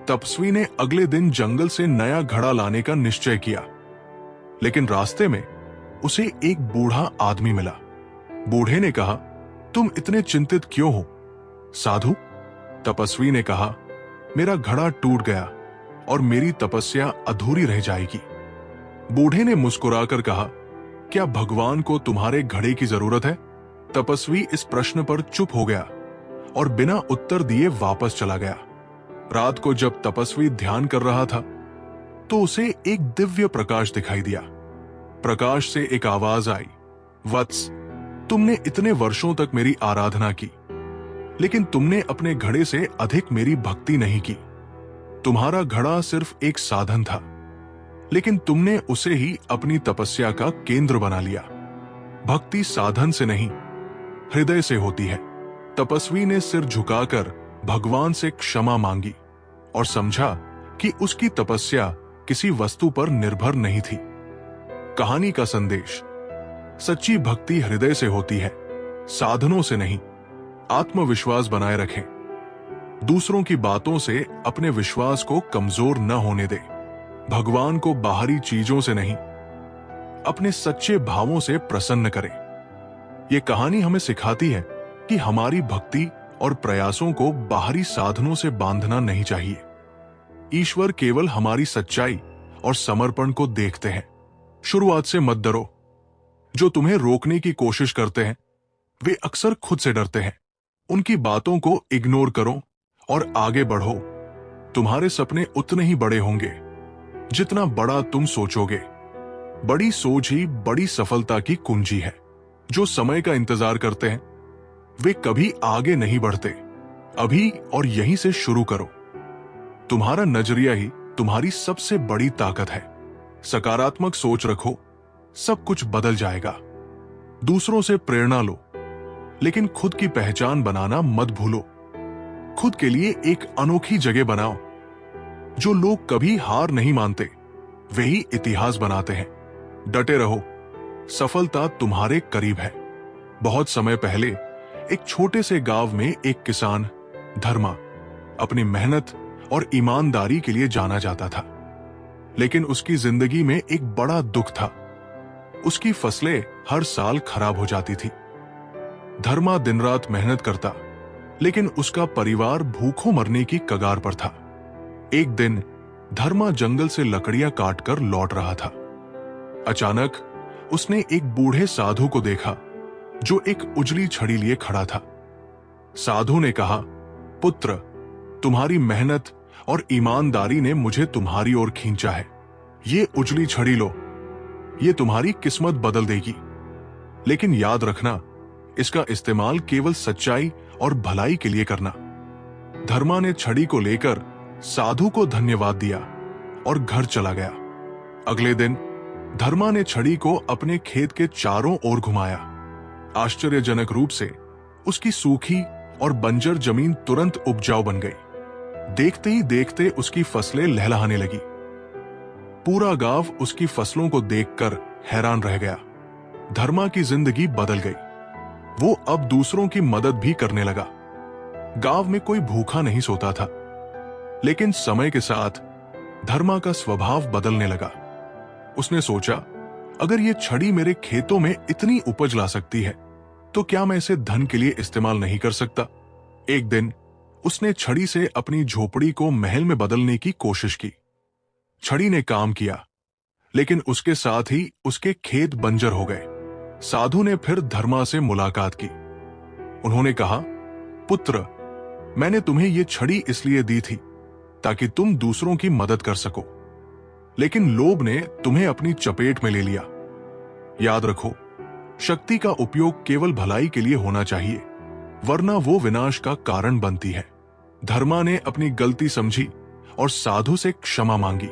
तपस्वी ने अगले दिन जंगल से नया घड़ा लाने का निश्चय किया, लेकिन रास्ते में उसे एक बूढ़ा आदमी मिला। बूढ़े ने कहा, तुम इतने चिंतित क्यों हो? साधु, तपस्वी ने कहा, मेरा घड़ा टूट गया और मेरी तपस्या अधूरी रह जाएगी। बूढ़े ने मुस्कुराकर कहा, क्या भगवान को तुम्हारे घड़े की जरूरत है? तपस्वी इस प्रश्न पर चुप हो गया और बिना उत्तर दिए वापस चला गया। रात को जब तपस्वी ध्यान कर रहा था तो उसे एक दिव्य प्रकाश दिखाई दिया। प्रकाश से एक आवाज आई, वत्स, तुमने इतने वर्षों तक मेरी आराधना की, लेकिन तुमने अपने घड़े से अधिक मेरी भक्ति नहीं की। तुम्हारा घड़ा सिर्फ एक साधन था, लेकिन तुमने उसे ही अपनी तपस्या का केंद्र बना लिया। भक्ति साधन से नहीं, हृदय से होती है। तपस्वी ने सिर झुकाकर भगवान से क्षमा मांगी और समझा कि उसकी तपस्या किसी वस्तु पर निर्भर नहीं थी। कहानी का संदेश, सच्ची भक्ति हृदय से होती है, साधनों से नहीं। आत्मविश्वास बनाए रखें। दूसरों की बातों से अपने विश्वास को कमजोर न होने दें। भगवान को बाहरी चीजों से नहीं, अपने सच्चे भावों से प्रसन्न करें। यह कहानी हमें सिखाती है कि हमारी भक्ति और प्रयासों को बाहरी साधनों से बांधना नहीं चाहिए। ईश्वर केवल हमारी सच्चाई और समर्पण को देखते हैं। शुरुआत से मत डरो। जो तुम्हें रोकने की कोशिश करते हैं वे अक्सर खुद से डरते हैं। उनकी बातों को इग्नोर करो और आगे बढ़ो। तुम्हारे सपने उतने ही बड़े होंगे जितना बड़ा तुम सोचोगे। बड़ी सोच ही बड़ी सफलता की कुंजी है। जो समय का इंतजार करते हैं वे कभी आगे नहीं बढ़ते। अभी और यहीं से शुरू करो। तुम्हारा नजरिया ही तुम्हारी सबसे बड़ी ताकत है। सकारात्मक सोच रखो, सब कुछ बदल जाएगा। दूसरों से प्रेरणा लो, लेकिन खुद की पहचान बनाना मत भूलो। खुद के लिए एक अनोखी जगह बनाओ। जो लोग कभी हार नहीं मानते वे ही इतिहास बनाते हैं। डटे रहो, सफलता तुम्हारे करीब है। बहुत समय पहले एक छोटे से गांव में एक किसान धर्मा अपनी मेहनत और ईमानदारी के लिए जाना जाता था। लेकिन उसकी जिंदगी में एक बड़ा दुख था। उसकी फसलें हर साल खराब हो जाती थी। धर्मा दिन रात मेहनत करता, लेकिन उसका परिवार भूखों मरने की कगार पर था। एक दिन धर्मा जंगल से लकड़ियां काटकर लौट रहा था। अचानक उसने एक बूढ़े साधु को देखा जो एक उजली छड़ी लिए खड़ा था। साधु ने कहा, पुत्र, तुम्हारी मेहनत और ईमानदारी ने मुझे तुम्हारी ओर खींचा है। ये उजली छड़ी लो, ये तुम्हारी किस्मत बदल देगी। लेकिन याद रखना, इसका इस्तेमाल केवल सच्चाई और भलाई के लिए करना। धर्मा ने छड़ी को लेकर साधु को धन्यवाद दिया और घर चला गया। अगले दिन धर्मा ने छड़ी को अपने खेत के चारों ओर घुमाया। आश्चर्यजनक रूप से उसकी सूखी और बंजर जमीन तुरंत उपजाऊ बन गई। देखते ही देखते उसकी फसलें लहलहाने लगी। पूरा गांव उसकी फसलों को देखकर हैरान रह गया। धर्मा की जिंदगी बदल गई। वो अब दूसरों की मदद भी करने लगा। गांव में कोई भूखा नहीं सोता था। लेकिन समय के साथ धर्मा का स्वभाव बदलने लगा। उसने सोचा, अगर ये छड़ी मेरे खेतों में इतनी उपज ला सकती है तो क्या मैं इसे धन के लिए इस्तेमाल नहीं कर सकता। एक दिन उसने छड़ी से अपनी झोपड़ी को महल में बदलने की कोशिश की। छड़ी ने काम किया, लेकिन उसके साथ ही उसके खेत बंजर हो गए। साधु ने फिर धर्मा से मुलाकात की। उन्होंने कहा, पुत्र, मैंने तुम्हें यह छड़ी इसलिए दी थी ताकि तुम दूसरों की मदद कर सको, लेकिन लोभ ने तुम्हें अपनी चपेट में ले लिया। याद रखो, शक्ति का उपयोग केवल भलाई के लिए होना चाहिए, वरना वो विनाश का कारण बनती है। धर्मा ने अपनी गलती समझी और साधु से क्षमा मांगी।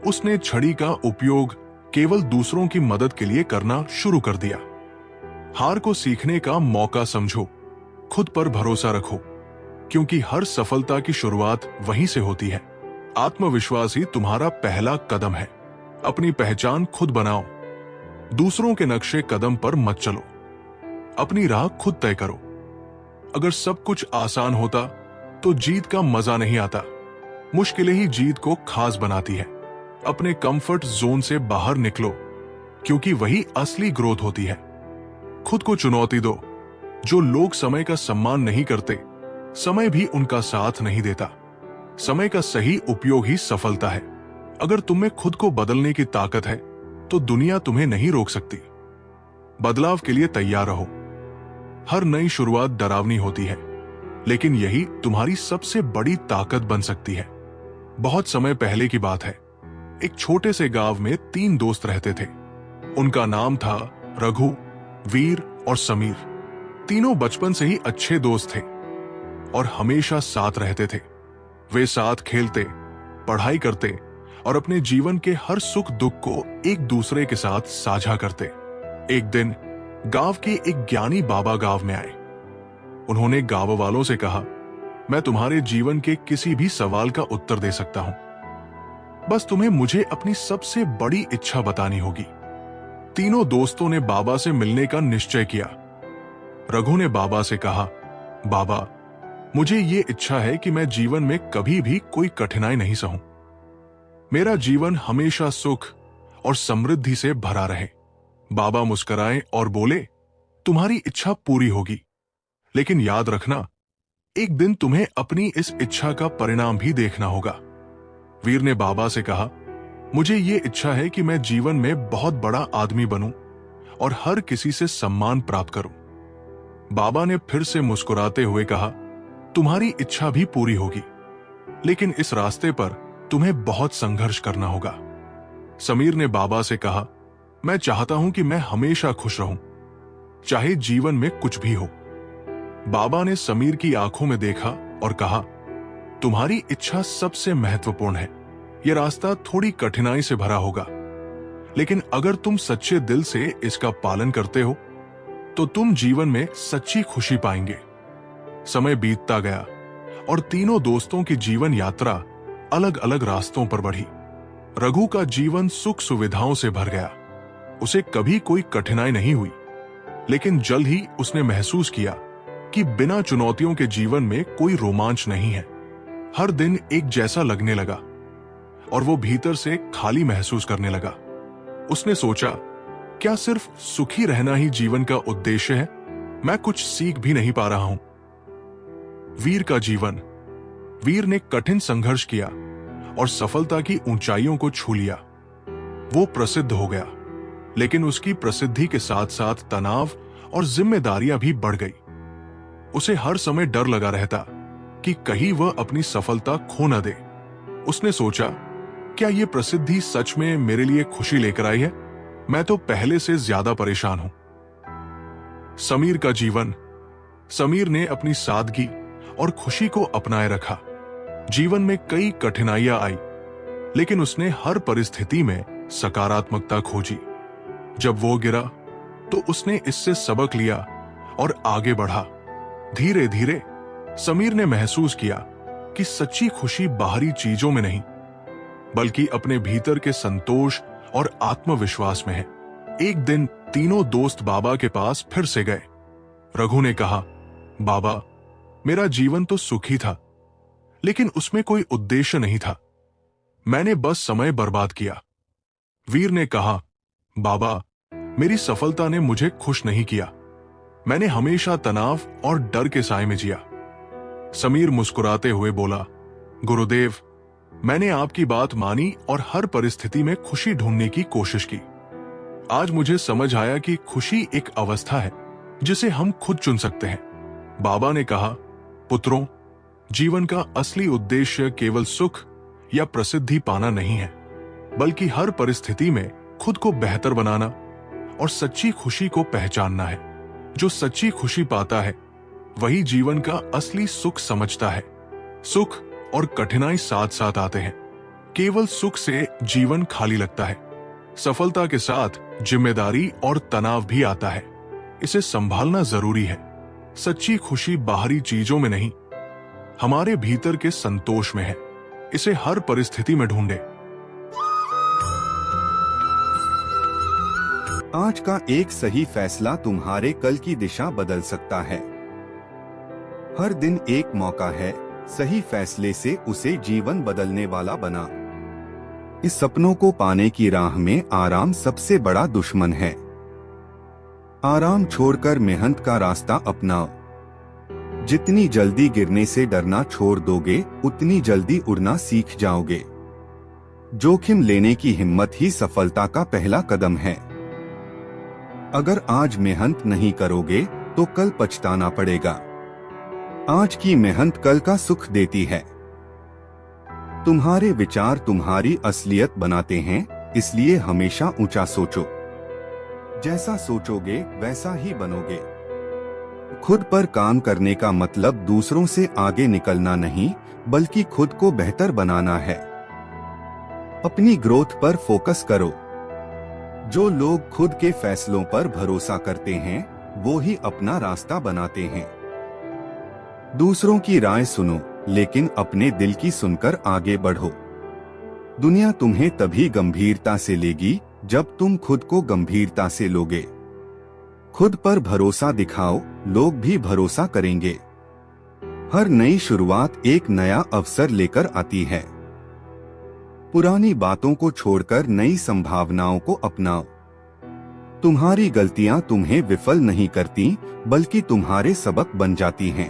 उसने छड़ी का उपयोग केवल दूसरों की मदद के लिए करना शुरू कर दिया। हार को सीखने का मौका समझो, खुद पर भरोसा रखो, क्योंकि हर सफलता की शुरुआत वहीं से होती है। आत्मविश्वास ही तुम्हारा पहला कदम है। अपनी पहचान खुद बनाओ, दूसरों के नक्शे कदम पर मत चलो। अपनी राह खुद तय करो। अगर सब कुछ आसान होता तो जीत का मजा नहीं आता। मुश्किलें ही जीत को खास बनाती है। अपने कंफर्ट जोन से बाहर निकलो, क्योंकि वही असली ग्रोथ होती है। खुद को चुनौती दो। जो लोग समय का सम्मान नहीं करते, समय भी उनका साथ नहीं देता। समय का सही उपयोग ही सफलता है। अगर तुम में खुद को बदलने की ताकत है तो दुनिया तुम्हें नहीं रोक सकती। बदलाव के लिए तैयार रहो। हर नई शुरुआत डरावनी होती है, लेकिन यही तुम्हारी सबसे बड़ी ताकत बन सकती है। बहुत समय पहले की बात है। एक छोटे से गांव में 3 दोस्त रहते थे। उनका नाम था रघु, वीर और समीर। तीनों बचपन से ही अच्छे दोस्त थे और हमेशा साथ रहते थे। वे साथ खेलते, पढ़ाई करते और अपने जीवन के हर सुख दुख को एक दूसरे के साथ साझा करते। एक दिन गांव के एक ज्ञानी बाबा गांव में आए। उन्होंने गांव वालों से कहा, मैं तुम्हारे जीवन के किसी भी सवाल का उत्तर दे सकता हूं, बस तुम्हें मुझे अपनी सबसे बड़ी इच्छा बतानी होगी। तीनों दोस्तों ने बाबा से मिलने का निश्चय किया। रघु ने बाबा से कहा, बाबा, मुझे ये इच्छा है कि मैं जीवन में कभी भी कोई कठिनाई नहीं सहूं। मेरा जीवन हमेशा सुख और समृद्धि से भरा रहे। बाबा मुस्कुराए और बोले, तुम्हारी इच्छा पूरी होगी, लेकिन याद रखना, एक दिन तुम्हें अपनी इस इच्छा का परिणाम भी देखना होगा। वीर ने बाबा से कहा, मुझे ये इच्छा है कि मैं जीवन में बहुत बड़ा आदमी बनूं और हर किसी से सम्मान प्राप्त करूं। बाबा ने फिर से मुस्कुराते हुए कहा, तुम्हारी इच्छा भी पूरी होगी, लेकिन इस रास्ते पर तुम्हें बहुत संघर्ष करना होगा। समीर ने बाबा से कहा, मैं चाहता हूं कि मैं हमेशा खुश रहूं, चाहे जीवन में कुछ भी हो। बाबा ने समीर की आंखों में देखा और कहा, तुम्हारी इच्छा सबसे महत्वपूर्ण है। यह रास्ता थोड़ी कठिनाई से भरा होगा, लेकिन अगर तुम सच्चे दिल से इसका पालन करते हो तो तुम जीवन में सच्ची खुशी पाएंगे। समय बीतता गया और तीनों दोस्तों की जीवन यात्रा अलग अलग रास्तों पर बढ़ी। रघु का जीवन सुख सुविधाओं से भर गया। उसे कभी कोई कठिनाई नहीं हुई, लेकिन जल्द ही उसने महसूस किया कि बिना चुनौतियों के जीवन में कोई रोमांच नहीं है। हर दिन एक जैसा लगने लगा और वो भीतर से खाली महसूस करने लगा। उसने सोचा, क्या सिर्फ सुखी रहना ही जीवन का उद्देश्य है? मैं कुछ सीख भी नहीं पा रहा हूं। वीर का जीवन। वीर ने कठिन संघर्ष किया और सफलता की ऊंचाइयों को छू लिया। वो प्रसिद्ध हो गया, लेकिन उसकी प्रसिद्धि के साथ साथ तनाव और जिम्मेदारियां भी बढ़ गई। उसे हर समय डर लगा रहता कि कहीं वह अपनी सफलता खो न दे। उसने सोचा, क्या यह प्रसिद्धि सच में मेरे लिए खुशी लेकर आई है? मैं तो पहले से ज्यादा परेशान हूं। समीर का जीवन। समीर ने अपनी सादगी और खुशी को अपनाए रखा। जीवन में कई कठिनाइयां आई, लेकिन उसने हर परिस्थिति में सकारात्मकता खोजी। जब वो गिरा तो उसने इससे सबक लिया और आगे बढ़ा। धीरे धीरे समीर ने महसूस किया कि सच्ची खुशी बाहरी चीजों में नहीं, बल्कि अपने भीतर के संतोष और आत्मविश्वास में है। एक दिन तीनों दोस्त बाबा के पास फिर से गए। रघु ने कहा, बाबा, मेरा जीवन तो सुखी था, लेकिन उसमें कोई उद्देश्य नहीं था। मैंने बस समय बर्बाद किया। वीर ने कहा, बाबा, मेरी सफलता ने मुझे खुश नहीं किया। मैंने हमेशा तनाव और डर के साए में जिया। समीर मुस्कुराते हुए बोला, गुरुदेव, मैंने आपकी बात मानी और हर परिस्थिति में खुशी ढूंढने की कोशिश की। आज मुझे समझ आया कि खुशी एक अवस्था है जिसे हम खुद चुन सकते हैं। बाबा ने कहा, पुत्रों, जीवन का असली उद्देश्य केवल सुख या प्रसिद्धि पाना नहीं है, बल्कि हर परिस्थिति में खुद को बेहतर बनाना और सच्ची खुशी को पहचानना है। जो सच्ची खुशी पाता है वही जीवन का असली सुख समझता है। सुख और कठिनाई साथ साथ आते हैं। केवल सुख से जीवन खाली लगता है। सफलता के साथ जिम्मेदारी और तनाव भी आता है। इसे संभालना जरूरी है। सच्ची खुशी बाहरी चीजों में नहीं, हमारे भीतर के संतोष में है। इसे हर परिस्थिति में ढूंढे।
आज का एक सही फैसला तुम्हारे कल की दिशा बदल सकता है। हर दिन एक मौका है, सही फैसले से उसे जीवन बदलने वाला बना। इस सपनों को पाने की राह में आराम सबसे बड़ा दुश्मन है। आराम छोड़कर मेहनत का रास्ता अपनाओ। जितनी जल्दी गिरने से डरना छोड़ दोगे, उतनी जल्दी उड़ना सीख जाओगे। जोखिम लेने की हिम्मत ही सफलता का पहला कदम है। अगर आज मेहनत नहीं करोगे तो कल पछताना पड़ेगा। आज की मेहनत कल का सुख देती है। तुम्हारे विचार तुम्हारी असलियत बनाते हैं, इसलिए हमेशा ऊंचा सोचो। जैसा सोचोगे वैसा ही बनोगे। खुद पर काम करने का मतलब दूसरों से आगे निकलना नहीं, बल्कि खुद को बेहतर बनाना है। अपनी ग्रोथ पर फोकस करो। जो लोग खुद के फैसलों पर भरोसा करते हैं, वो ही अपना रास्ता बनाते हैं। दूसरों की राय सुनो, लेकिन अपने दिल की सुनकर आगे बढ़ो। दुनिया तुम्हें तभी गंभीरता से लेगी जब तुम खुद को गंभीरता से लोगे। खुद पर भरोसा दिखाओ, लोग भी भरोसा करेंगे। हर नई शुरुआत एक नया अवसर लेकर आती है। पुरानी बातों को छोड़कर नई संभावनाओं को अपनाओ। तुम्हारी गलतियां तुम्हें विफल नहीं करती, बल्कि तुम्हारे सबक बन जाती हैं।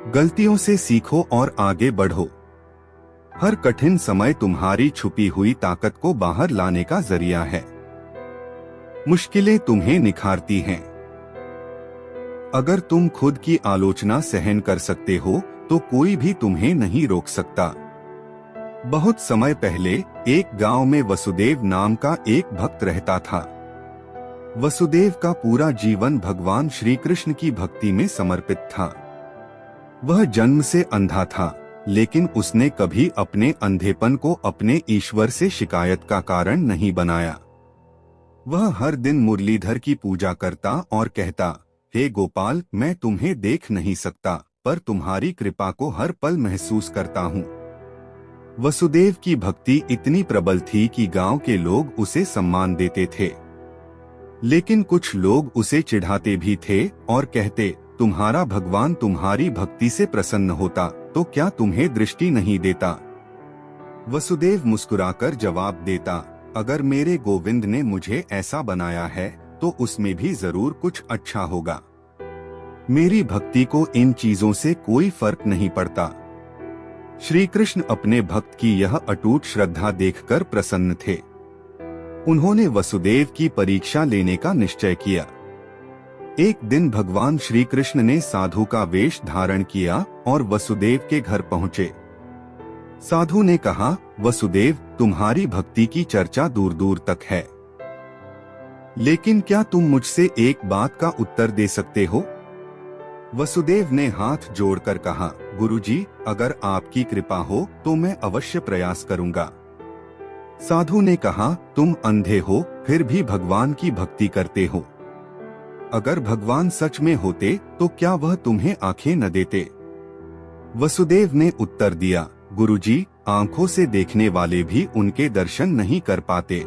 गलतियों से सीखो और आगे बढ़ो। हर कठिन समय तुम्हारी छुपी हुई ताकत को बाहर लाने का जरिया है। मुश्किलें तुम्हें निखारती हैं। अगर तुम खुद की आलोचना सहन कर सकते हो तो कोई भी तुम्हें नहीं रोक सकता। बहुत समय पहले एक गांव में वसुदेव नाम का एक भक्त रहता था। वसुदेव का पूरा जीवन भगवान श्री कृष्ण की भक्ति में समर्पित था। वह जन्म से अंधा था, लेकिन उसने कभी अपने अंधेपन को अपने ईश्वर से शिकायत का कारण नहीं बनाया। वह हर दिन मुरलीधर की पूजा करता और कहता, हे गोपाल, मैं तुम्हें देख नहीं सकता, पर तुम्हारी कृपा को हर पल महसूस करता हूँ। वसुदेव की भक्ति इतनी प्रबल थी कि गांव के लोग उसे सम्मान देते थे, लेकिन कुछ लोग उसे चिढ़ाते भी थे और कहते, तुम्हारा भगवान तुम्हारी भक्ति से प्रसन्न होता तो क्या तुम्हें दृष्टि नहीं देता। वसुदेव मुस्कुराकर जवाब देता, अगर मेरे गोविंद ने मुझे ऐसा बनाया है तो उसमें भी जरूर कुछ अच्छा होगा। मेरी भक्ति को इन चीजों से कोई फर्क नहीं पड़ता। श्री कृष्ण अपने भक्त की यह अटूट श्रद्धा देखकर प्रसन्न थे। उन्होंने वसुदेव की परीक्षा लेने का निश्चय किया। एक दिन भगवान श्री कृष्ण ने साधु का वेश धारण किया और वसुदेव के घर पहुँचे। साधु ने कहा, वसुदेव, तुम्हारी भक्ति की चर्चा दूर दूर तक है, लेकिन क्या तुम मुझसे एक बात का उत्तर दे सकते हो? वसुदेव ने हाथ जोड़कर कहा, गुरुजी, अगर आपकी कृपा हो तो मैं अवश्य प्रयास करूंगा। साधु ने कहा, तुम अंधे हो फिर भी भगवान की भक्ति करते हो। अगर भगवान सच में होते तो क्या वह तुम्हें आंखें न देते? वसुदेव ने उत्तर दिया, गुरुजी, आंखों से देखने वाले भी उनके दर्शन नहीं कर पाते।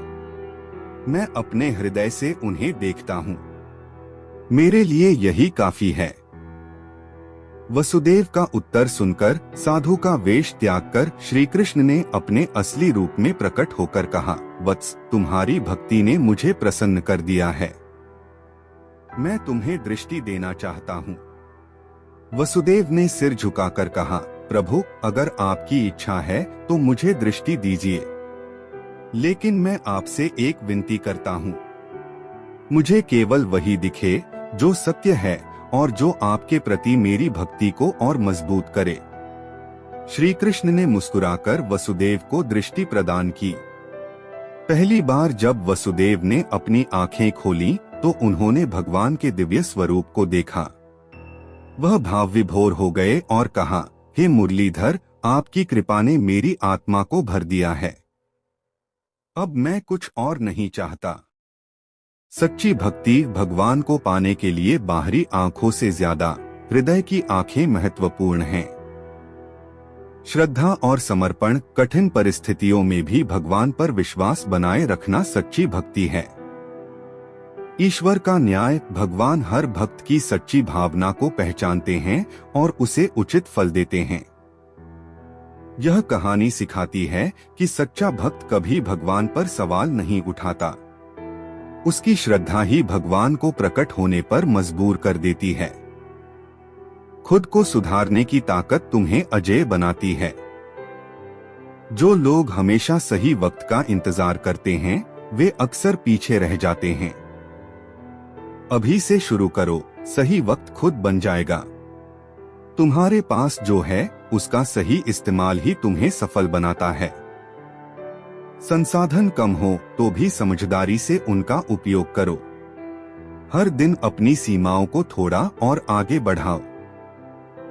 मैं अपने हृदय से उन्हें देखता हूँ। मेरे लिए यही काफी है। वसुदेव का उत्तर सुनकर साधु का वेश त्यागकर श्री कृष्ण ने अपने असली रूप में प्रकट होकर कहा, वत्स, तुम्हारी भक्ति ने मुझे प्रसन्न कर दिया है। मैं तुम्हें दृष्टि देना चाहता हूँ। वसुदेव ने सिर झुकाकर कहा, प्रभु, अगर आपकी इच्छा है तो मुझे दृष्टि दीजिए, लेकिन मैं आपसे एक विनती करता हूँ। मुझे केवल वही दिखे जो सत्य है और जो आपके प्रति मेरी भक्ति को और मजबूत करे। श्री कृष्ण ने मुस्कुराकर वसुदेव को दृष्टि प्रदान की। पहली बार जब वसुदेव ने अपनी आंखें खोली तो उन्होंने भगवान के दिव्य स्वरूप को देखा। वह भाव विभोर हो गए और कहा, हे मुरलीधर, आपकी कृपा ने मेरी आत्मा को भर दिया है। अब मैं कुछ और नहीं चाहता। सच्ची भक्ति भगवान को पाने के लिए बाहरी आंखों से ज्यादा हृदय की आंखें महत्वपूर्ण हैं। श्रद्धा और समर्पण, कठिन परिस्थितियों में भी भगवान पर विश्वास बनाए रखना सच्ची भक्ति है। ईश्वर का न्याय, भगवान हर भक्त की सच्ची भावना को पहचानते हैं और उसे उचित फल देते हैं। यह कहानी सिखाती है कि सच्चा भक्त कभी भगवान पर सवाल नहीं उठाता। उसकी श्रद्धा ही भगवान को प्रकट होने पर मजबूर कर देती है। खुद को सुधारने की ताकत तुम्हें अजेय बनाती है। जो लोग हमेशा सही वक्त का इंतजार करते हैं, वे अक्सर पीछे रह जाते हैं। अभी से शुरू करो, सही वक्त खुद बन जाएगा। तुम्हारे पास जो है उसका सही इस्तेमाल ही तुम्हें सफल बनाता है। संसाधन कम हो तो भी समझदारी से उनका उपयोग करो। हर दिन अपनी सीमाओं को थोड़ा और आगे बढ़ाओ।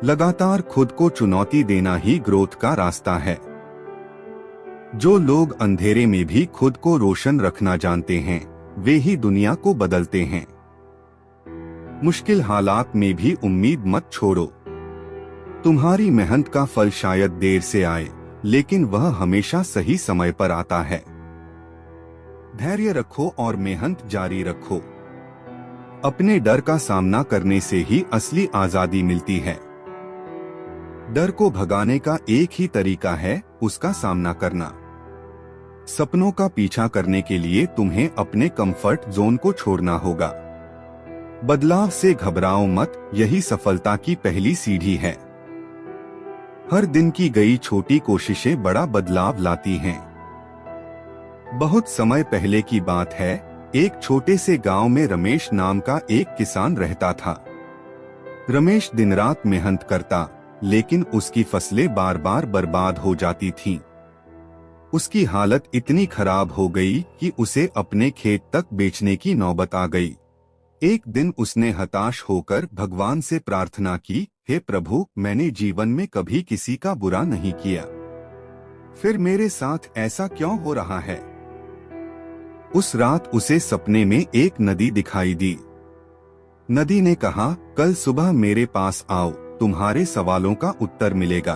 लगातार खुद को चुनौती देना ही ग्रोथ का रास्ता है। जो लोग अंधेरे में भी खुद को रोशन रखना जानते हैं, वे ही दुनिया को बदलते हैं। मुश्किल हालात में भी उम्मीद मत छोड़ो। तुम्हारी मेहनत का फल शायद देर से आए, लेकिन वह हमेशा सही समय पर आता है। धैर्य रखो और मेहनत जारी रखो। अपने डर का सामना करने से ही असली आजादी मिलती है। डर को भगाने का एक ही तरीका है, उसका सामना करना। सपनों का पीछा करने के लिए तुम्हें अपने कंफर्ट जोन को छोड़ना होगा। बदलाव से घबराओ मत, यही सफलता की पहली सीढ़ी है। हर दिन की गई छोटी कोशिशें बड़ा बदलाव लाती हैं। बहुत समय पहले की बात है, एक छोटे से गांव में रमेश नाम का एक किसान रहता था। रमेश दिन रात मेहनत करता, लेकिन उसकी फसलें बार बार बर्बाद हो जाती थीं। उसकी हालत इतनी खराब हो गई कि उसे अपने खेत तक बेचने की नौबत आ गई। एक दिन उसने हताश होकर भगवान से प्रार्थना की, हे प्रभु, मैंने जीवन में कभी किसी का बुरा नहीं किया, फिर मेरे साथ ऐसा क्यों हो रहा है? उस रात उसे सपने में एक नदी दिखाई दी। नदी ने कहा, कल सुबह मेरे पास आओ, तुम्हारे सवालों का उत्तर मिलेगा।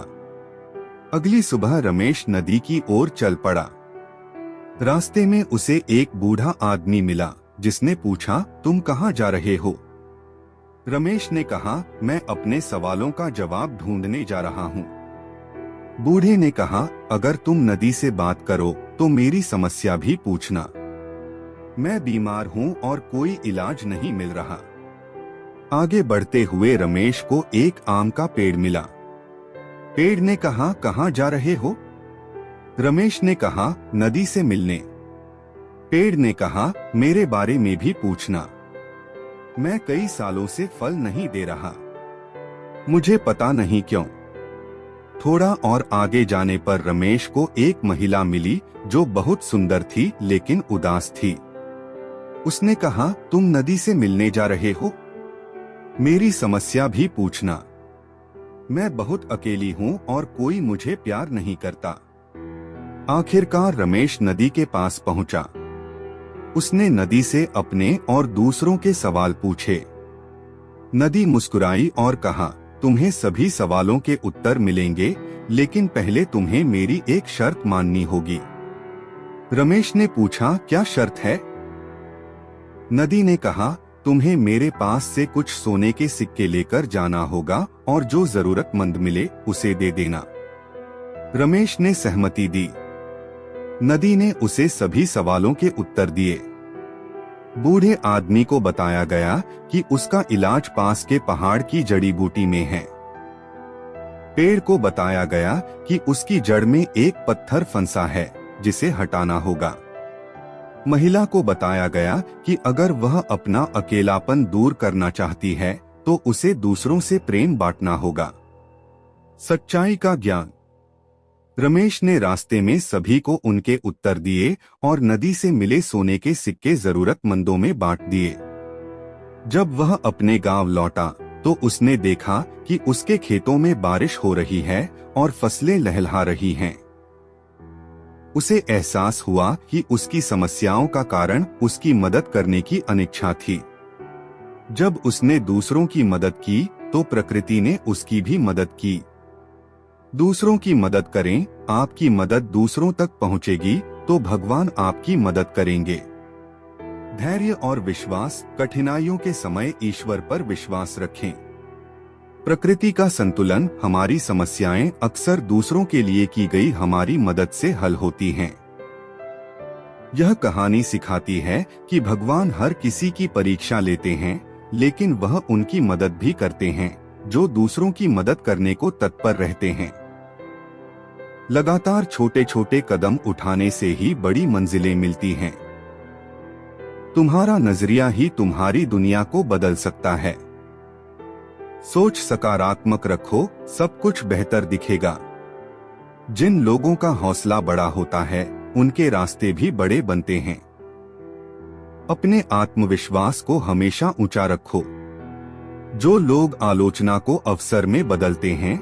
अगली सुबह रमेश नदी की ओर चल पड़ा। रास्ते में उसे एक बूढ़ा आदमी मिला, जिसने पूछा, तुम कहाँ जा रहे हो? रमेश ने कहा, मैं अपने सवालों का जवाब ढूंढने जा रहा हूँ। बूढ़े ने कहा, अगर तुम नदी से बात करो तो मेरी समस्या भी पूछना। मैं बीमार हूँ और कोई इलाज नहीं मिल रहा। आगे बढ़ते हुए रमेश को एक आम का पेड़ मिला। पेड़ ने कहा, कहाँ जा रहे हो? रमेश ने कहा, नदी से मिलने। पेड़ ने कहा, मेरे बारे में भी पूछना। मैं कई सालों से फल नहीं दे रहा, मुझे पता नहीं क्यों। थोड़ा और आगे जाने पर रमेश को एक महिला मिली जो बहुत सुंदर थी लेकिन उदास थी। उसने कहा, तुम नदी से मिलने जा रहे हो? मेरी समस्या भी पूछना। मैं बहुत अकेली हूँ और कोई मुझे प्यार नहीं करता। आखिरकार रमेश नदी के पास पहुंचा। उसने नदी से अपने और दूसरों के सवाल पूछे। नदी मुस्कुराई और कहा, तुम्हें सभी सवालों के उत्तर मिलेंगे, लेकिन पहले तुम्हें मेरी एक शर्त माननी होगी। रमेश ने पूछा, क्या शर्त है? नदी ने कहा, तुम्हें मेरे पास से कुछ सोने के सिक्के लेकर जाना होगा और जो जरूरतमंद मिले उसे दे देना। रमेश ने सहमति दी। नदी ने उसे सभी सवालों के उत्तर दिए। बूढ़े आदमी को बताया गया कि उसका इलाज पास के पहाड़ की जड़ी बूटी में है। पेड़ को बताया गया कि उसकी जड़ में एक पत्थर फंसा है जिसे हटाना होगा। महिला को बताया गया कि अगर वह अपना अकेलापन दूर करना चाहती है तो उसे दूसरों से प्रेम बांटना होगा। सच्चाई का ज्ञान। रमेश ने रास्ते में सभी को उनके उत्तर दिए और नदी से मिले सोने के सिक्के जरूरतमंदों में बांट दिए। जब वह अपने गांव लौटा तो उसने देखा कि उसके खेतों में बारिश हो रही है और फसलें लहलहा रही हैं। उसे एहसास हुआ कि उसकी समस्याओं का कारण उसकी मदद करने की अनिच्छा थी। जब उसने दूसरों की मदद की तो प्रकृति ने उसकी भी मदद की। दूसरों की मदद करें, आपकी मदद दूसरों तक पहुंचेगी तो भगवान आपकी मदद करेंगे। धैर्य और विश्वास। कठिनाइयों के समय ईश्वर पर विश्वास रखें। प्रकृति का संतुलन। हमारी समस्याएं अक्सर दूसरों के लिए की गई हमारी मदद से हल होती हैं। यह कहानी सिखाती है कि भगवान हर किसी की परीक्षा लेते हैं, लेकिन वह उनकी मदद भी करते हैं जो दूसरों की मदद करने को तत्पर रहते हैं। लगातार छोटे छोटे कदम उठाने से ही बड़ी मंजिलें मिलती हैं। तुम्हारा नजरिया ही तुम्हारी दुनिया को बदल सकता है। सोच सकारात्मक रखो, सब कुछ बेहतर दिखेगा। जिन लोगों का हौसला बड़ा होता है उनके रास्ते भी बड़े बनते हैं। अपने आत्मविश्वास को हमेशा ऊंचा रखो। जो लोग आलोचना को अवसर में बदलते हैं